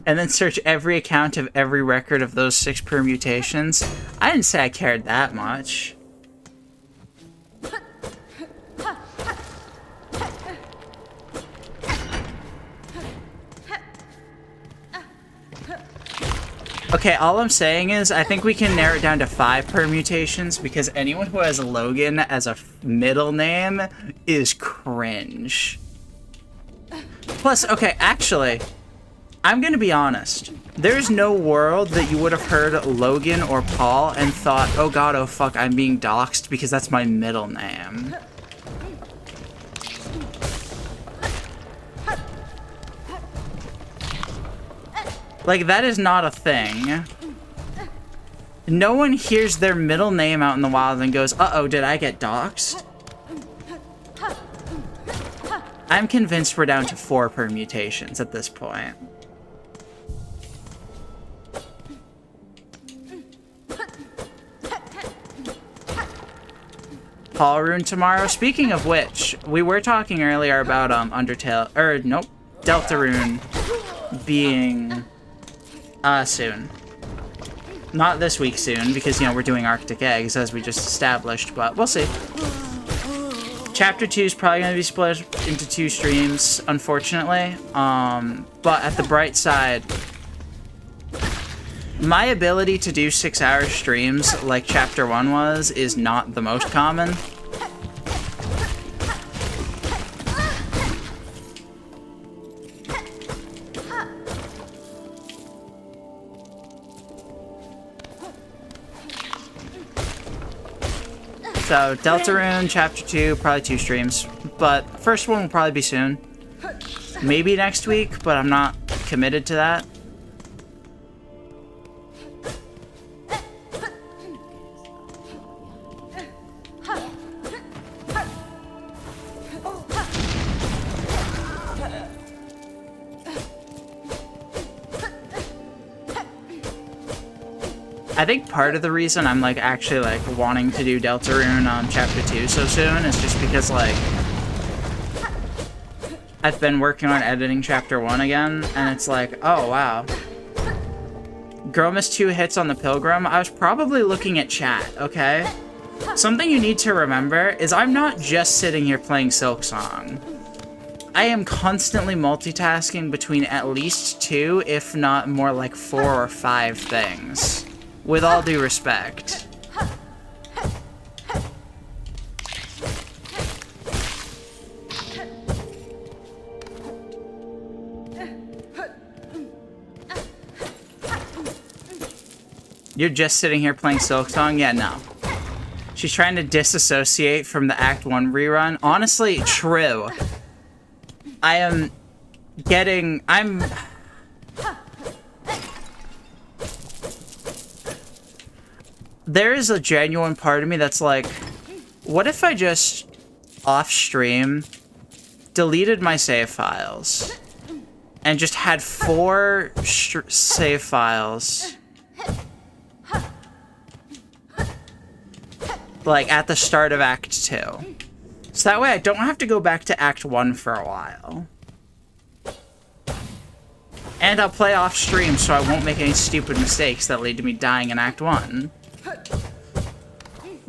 And then search every account of every record of those 6 permutations. I didn't say I cared that much. Okay, all I'm saying is I think we can narrow it down to 5 permutations because anyone who has Logan as a middle name is cringe. Plus, okay, actually, I'm gonna be honest. There's no world that you would have heard Logan or Paul and thought, oh god, oh fuck, I'm being doxxed because that's my middle name. Like, that is not a thing. No one hears their middle name out in the wild and goes, uh-oh, did I get doxxed? I'm convinced we're down to 4 permutations at this point. Paul Rune tomorrow. Speaking of which, we were talking earlier about Undertale, or nope, Deltarune being soon. Not this week soon, because, you know, we're doing Arctic Eggs, as we just established, but we'll see. Chapter 2 is probably going to be split into 2 streams, unfortunately. But at the bright side, my ability to do 6-hour streams, like Chapter 1 was, is not the most common. So, Deltarune, Chapter 2, probably 2 streams. But first one will probably be soon. Maybe next week, but I'm not committed to that. I think part of the reason I'm, like, actually, like, wanting to do Deltarune Chapter 2 so soon is just because, like, I've been working on editing Chapter 1 again, and it's like, oh, wow. Girl missed 2 hits on the Pilgrim. I was probably looking at chat, okay? Something you need to remember is I'm not just sitting here playing Silksong. I am constantly multitasking between at least 2, if not more like 4 or 5 things. With all due respect. You're just sitting here playing Silksong? Yeah, no. She's trying to disassociate from the Act 1 rerun. Honestly, true. I'm... There is a genuine part of me that's like, what if I just, off-stream, deleted my save files, and just had 4 save files, like, at the start of Act 2. So that way I don't have to go back to Act 1 for a while. And I'll play off-stream so I won't make any stupid mistakes that lead to me dying in Act 1.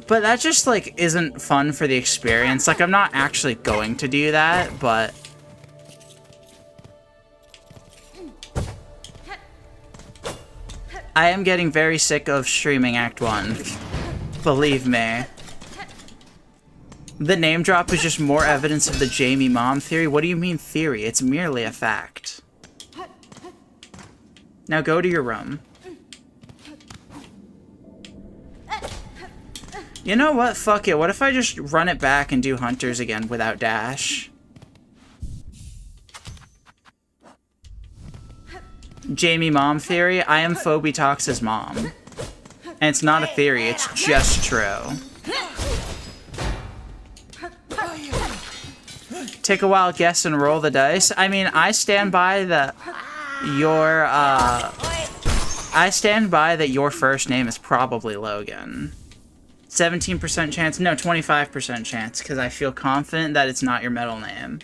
But that just, like, isn't fun for the experience. Like, I'm not actually going to do that, but... I am getting very sick of streaming Act 1. Believe me. The name drop is just more evidence of the Jamie Mom theory. What do you mean theory? It's merely a fact. Now go to your room. You know what? Fuck it. What if I just run it back and do Hunters again without Dash? Jamie Mom theory. I am Phobitox's mom. And it's not a theory, it's just true. Take a wild guess and roll the dice. I mean, I stand by that your first name is probably Logan. 17% chance, no, 25% chance, because I feel confident that it's not your middle name.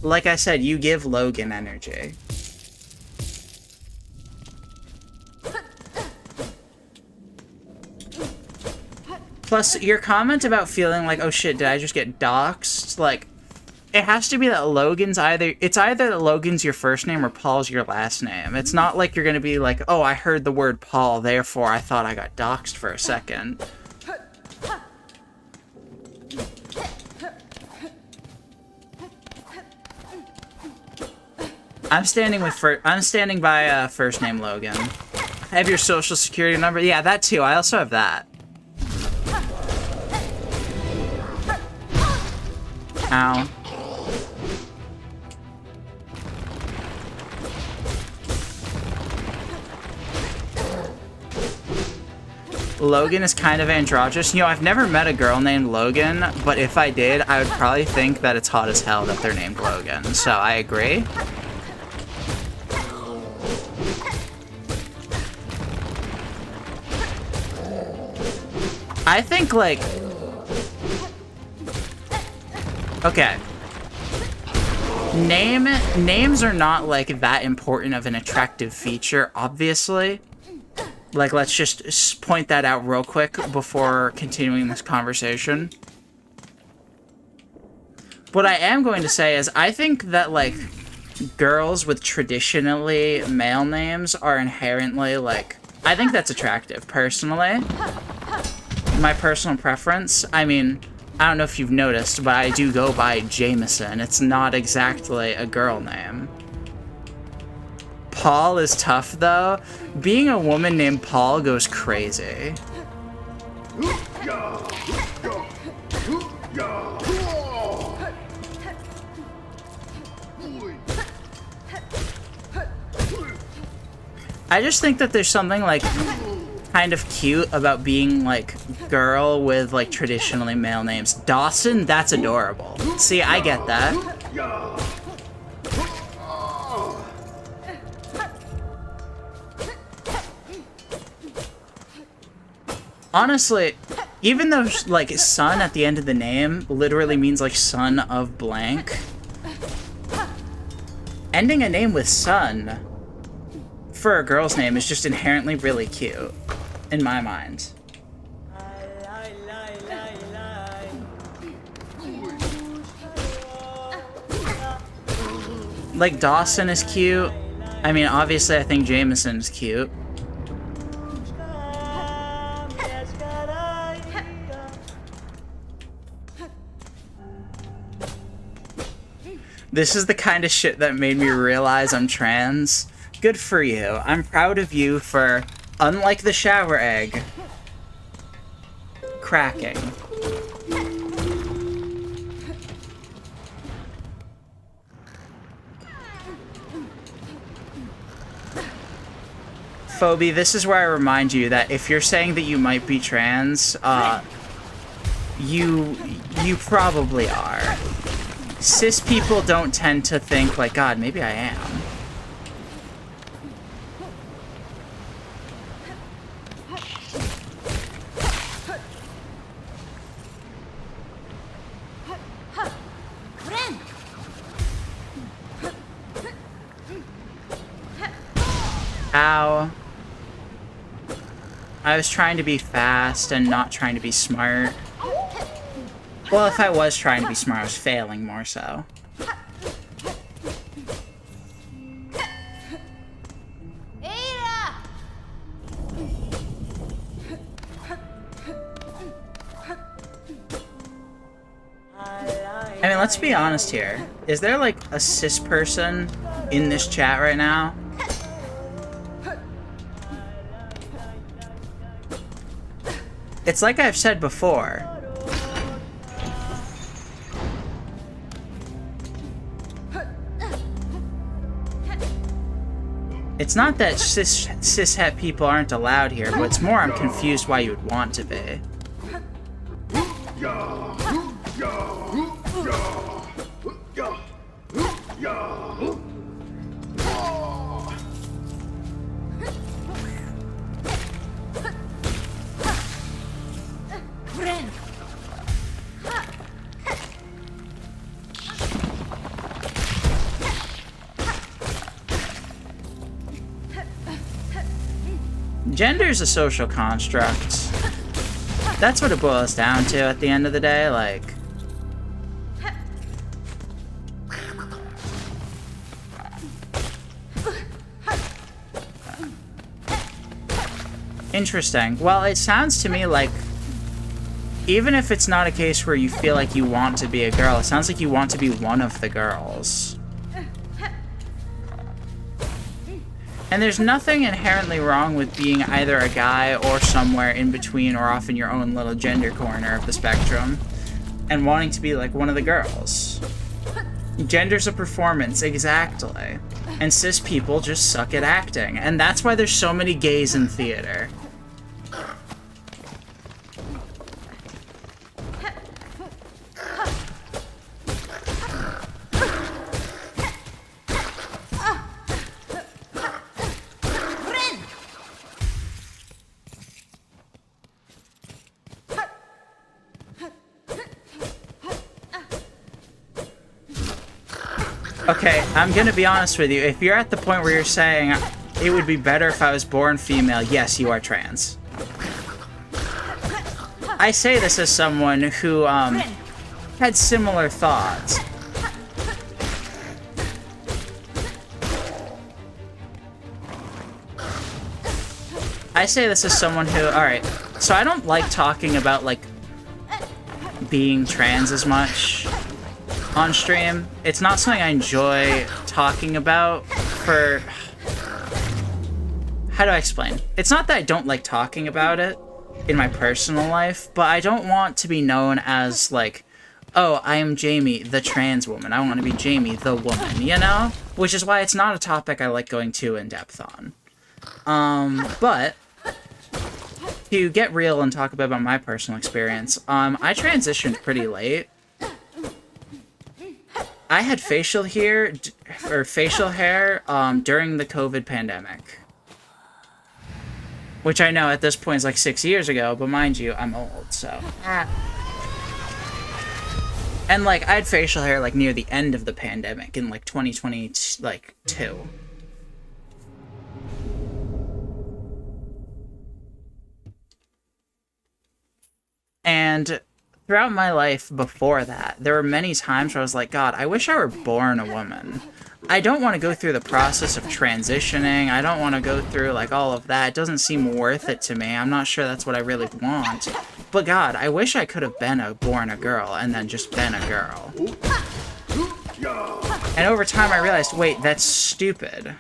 Like I said, you give Logan energy. Plus, your comment about feeling like, oh shit, did I just get doxxed? Like, it has to be that Logan's either that Logan's your first name or Paul's your last name. It's not like you're gonna be like, oh, I heard the word Paul, therefore I thought I got doxxed for a second. I'm standing by first name Logan. I have your social security number. Yeah, that too. I also have that. Ow. Logan is kind of androgynous. You know, I've never met a girl named Logan, but if I did, I would probably think that it's hot as hell that they're named Logan. So I agree. I think, like... Okay. Names are not, like, that important of an attractive feature, obviously. Like, let's just point that out real quick before continuing this conversation. What I am going to say is, I think that, like, girls with traditionally male names are inherently, like... I think that's attractive, personally. My personal preference. I mean, I don't know if you've noticed, but I do go by Jameson. It's not exactly a girl name. Paul is tough, though. Being a woman named Paul goes crazy. I just think that there's something, like, kind of cute about being, like, girl with, like, traditionally male names. Dawson, that's adorable. See, I get that. Honestly, even though, like, son at the end of the name literally means, like, son of blank, ending a name with son for a girl's name is just inherently really cute, in my mind. Like, Dawson is cute. I mean, obviously, I think Jameson is cute. This is the kind of shit that made me realize I'm trans. Good for you. I'm proud of you for, unlike the shower egg, cracking. Phoebe, this is where I remind you that if you're saying that you might be trans, you probably are. Cis people don't tend to think like, God, maybe I am. Ow. I was trying to be fast and not trying to be smart. Well, if I was trying to be smart, I was failing more so. I mean, let's be honest here. Is there, like, a cis person in this chat right now? It's like I've said before. It's not that cishet people aren't allowed here, but it's more I'm confused why you would want to be. Gender's a social construct. That's what it boils down to at the end of the day, like... Interesting. Well, it sounds to me like... Even if it's not a case where you feel like you want to be a girl, it sounds like you want to be one of the girls. And there's nothing inherently wrong with being either a guy or somewhere in between or off in your own little gender corner of the spectrum and wanting to be like one of the girls. Gender's a performance, exactly. And cis people just suck at acting. And that's why there's so many gays in theater. Okay, I'm gonna be honest with you. If you're at the point where you're saying it would be better if I was born female, yes, you are trans. I say this as someone who had similar thoughts. I say this as someone who, alright, so I don't like talking about, like, being trans as much on stream. It's not something I enjoy talking about for... How do I explain? It's not that I don't like talking about it in my personal life, but I don't want to be known as, like, oh, I am Jamie, the trans woman. I want to be Jamie, the woman, you know? Which is why it's not a topic I like going too in-depth on. But... to get real and talk about my personal experience, I transitioned pretty late. I had facial hair during the COVID pandemic. Which I know at this point is like 6 years ago, but mind you, I'm old, so... And, like, I had facial hair, like, near the end of the pandemic in, like, 2022. And throughout my life before that, there were many times where I was like, God, I wish I were born a woman. I don't want to go through the process of transitioning. I don't want to go through, like, all of that. It doesn't seem worth it to me. I'm not sure that's what I really want. But God, I wish I could have been born a girl and then just been a girl. And over time I realized, wait, that's stupid.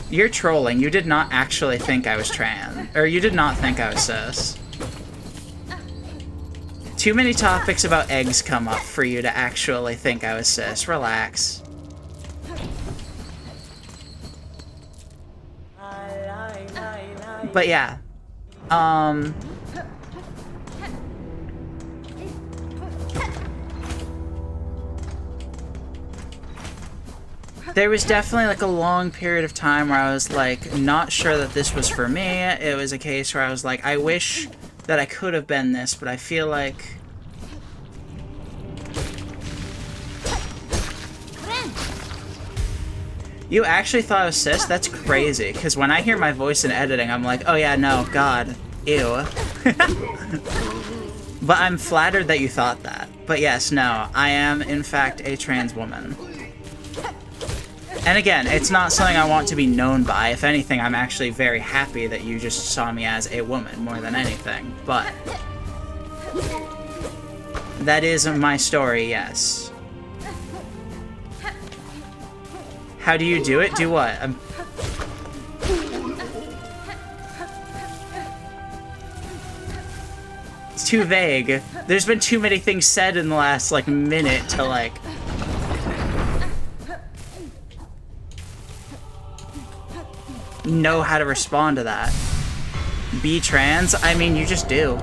You're trolling. You did not actually think I was trans. Or you did not think I was cis. Too many topics about eggs come up for you to actually think I was cis. Relax. But yeah. There was definitely, like, a long period of time where I was, like, not sure that this was for me. It was a case where I was like, I wish that I could have been this, but I feel like... You actually thought I was cis? That's crazy, because when I hear my voice in editing, I'm like, oh yeah, no, God, ew. But I'm flattered that you thought that. But yes, no, I am, in fact, a trans woman. And again, it's not something I want to be known by. If anything, I'm actually very happy that you just saw me as a woman more than anything. But that is my story, yes. How do you do it? Do what? It's too vague. There's been too many things said in the last, like, minute to, like... know how to respond to that. Be trans? I mean, you just do.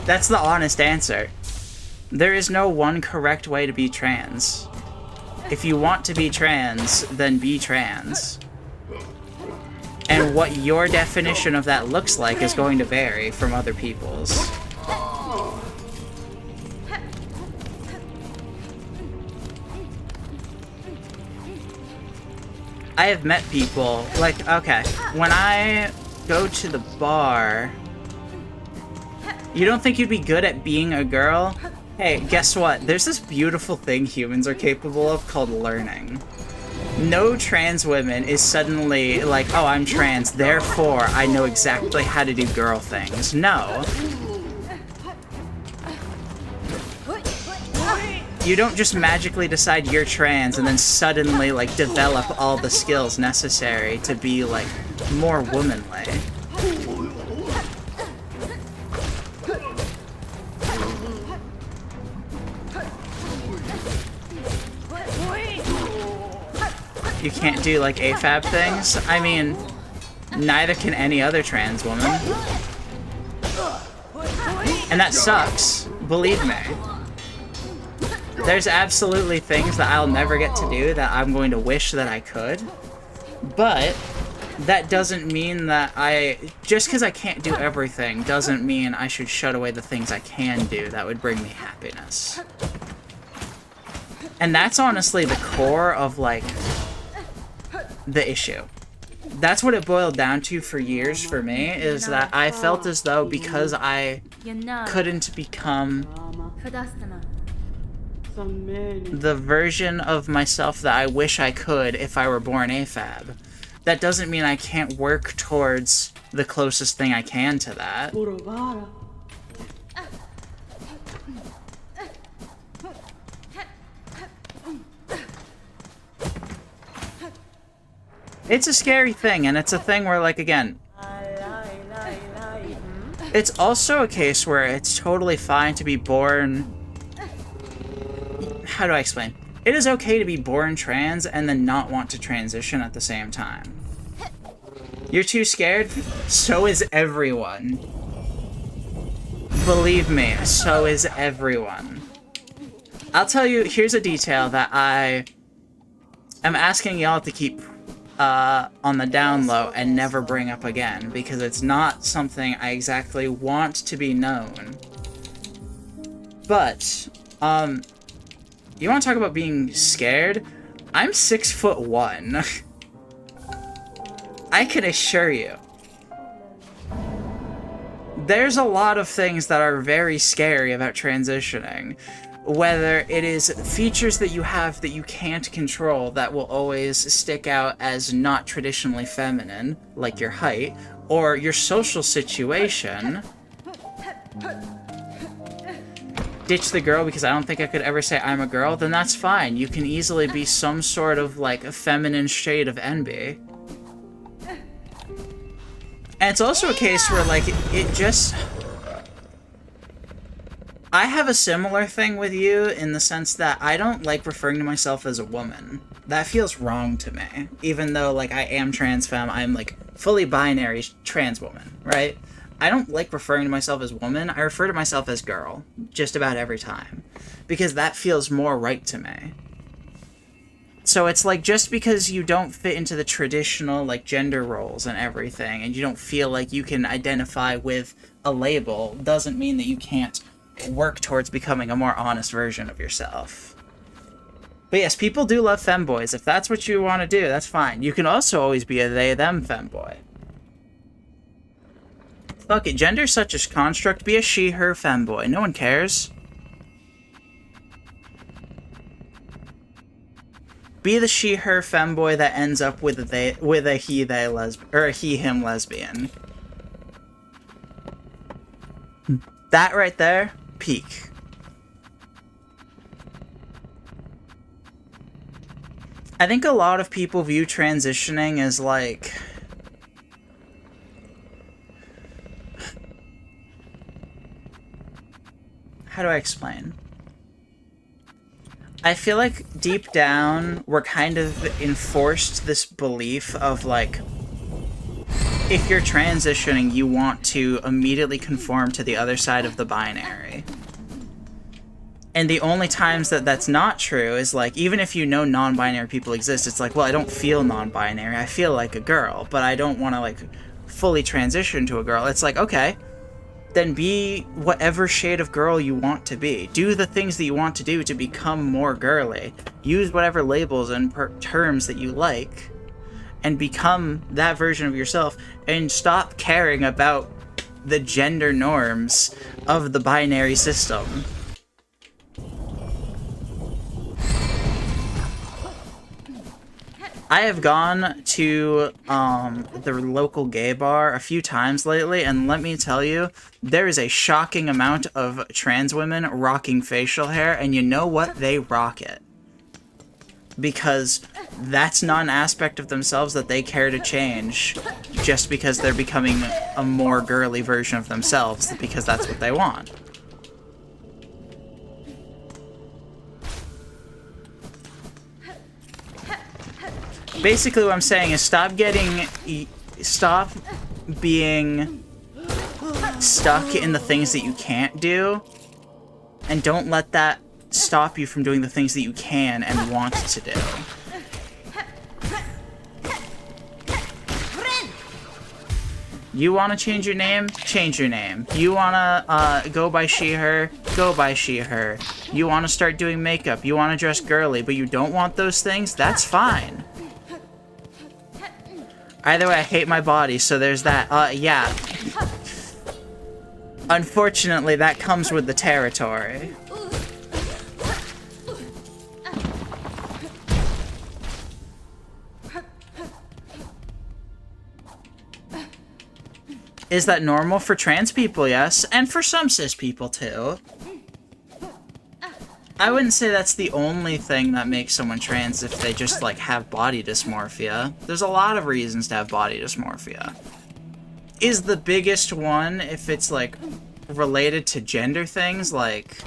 That's the honest answer. There is no one correct way to be trans. If you want to be trans, then be trans. And what your definition of that looks like is going to vary from other people's. I have met people, like, okay, when I go to the bar, you don't think you'd be good at being a girl? Hey, guess what? There's this beautiful thing humans are capable of called learning. No trans woman is suddenly like, oh, I'm trans, therefore I know exactly how to do girl things. No. You don't just magically decide you're trans and then suddenly, like, develop all the skills necessary to be, like, more womanly. You can't do, like, AFAB things? I mean, neither can any other trans woman. And that sucks. Believe me. There's absolutely things that I'll never get to do that I'm going to wish that I could. But that doesn't mean that just because I can't do everything doesn't mean I should shut away the things I can do that would bring me happiness. And that's honestly the core of, like, the issue. That's what it boiled down to for years for me, is that I felt as though because I couldn't become the version of myself that I wish I could if I were born AFAB, that doesn't mean I can't work towards the closest thing I can to that. It's a scary thing, and it's a thing where, like, again, it's also a case where it's totally fine to be born... How do I explain? It is okay to be born trans and then not want to transition at the same time. You're too scared? So is everyone. Believe me, so is everyone. I'll tell you, here's a detail that I am asking y'all to keep on the down low and never bring up again, because it's not something I exactly want to be known. But, you want to talk about being scared? I'm 6'1". I can assure you. There's a lot of things that are very scary about transitioning. Whether it is features that you have that you can't control that will always stick out as not traditionally feminine, like your height, or your social situation. Ditch the girl because I don't think I could ever say I'm a girl, then that's fine. You can easily be some sort of, like, a feminine shade of envy. And it's also a case where, like, it just... I have a similar thing with you in the sense that I don't like referring to myself as a woman. That feels wrong to me. Even though, like, I am trans femme, I'm, like, fully binary trans woman, right? I don't like referring to myself as woman. I refer to myself as girl just about every time, because that feels more right to me. So it's like, just because you don't fit into the traditional, like, gender roles and everything, and you don't feel like you can identify with a label, doesn't mean that you can't work towards becoming a more honest version of yourself. But yes, people do love femboys. If that's what you want to do, that's fine. You can also always be a they-them femboy. Fuck it, gender's such a construct. Be a she-her femboy. No one cares. Be the she-her femboy that ends up with a he-they lesbian, or a he-him lesbian. That right there, peak. I think a lot of people view transitioning as, like... How do I explain? I feel like deep down, we're kind of enforced this belief of, like, if you're transitioning, you want to immediately conform to the other side of the binary. And the only times that that's not true is, like, even if you know non-binary people exist, it's like, well, I don't feel non-binary. I feel like a girl, but I don't want to, like, fully transition to a girl. It's like, okay, then be whatever shade of girl you want to be. Do the things that you want to do to become more girly. Use whatever labels and terms that you like, and become that version of yourself, and stop caring about the gender norms of the binary system. I have gone to the local gay bar a few times lately, and let me tell you, there is a shocking amount of trans women rocking facial hair, and you know what? They rock it. Because that's not an aspect of themselves that they care to change just because they're becoming a more girly version of themselves, because that's what they want. Basically what I'm saying is stop being stuck in the things that you can't do, and don't let that stop you from doing the things that you can and want to do. You want to change your name? Change your name. You want to go by she, her? Go by she, her. You want to start doing makeup? You want to dress girly, but you don't want those things? That's fine. Either way, I hate my body, so there's that. Yeah. Unfortunately, that comes with the territory. Is that normal for trans people? Yes. And for some cis people, too. I wouldn't say that's the only thing that makes someone trans if they just, like, have body dysmorphia. There's a lot of reasons to have body dysmorphia. Is the biggest one if it's, like, related to gender things, like...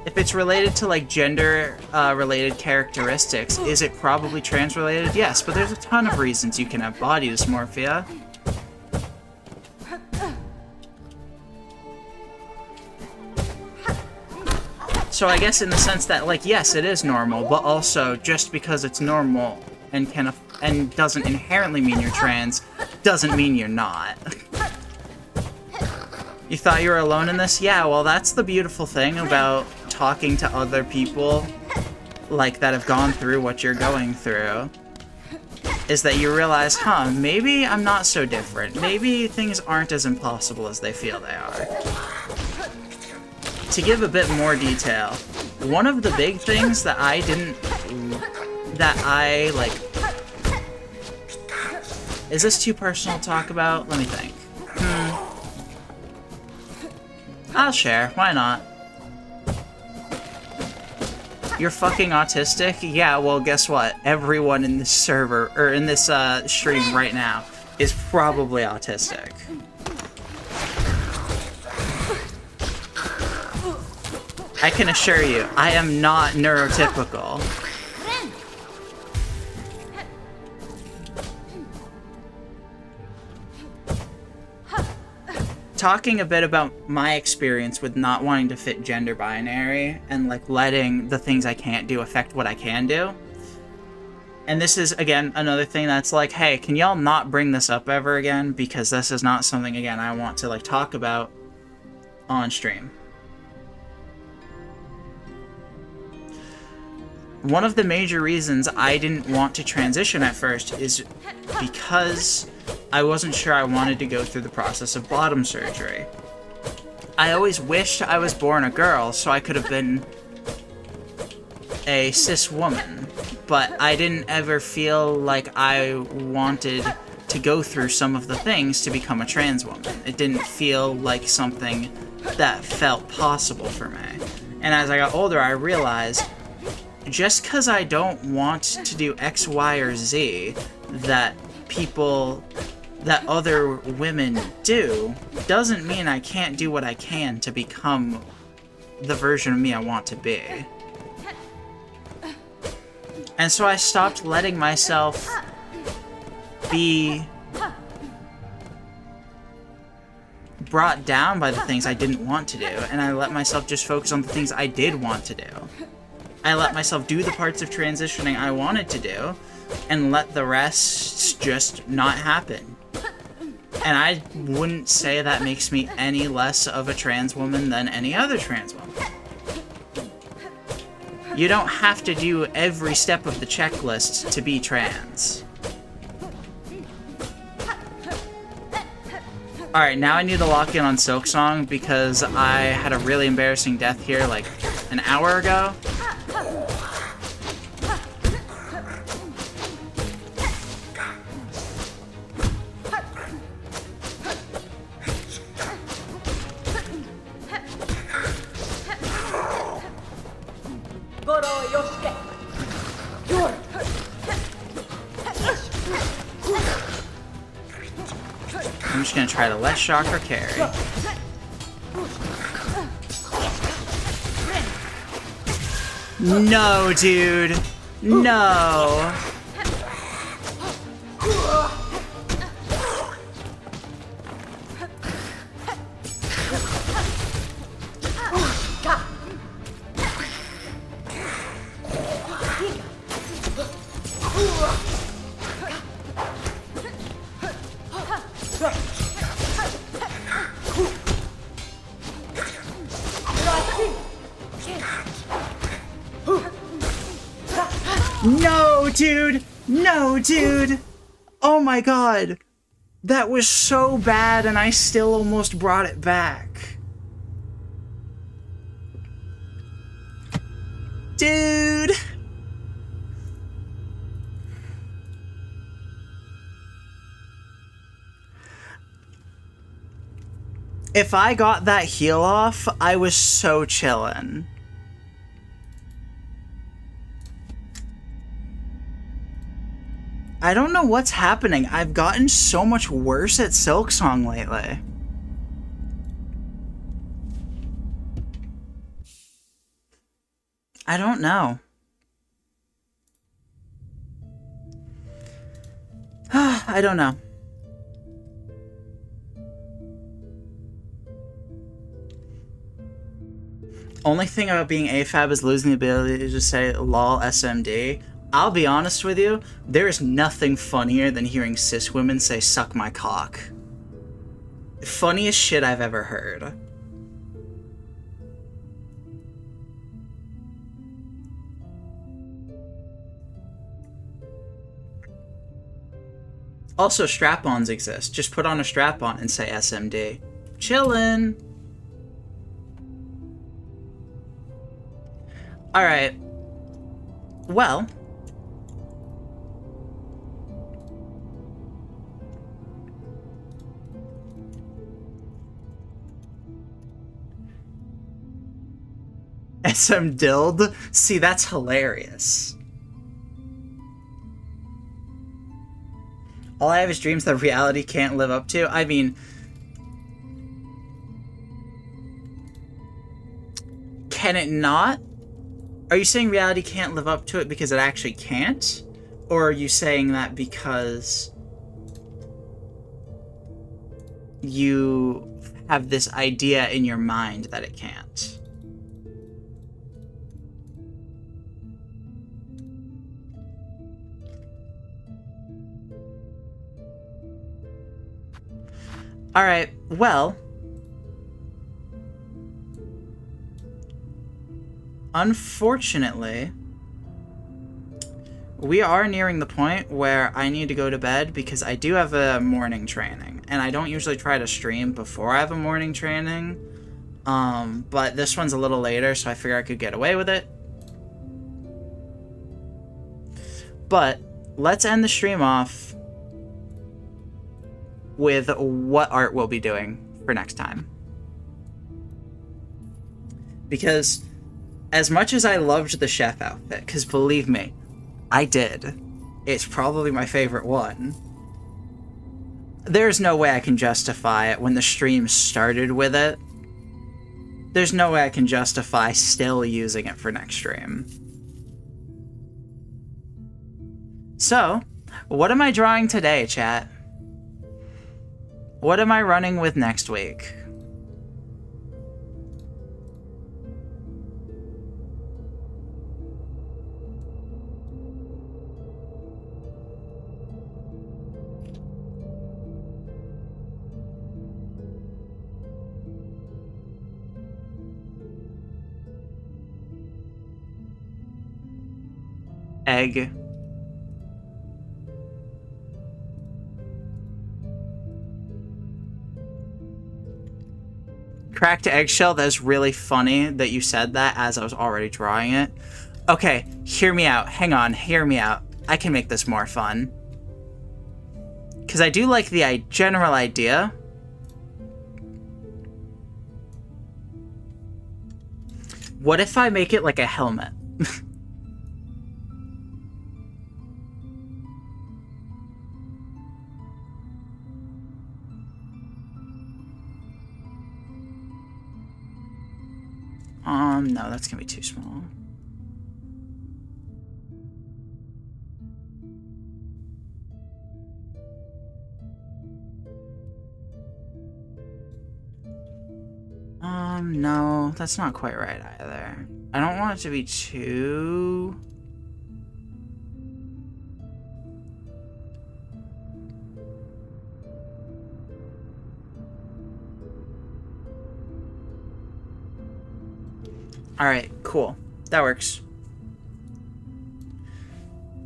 If it's related to, like, gender-related characteristics, is it probably trans-related? Yes, but there's a ton of reasons you can have body dysmorphia. So I guess in the sense that, like, yes, it is normal, but also, just because it's normal and doesn't inherently mean you're trans, doesn't mean you're not. You thought you were alone in this? Yeah, well, that's the beautiful thing about talking to other people, like, that have gone through what you're going through, is that you realize, huh, maybe I'm not so different. Maybe things aren't as impossible as they feel they are. To give a bit more detail, one of the big things that like... Is this too personal to talk about? Let me think. I'll share, why not? You're fucking autistic? Yeah, well, guess what? Everyone in this server, or in this stream right now, is probably autistic. I can assure you, I am not neurotypical. Talking a bit about my experience with not wanting to fit gender binary and, like, letting the things I can't do affect what I can do. And this is, again, another thing that's like, hey, can y'all not bring this up ever again? Because this is not something, again, I want to, like, talk about on stream. One of the major reasons I didn't want to transition at first is because I wasn't sure I wanted to go through the process of bottom surgery. I always wished I was born a girl so I could have been a cis woman, but I didn't ever feel like I wanted to go through some of the things to become a trans woman. It didn't feel like something that felt possible for me. And as I got older, I realized just because I don't want to do X, Y, or Z that other women do, doesn't mean I can't do what I can to become the version of me I want to be. And so I stopped letting myself be brought down by the things I didn't want to do, and I let myself just focus on the things I did want to do. I let myself do the parts of transitioning I wanted to do, and let the rest just not happen. And I wouldn't say that makes me any less of a trans woman than any other trans woman. You don't have to do every step of the checklist to be trans. Alright, now I need to lock in on Silksong because I had a really embarrassing death here like an hour ago. I'm just gonna try to let shock or carry. No, dude. No. No, dude! No, dude! Oh my god! That was so bad and I still almost brought it back. Dude! If I got that heal off, I was so chillin'. I don't know what's happening. I've gotten so much worse at Silksong lately. I don't know. I don't know. Only thing about being AFAB is losing the ability to just say lol SMD. I'll be honest with you, there is nothing funnier than hearing cis women say suck my cock. Funniest shit I've ever heard. Also, strap-ons exist. Just put on a strap-on and say SMD. Chillin'. Alright. Well. SM Dild? See, that's hilarious. All I have is dreams that reality can't live up to. I mean... Can it not? Are you saying reality can't live up to it because it actually can't? Or are you saying that because you have this idea in your mind that it can't? Alright, well... Unfortunately, we are nearing the point where I need to go to bed because I do have a morning training. And I don't usually try to stream before I have a morning training. But this one's a little later, so I figure I could get away with it. But let's end the stream off with what art we'll be doing for next time. Because as much as I loved the chef outfit, because believe me, I did. It's probably my favorite one. There's no way I can justify it when the stream started with it. There's no way I can justify still using it for next stream. So, what am I drawing today, chat? What am I running with next week? Egg. Cracked eggshell, that's really funny that you said that as I was already drawing it. Okay, hear me out. Hang on, hear me out. I can make this more fun. Because I do like the general idea. What if I make it like a helmet? No, that's gonna be too small. No, that's not quite right either. I don't want it to be too... Alright, cool. That works.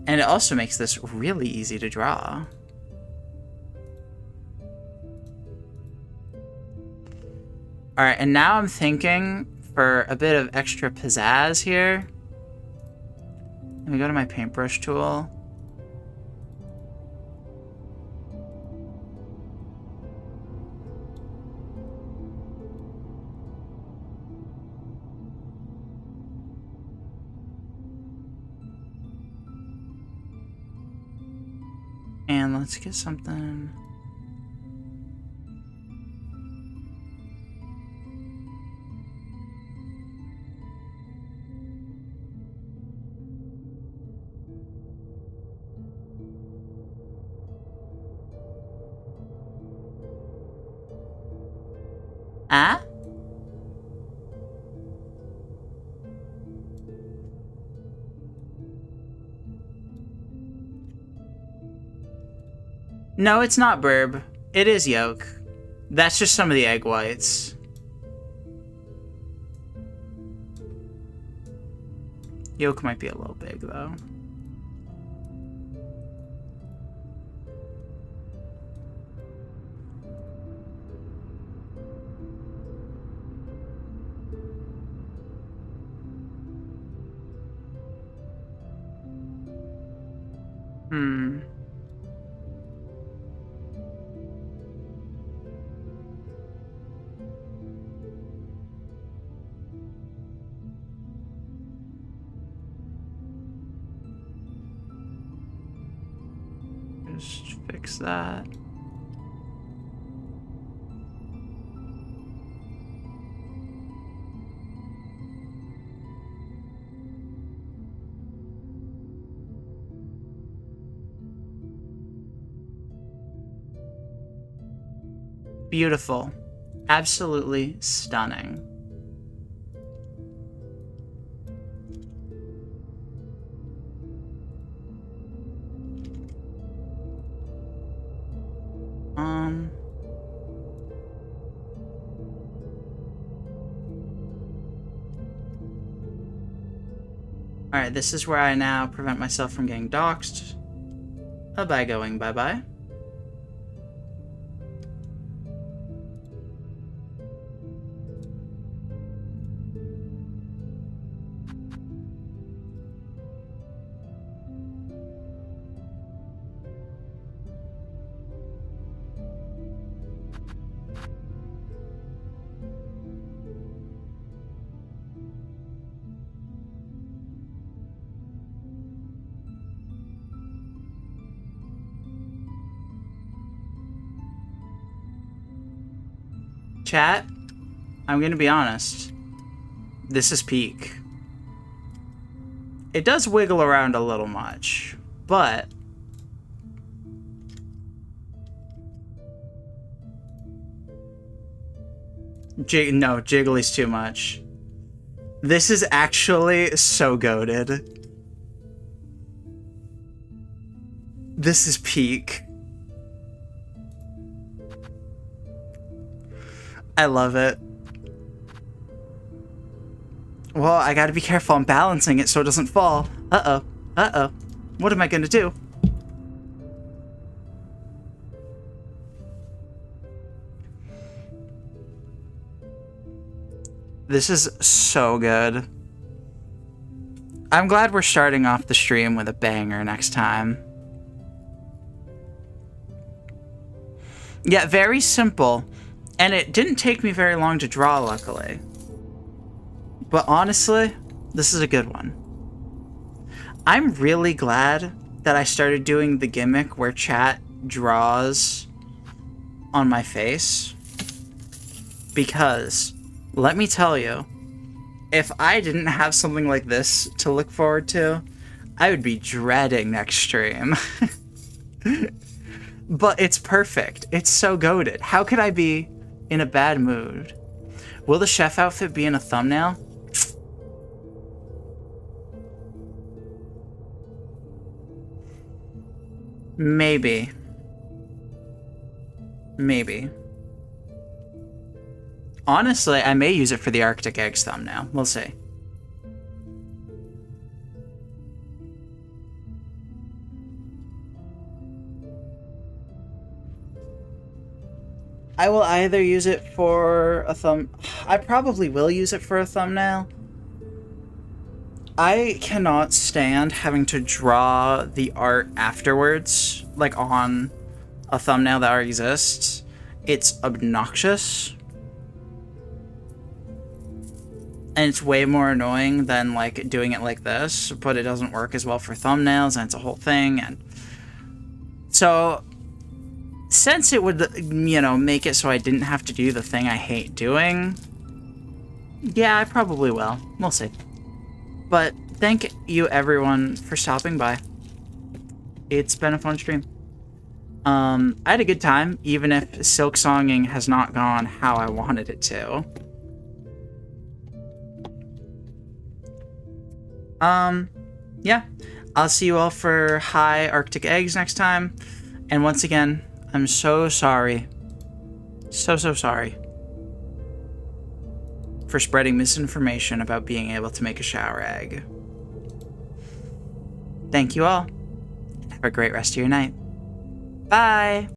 And it also makes this really easy to draw. Alright, and now I'm thinking for a bit of extra pizzazz here. Let me go to my paintbrush tool. And let's get something... Ah? No, it's not burb. It is yolk. That's just some of the egg whites. Yolk might be a little big, though. Hmm. Just fix that. Beautiful. Absolutely stunning. Alright, this is where I now prevent myself from getting doxxed by going bye-bye. Chat, I'm gonna be honest. This is peak. It does wiggle around a little much, but no, jiggly's too much. This is actually so goated. This is peak. I love it. Well, I gotta be careful. I'm balancing it so it doesn't fall. Uh-oh. Uh-oh. What am I gonna do? This is so good. I'm glad we're starting off the stream with a banger next time. Yeah, very simple. And it didn't take me very long to draw, luckily. But honestly, this is a good one. I'm really glad that I started doing the gimmick where chat draws on my face. Because, let me tell you, if I didn't have something like this to look forward to, I would be dreading next stream. But it's perfect. It's so goated. How could I be in a bad mood? Will the chef outfit be in a thumbnail? Maybe. Maybe. Honestly, I may use it for the Arctic Eggs thumbnail. We'll see. I will either use it for a I probably will use it for a thumbnail. I cannot stand having to draw the art afterwards, like on a thumbnail that already exists. It's obnoxious. And it's way more annoying than, like, doing it like this, but it doesn't work as well for thumbnails, and it's a whole thing, and... So, since it would, you know, make it so I didn't have to do the thing I hate doing, yeah, I probably will. We'll see. But thank you, everyone, for stopping by. It's been a fun stream. I had a good time, even if Silksonging has not gone how I wanted it to. Yeah. I'll see you all for High Arctic Eggs next time. And once again, I'm so sorry. So sorry. For spreading misinformation about being able to make a shower egg. Thank you all. Have a great rest of your night. Bye!